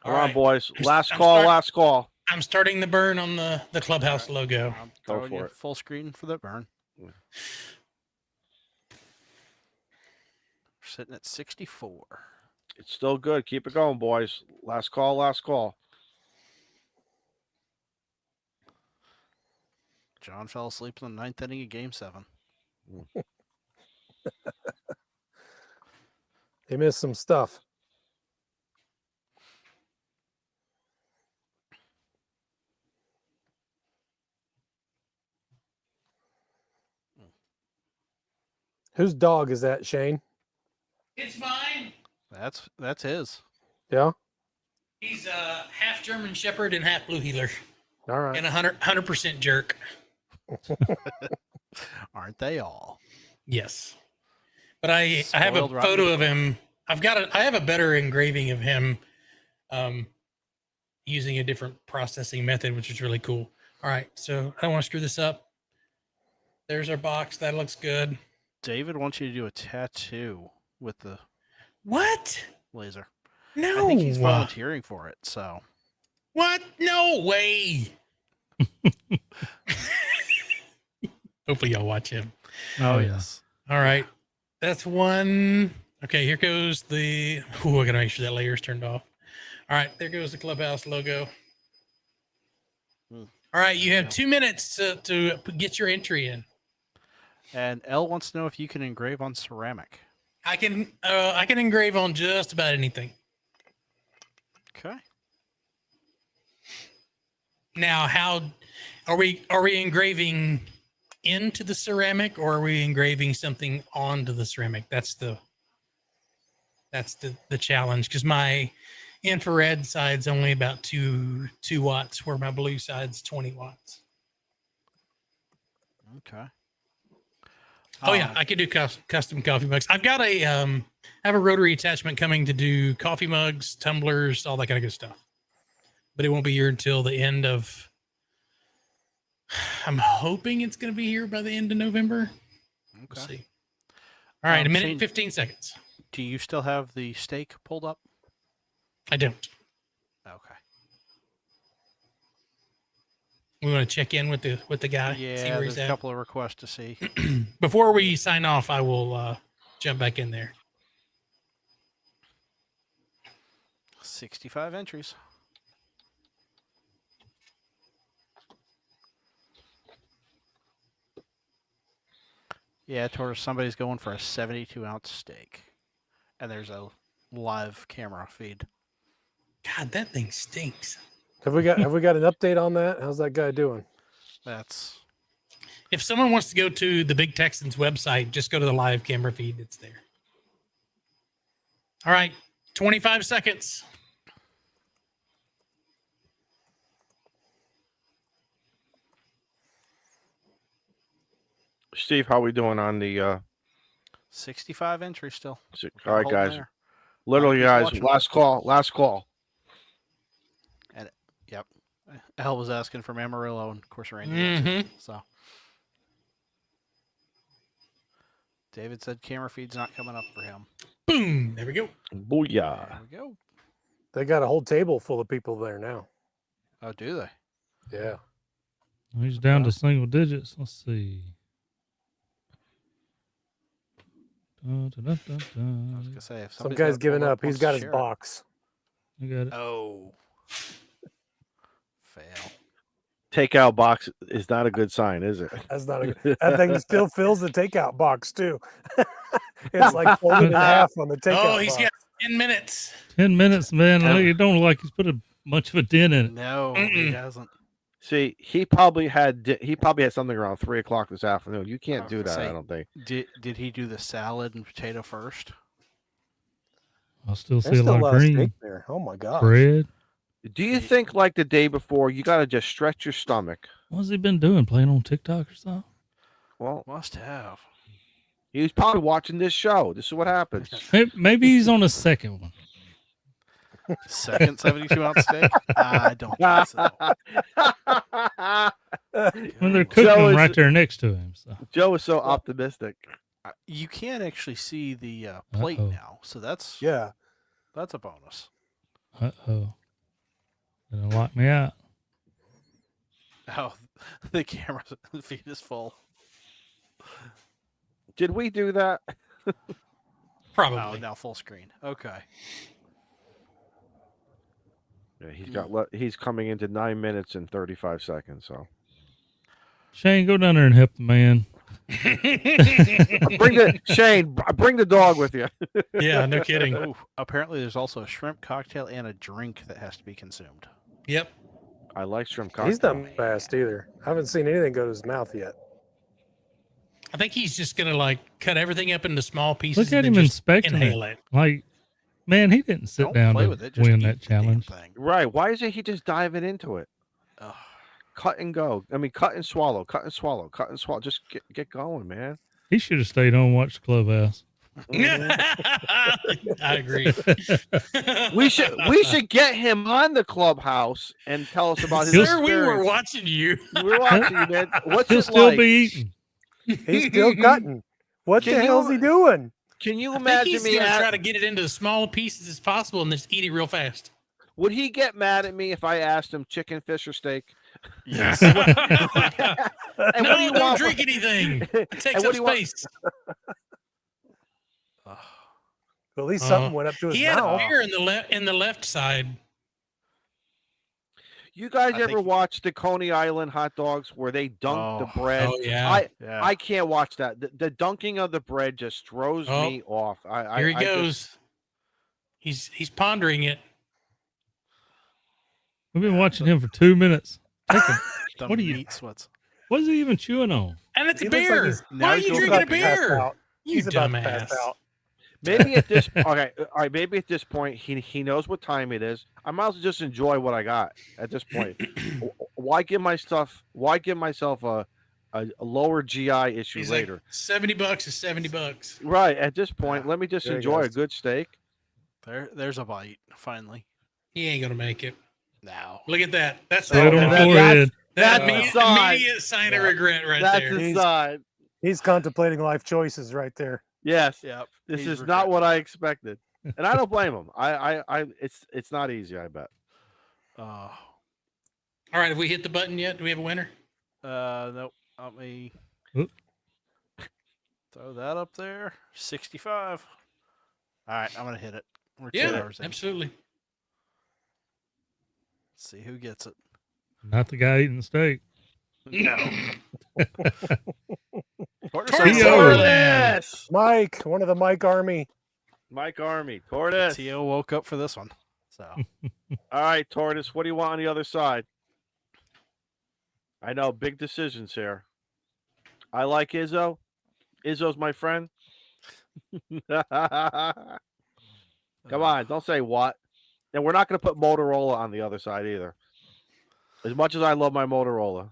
All Come on, right. boys. Last call. I'm starting the burn on the Clubhouse logo. I'm Go throwing for you it. full screen for the burn. Yeah. We're sitting at 64. It's still good. Keep it going, boys. Last call. John fell asleep in the 9th inning of Game 7. They missed some stuff. Whose dog is that, Shane? It's mine. That's his. Yeah? He's a half German Shepherd and half Blue Heeler. All right. And 100% jerk. Aren't they all? Yes. But I have a Spoiled rotten photo of him. I have a better engraving of him using a different processing method, which is really cool. All right, so I don't want to screw this up. There's our box. That looks good. David wants you to do a tattoo with the what laser. No, I think he's volunteering for it. So what? No way. Hopefully y'all watch him. Oh, yes. All right. That's one. Okay, here goes the... Ooh, I got to make sure that layer is turned off. All right, there goes the Clubhouse logo. All right, you have 2 minutes to get your entry in. And Elle wants to know if you can engrave on ceramic. I can engrave on just about anything. Okay. Now, how are we engraving into the ceramic, or are we engraving something onto the ceramic? That's the challenge, because my infrared side's only about 2 watts, where my blue side's 20 watts. Okay. Oh yeah, I can do custom coffee mugs. I've got a I have a rotary attachment coming to do coffee mugs, tumblers, all that kind of good stuff. But it won't be here until the end of... I'm hoping it's going to be here by the end of November. Okay. We'll see. All right, a minute and 15 seconds. Do you still have the stake pulled up? I don't. Okay. We want to check in with the guy. Yeah, see where there's he's a at. couple of requests to see. Before we sign off, I will jump back in there. 65 entries. Yeah, towards somebody's going for a 72-ounce steak, and there's a live camera feed. God, that thing stinks. Have we got an update on that? How's that guy doing? That's... If someone wants to go to the Big Texans website, just go to the live camera feed. It's there. All right, 25 seconds. Steve, how we doing on the 65 entries still. all right, guys. There. Literally, guys, last call. And yep. Elle was asking for Amarillo, and of course Randy Mm-hmm. so David said camera feed's not coming up for him. Boom. There we go. Booyah. There we go. They got a whole table full of people there now. Oh, do they? Yeah. He's down to single digits. Let's see. I was gonna say if Some guy's giving up. He's got his box. I got it. Oh. Fail. Takeout box is not a good sign, is it? That's not a good. That thing still fills the takeout box too. It's like folded in half on the takeout. Oh, he's box. got 10 minutes. 10 minutes, man. It don't look like he's put a much of a dent in it. No, he hasn't. See, he probably had something around 3:00 this afternoon. You can't do that, I don't think. Did he do the salad and potato first? I'll still see There's a still lot of green. steak there. Oh my god. Bread. Do you think like the day before you got to just stretch your stomach? What's he been doing? Playing on TikTok or something? Well, Must have. he was probably watching this show. This is what happens. Maybe he's on a second one. Second 72-ounce steak? I don't think so. When they're cooking them right there next to him. So. Joe is so optimistic. You can actually see the plate now, so that's a bonus. Uh-oh. Gonna lock me out. Oh, the camera feed is full. Did we do that? Probably. Oh, now full screen. Okay. Yeah, he's coming into 9 minutes and 35 seconds. So Shane, go down there and help the man. Bring the dog with you. Yeah, no kidding. Ooh, apparently, there's also a shrimp cocktail and a drink that has to be consumed. Yep. I like shrimp cocktail. He's not fast either. I haven't seen anything go to his mouth yet. I think he's just gonna like cut everything up into small pieces. Look at and him just inspecting inhale it. Like, man, he didn't sit down to win that challenge. Right? Why isn't he just diving into it? Cut and go. I mean, cut and swallow. Cut and swallow. Cut and swallow. Just get going, man. He should have stayed home and watched Clubhouse. I agree. We should get him on the Clubhouse and tell us about his Sir, experience. we were watching you. We're watching you, man. What's He'll it still like? be eating. He's still cutting. What Can the hell is he doing? Can you I think imagine he's me? going to try to get it into as small pieces as possible and just eat it real fast. Would he get mad at me if I asked him chicken, fish, or steak? Yes. And No, what do you don't want drink anything. It takes what up do you want- space. Well, at least something went up to his He had a mouth. beer in the left side. You guys I ever think- watch the Coney Island hot dogs where they dunk the bread? Oh yeah. I can't watch that. The dunking of the bread just throws Oh. me off. Here he goes. He's pondering it. We've been watching him for 2 minutes. The What are you- meat sweats. What is he even chewing on? And it's He a looks like beer. he's- Why are you he's drinking a about to pass beer? out. You He's about to pass dumbass. out. Maybe at this okay, all right. Maybe at this point he knows what time it is. I might as well just enjoy what I got at this point. Why give myself a lower GI issue He's later? like, $70 is $70. Right at this point, let me just There he enjoy a goes. good steak. There's a bite, finally. He ain't gonna make it. No. Look at that. That's Right on the forehead. That's immediate, a sign. immediate sign of regret right That's there. a sign. He's contemplating life choices right there. Yes, Yep. this he's is not regret- what I expected, and I don't blame him. It's not easy. I bet. All right, have we hit the button yet? Do we have a winner? Nope. Let me Oop. throw that up there. 65. All right, I'm gonna hit it. We're 2 Yeah, hours in. absolutely. Let's see who gets it. Not the guy eating the steak. No. Tortoise, Mike, one of the Mike Army. Mike Army, Tortoise. Tio woke up for this one. So All right, Tortoise. What do you want on the other side? I know big decisions here. I like Izzo. Izzo's my friend. Come on, don't say what. And we're not going to put Motorola on the other side either. As much as I love my Motorola.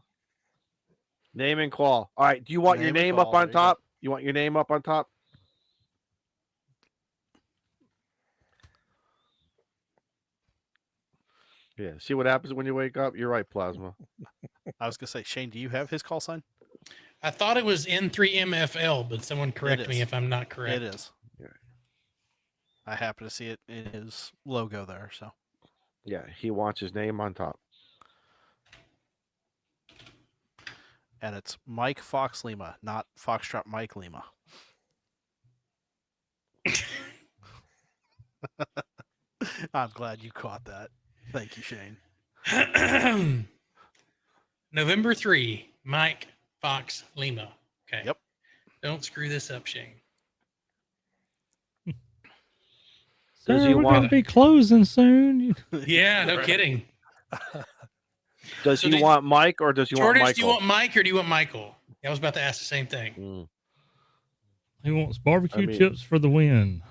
Name and call. All right. Do you want your Name and name call, up on there you go. top? You want your name up on top? Yeah. See what happens when you wake up? You're right, Plasma. I was gonna say, Shane, do you have his call sign? I thought it was N3MFL, but someone correct me is. if I'm not correct. It is. Yeah. I happen to see it in his logo there. So Yeah. He wants his name on top. and it's Mike Fox Lima, not Foxtrot Mike Lima. I'm glad you caught that. Thank you, Shane. November 3, Mike Fox Lima. Okay. Yep. Don't screw this up, Shane. Does Sir, he we're want- gonna be closing soon. Yeah, no kidding. Does So he did- want Mike or does he want Tortoise, Michael? do you want Mike or do you want Michael? I was about to ask the same thing. Mm. He wants barbecue I mean- chips for the win.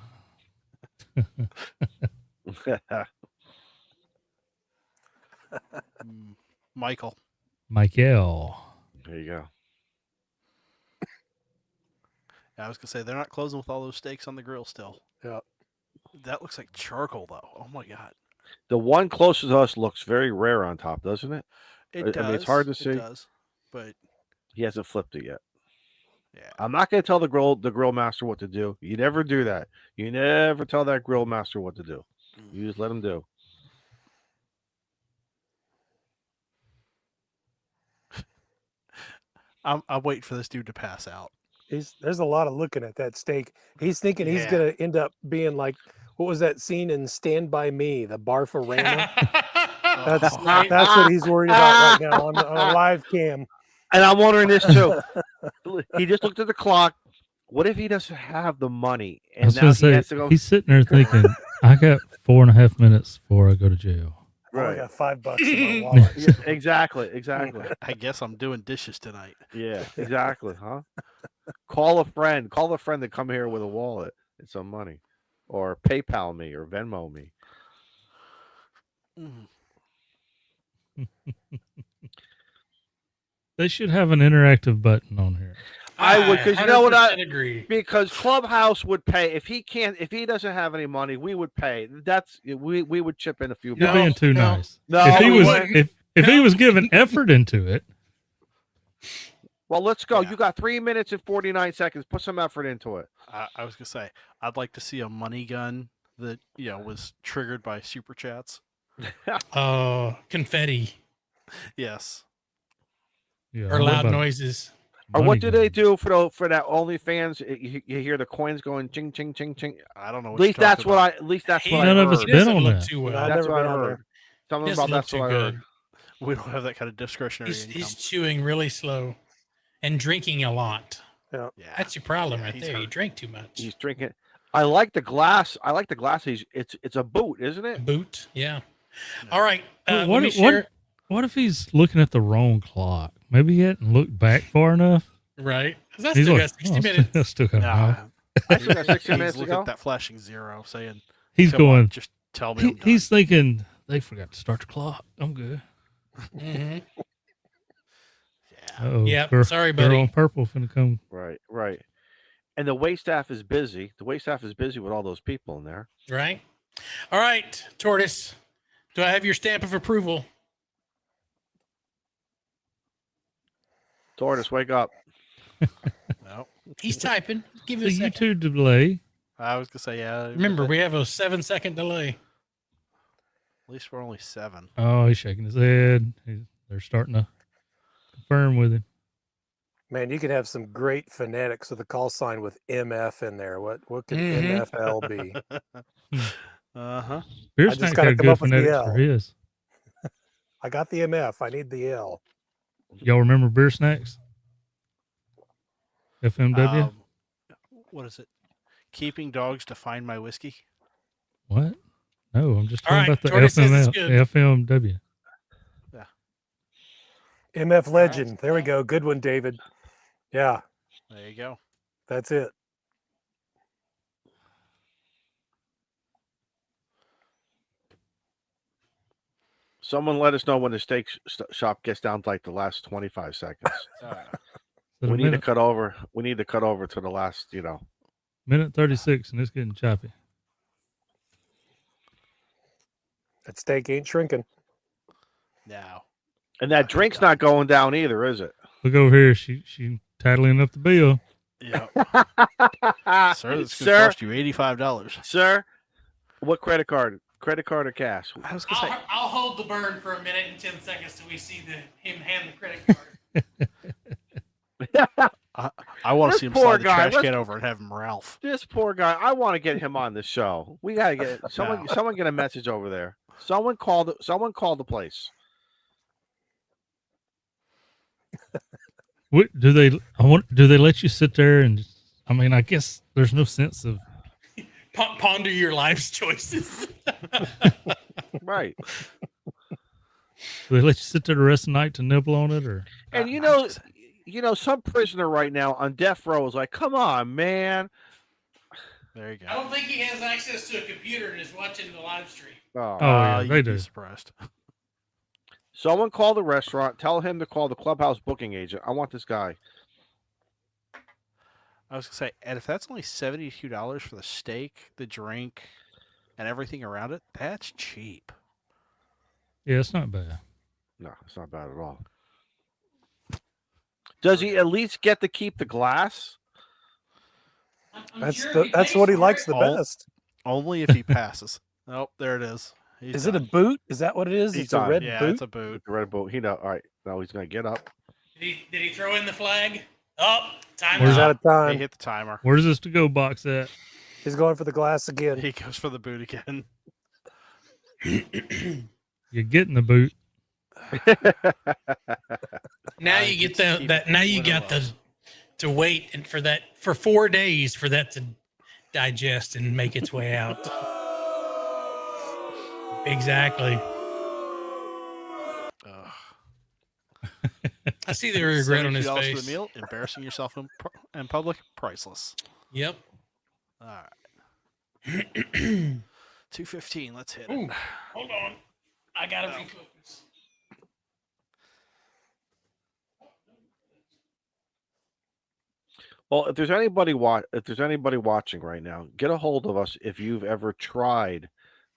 Michael. Michael. There you go. I was gonna say they're not closing with all those steaks on the grill still. Yeah. That looks like charcoal though. Oh my god. The one closest to us looks very rare on top, doesn't it? It I does. mean, it's hard to see. It does. But He hasn't flipped it yet. yeah. I'm not going to tell the grill master what to do. You never do that. You never tell that grill master what to do. You just let him do. I'm waiting for this dude to pass out. There's a lot of looking at that steak. He's thinking he's Yeah. gonna end up being like, what was that scene in Stand By Me, the Barfarama? That's Oh, that's what he's worried about right now on a live cam. And I'm wondering this too. He just looked at the clock. What if he doesn't have the money I was and now gonna he say has to go? he's sitting there thinking, I got 4.5 minutes before I go to jail. Oh, I Right. got $5 in my wallet. Yeah, exactly. I guess I'm doing dishes tonight. Yeah, exactly. Huh? Call a friend. Call a friend to come here with a wallet and some money, or PayPal me or Venmo me. Mm. They should have an interactive button on here. I would, because you know what? 100% agree. Because Clubhouse would pay if he doesn't have any money, we would pay. We would chip in a few. You're being too nice. No, if he was giving effort into it. Well, let's go. You got 3 minutes and 49 seconds. Put some effort into it. I was gonna say I'd like to see a money gun that was triggered by super chats. Oh, confetti. Yes. Yeah, Or loud noises. Or what do they do for that OnlyFans? You hear the coins going ching ching ching ching. I don't know. At least that's what I None of us been on that. Too well. That's what I heard. Something about that's what I heard. We don't have that kind of discretionary income. He's chewing really slow and drinking a lot. Yeah. That's your problem right there. You drink too much. He's drinking. I like the glass. It's a boot, isn't it? A boot. Yeah. All right. What if he's looking at the wrong clock? Maybe he hadn't looked back far enough. Right. Because that's still got 60 minutes. That's still got I still got 60 minutes He's to go. at that flashing zero, saying, he's "Come going. on, just tell me." He's thinking they forgot to start the clock. I'm good. Mm-hmm. Uh-oh. Yeah. Sorry, buddy. Girl on purple finna come. Right. And the wait staff is busy. The wait staff is busy with all those people in there. Right. All right, Tortoise. Do I have your stamp of approval? Tortoise, wake up. No. He's typing. Give it a The second. YouTube delay. I was gonna say, yeah. Remember, we have a 7-second delay. At least we're only 7. Oh, he's shaking his head. They're starting to confirm with him. Man, you could have some great phonetics with a call sign with MF in there. What could Mhm. MFL be? Uh-huh. Beer I just Snack gotta had come good up with the phonetics L. for his. I got the MF. I need the L. Y'all remember Beer Snacks? FMW? What is it? Keeping dogs to find my whiskey? What? No, I'm just All talking right, about the Jordan says it's good. FMW. Yeah. MF Legend. There we go. Good one, David. Yeah, There you go. that's it. Someone let us know when the steak shop gets down to like the last 25 seconds. We need to cut over. We need to cut over to the last, Minute 36, and it's getting choppy. That steak ain't shrinking. Now. And that drink's not going down either, is it? Look over here. She tattling up the bill. Yeah. Sir, this is going to cost you $85. Sir, what credit card? Credit card or cash? I was going to say. I'll hold the burn for a minute and 10 seconds till we see him hand the credit card. I want to This see him poor slide the guy, trash can over and have him Ralph. This poor guy. I want to get him on the show. We gotta get someone. No. Someone get a message over there. Someone called the place. What do they? Do they let you sit there and? I mean, I guess there's no sense of Ponder your life's choices. Right. Do they let you sit there the rest of the night to nibble on it, or? And some prisoner right now on death row is like, "Come on, man." There you go. I don't think he has access to a computer and is watching the live stream. Oh, yeah, they you'd do. be surprised. Someone call the restaurant. Tell him to call the Clubhouse booking agent. I want this guy. I was going to say, and if that's only $72 for the steak, the drink, and everything around it, that's cheap. Yeah, it's not bad. No, it's not bad at all. Does he at least get to keep the glass? That's what he likes the best. Only if he passes. Oh, there it is. Is it a boot? Is that what it is? He's It's a done. red Yeah, boot. it's a boot. The red boot. All right. Now he's gonna get up. Did he throw in the flag? Oh, time He's out out. of time. He hit the timer. Where's this to go box at? He's going for the glass again. He goes for the boot again. You're getting the boot. Now you get that. Now you got to wait and for 4 days for that to digest and make its way out. Exactly. I see the regret on his $72 face. for the meal, embarrassing yourself in public, priceless. Yep. All right. 215. Let's hit Ooh, it. hold on. I gotta refocus. Well, if there's anybody watching right now, get a hold of us if you've ever tried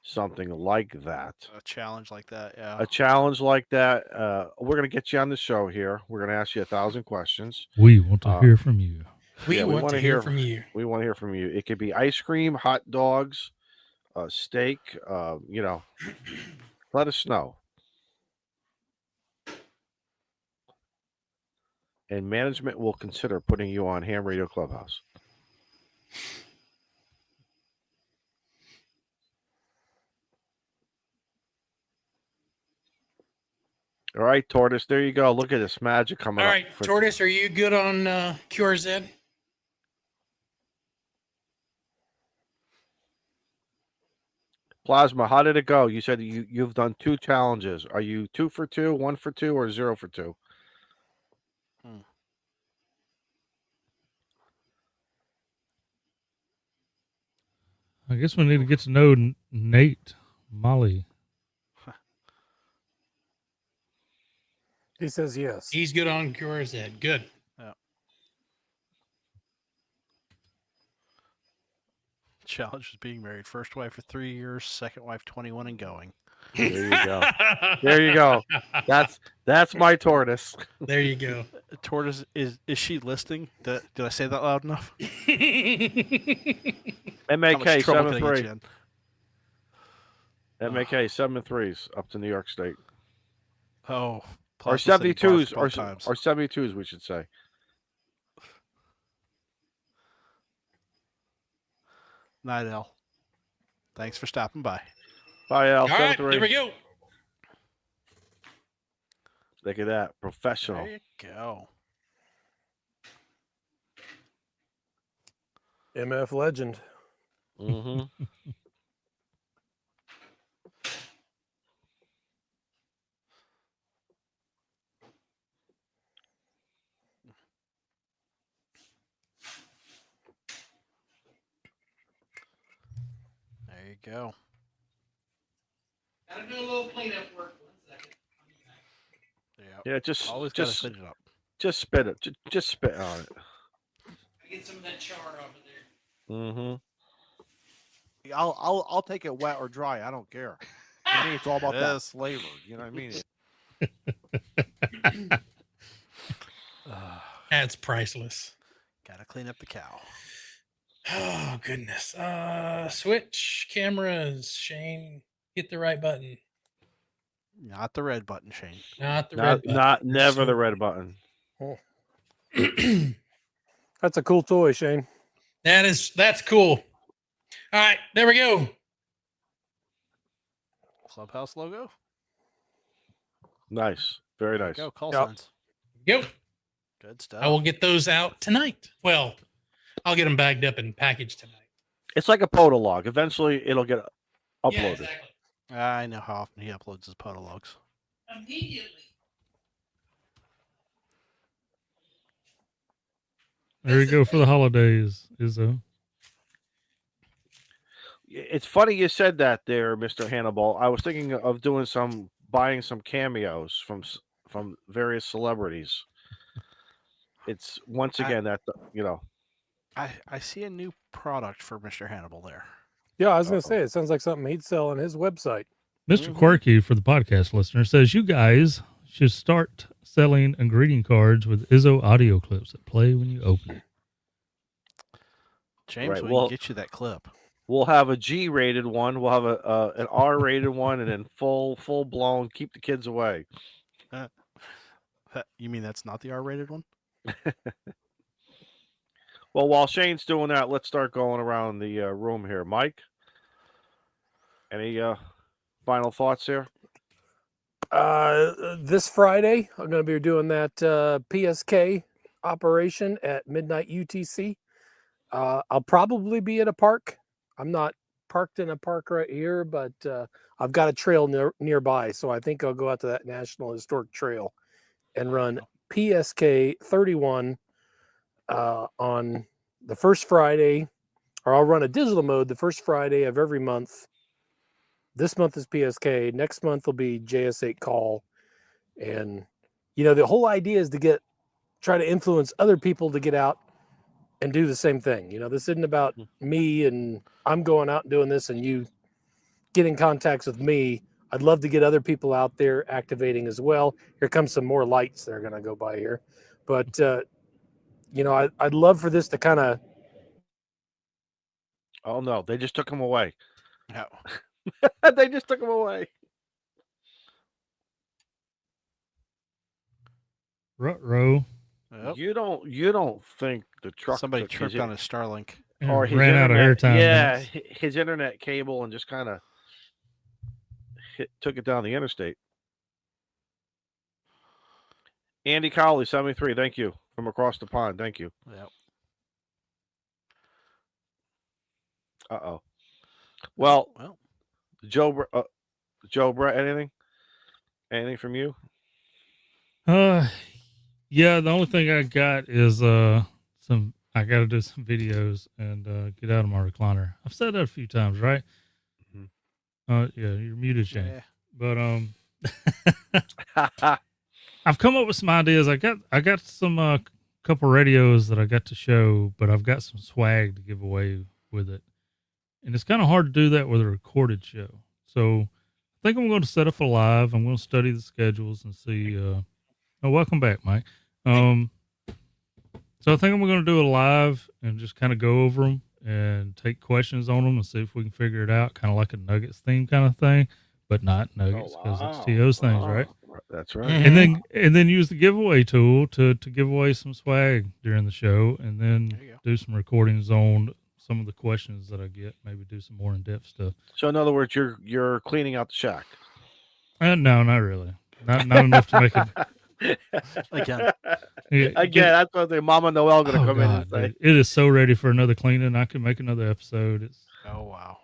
something like that. A challenge like that, yeah. A challenge like that. We're gonna get you on the show here. We're gonna ask you 1,000 questions. We want to hear from you. We want wanna to hear from you. We want to hear from you. It could be ice cream, hot dogs, steak. Let us know. And management will consider putting you on Ham Radio Clubhouse. All right, Tortoise. There you go. Look at this magic coming up. All right, Tortoise, are you good on QRZ? Plasma, how did it go? You said you've done 2 challenges. Are you 2 for 2, 1 for 2, or 0 for 2? I guess we need to get to know Nate Molly. He says yes. He's good on QRZ. Good. Yeah. Challenge was being married. First wife for 3 years, second wife 21 and going. There you go. There you go. That's my Tortoise. There you go. Tortoise, is she listening? Did I say that loud enough? MAK 7-3. Oh. MAK 7-3s up to New York State. Oh. Or 72s, or 72s, we should say. Night, L. Thanks for stopping by. Bye, Al. All right, 7-3. there we go. Look at that. Professional. There you go. MF legend. Mm-hmm. There you go. Gotta do a little cleanup work. 1 second. Yeah, just gotta clean it up. Just spit it. Just spit on it. I get some of that char off of there. Mm-hmm. I'll take it wet or dry. I don't care. For me, it's all about that flavor. You know what I mean? That's priceless. Gotta clean up the cow. Oh goodness. Switch cameras, Shane. Hit the right button. Not the red button, Shane. Not the red button. Never the red button. Oh. That's a cool toy, Shane. That's cool. All right, there we go. Clubhouse logo. Nice. Very nice. Go, call signs. Go. Good stuff. I will get those out tonight. Well, I'll get them bagged up and packaged tonight. It's like a podolog. Eventually, it'll get uploaded. Yeah, exactly. I know how often he uploads his podologs. Immediately. There you go for the holidays, Izzo. It's funny you said that there, Mr. Hannibal. I was thinking of buying some cameos from various celebrities. It's once again I see a new product for Mr. Hannibal there. Yeah, I was going to say, it sounds like something he'd sell on his website. Mr. Quirky, for the podcast listener, says you guys should start selling and greeting cards with Izzo audio clips that play when you open it. James, Right, we can get you that clip. We'll have a G-rated one. We'll have an R-rated one, and then full blown. Keep the kids away. You mean that's not the R-rated one? Well, while Shane's doing that, let's start going around the room here. Mike, any final thoughts here? This Friday, I'm going to be doing that PSK operation at midnight UTC. I'll probably be at a park. I'm not parked in a park right here, but I've got a trail nearby, so I think I'll go out to that National Historic Trail and run PSK 31 on the first Friday, or I'll run a digital mode the first Friday of every month. This month is PSK. Next month will be JS8 call. And, the whole idea is to try to influence other people to get out and do the same thing. You know, this isn't about me and I'm going out and doing this and you getting contacts with me. I'd love to get other people out there activating as well. Here comes some more lights that are going to go by here. But, you know, I'd love for this to kind of. Oh, no. They just took him away. No. They just took him away. Ruh-roh. Yep. You don't think the truck Somebody took tripped on a Starlink. or his ran out of internet- airtime. Yeah, minutes. his internet cable and just kind of took it down the interstate. Andy Cowley, 73. Thank you from across the pond. Thank you. Yep. Uh-oh. Well, Well, Joe, Brett, anything from you? Yeah, the only thing I got is I gotta do some videos and get out of my recliner. I've said that a few times, right? Yeah, you're muted, Shane. yeah. But I've come up with some ideas. I got some couple radios that I got to show, but I've got some swag to give away with it. And it's kind of hard to do that with a recorded show. So I think I'm going to set up a live. I'm going to study the schedules and see. Welcome back, Mike. So I think I'm going to do a live and just kind of go over them and take questions on them and see if we can figure it out, kind of like a Nuggets theme kind of thing, but not Nuggets because it's TO's things, right? That's right. And then use the giveaway tool to give away some swag during the show, and then do some recordings on some of the questions that I get. Maybe do some more in-depth stuff. So in other words, you're cleaning out the shack. No, not really. Not enough to make it. Again. Again, that's what the Mama Noel going to come in and say. Dude, it is so ready for another cleaning. I could make another episode. Oh wow,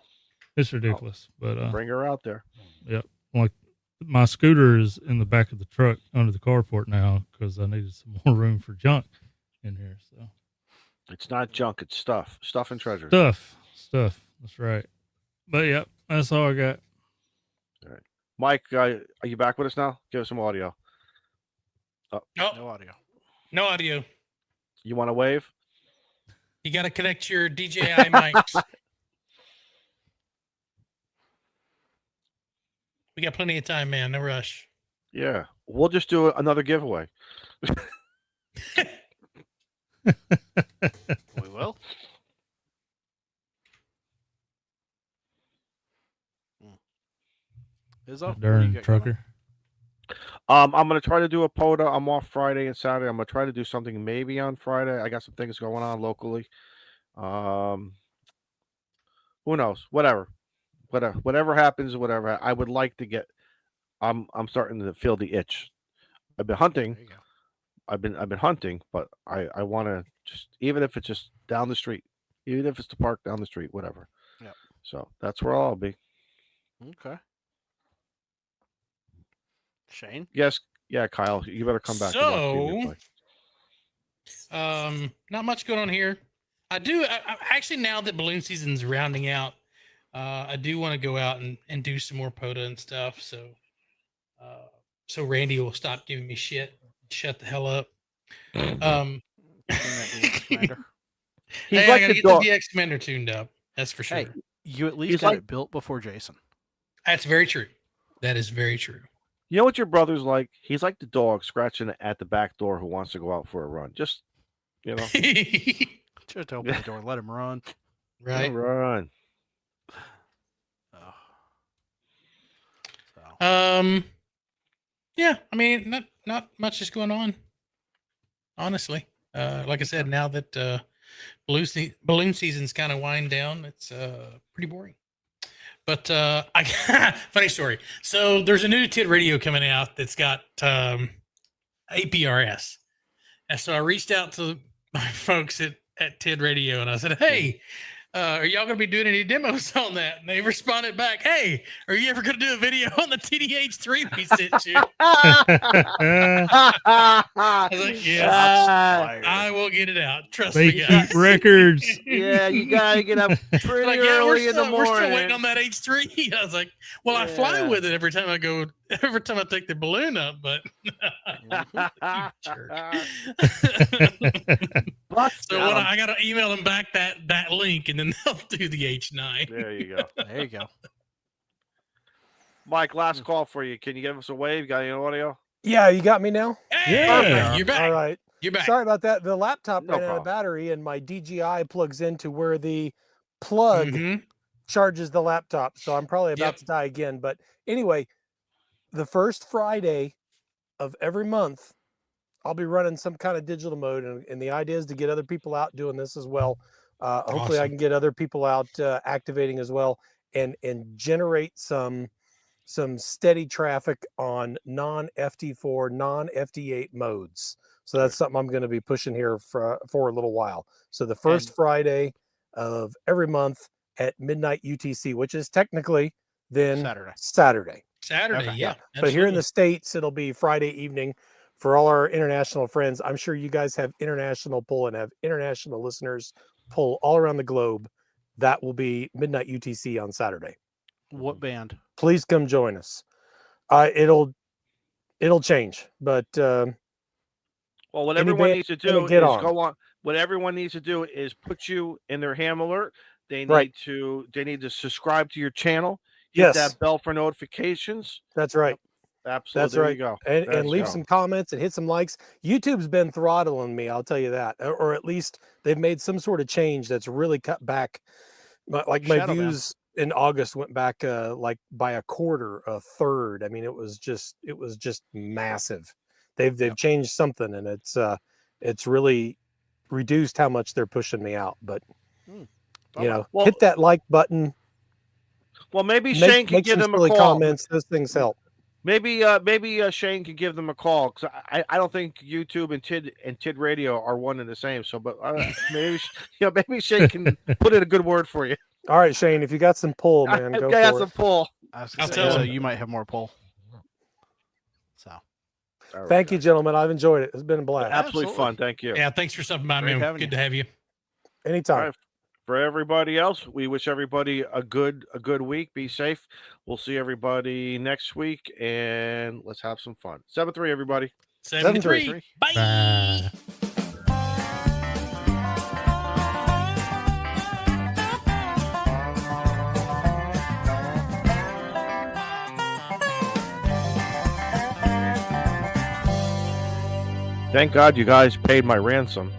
it's ridiculous. But bring her out there. Yep. Like my scooter is in the back of the truck under the carport now because I needed some more room for junk in here. So it's not junk, it's stuff and treasure. Stuff. That's right. But yep, that's all I got. All right, Mike, are you back with us now? Give us some audio. No audio. No audio. You want to wave? You got to connect your DJI mics. We got plenty of time, man. No rush. Yeah, we'll just do another giveaway. We will. Izzo, Darn trucker. I'm going to try to do a POTA. I'm off Friday and Saturday. I'm going to try to do something maybe on Friday. I got some things going on locally. Who knows? Whatever happens, whatever. I would like to get. I'm starting to feel the itch. I've been hunting. There you go. I've been hunting, but I want to just, even if it's just down the street, even if it's the park down the street, whatever. Yep. So that's where I'll be. Okay. Shane? Yes. Yeah, Kyle, you better come back. So, not much going on here. I actually, now that balloon season's rounding out, I do want to go out and do some more POTA and stuff. So Randy will stop giving me shit. Shut the hell up. He's Hey, like I gotta the get dog. the DX Commander tuned up. That's for sure. Hey, you at least He's got like- it built before Jason. That's very true. That is very true. You know what your brother's like? He's like the dog scratching at the back door who wants to go out for a run. Just, you know, Just open the door, let him run. Right. run. Oh. So. Yeah, I mean, not much is going on. Honestly, like I said, now that balloon season's kind of wind down, it's pretty boring. But funny story. So there's a new TID radio coming out that's got APRS, and so I reached out to my folks at TID Radio and I said, "Hey, are y'all going to be doing any demos on that?" And they responded back, "Hey, are you ever going to do a video on the TDH3 we sent you?" I was like, "Yes, I will get it out. Trust They me, guys." keep records. Yeah, you gotta get up pretty Like, yeah, we're early in the still morning. waiting on that H3. I was like, well, I fly Yeah. with it every time I take the balloon up, but So when I got to email them back that link, and then they'll do the H9. There you go. There you go. Mike, last call for you. Can you give us a wave? Got any audio? Yeah, you got me now? Hey, Yeah. you're back. All right. You're back. Sorry about that. The laptop No ran out of problem. battery, and my DJI plugs into where the plug Mhm. charges the laptop. So I'm probably about Yep. to die again. But anyway, the first Friday of every month, I'll be running some kind of digital mode. And the idea is to get other people out doing this as well. Hopefully I Awesome. can get other people out activating as well and generate some steady traffic on non-FT4, non-FT8 modes. So that's something I'm going to be pushing here for a little while. So the first Friday of every month at midnight UTC, which is technically then Saturday. Saturday, yeah. But here in the States, it'll be Friday evening for all our international friends. I'm sure you guys have international pull and have international listeners pull all around the globe. That will be midnight UTC on Saturday. What band? Please come join us. It'll change, but well, what everyone needs to do is go on. What everyone needs to do is put you in their ham alert. They need to subscribe to your channel. Hit that bell for notifications. That's right. Absolutely. That's there right. you go. And leave some comments and hit some likes. YouTube's been throttling me, I'll tell you that. Or at least they've made some sort of change that's really cut back. My views in August went back like by a quarter, a third. I mean, it was just massive. They've changed something, and it's really reduced how much they're pushing me out. But hit that like button. Well, maybe Shane can give them a call. Comments. Those things help. Maybe Shane can give them a call, because I don't think YouTube and Tid Radio are one and the same. So, but maybe Shane can put in a good word for you. All right, Shane, if you got some pull, man, go for it. Some pull. I'll tell you, you might have more pull. So, thank you, gentlemen. I've enjoyed it. It's been a blast. Absolutely fun. Thank you. Yeah, thanks for stopping by, man. Good to have you. Anytime. Right. For everybody else, we wish everybody a good week. Be safe. We'll see everybody next week, and let's have some fun. 7-3, everybody. 7-3. Bye. Bye. Thank God you guys paid my ransom.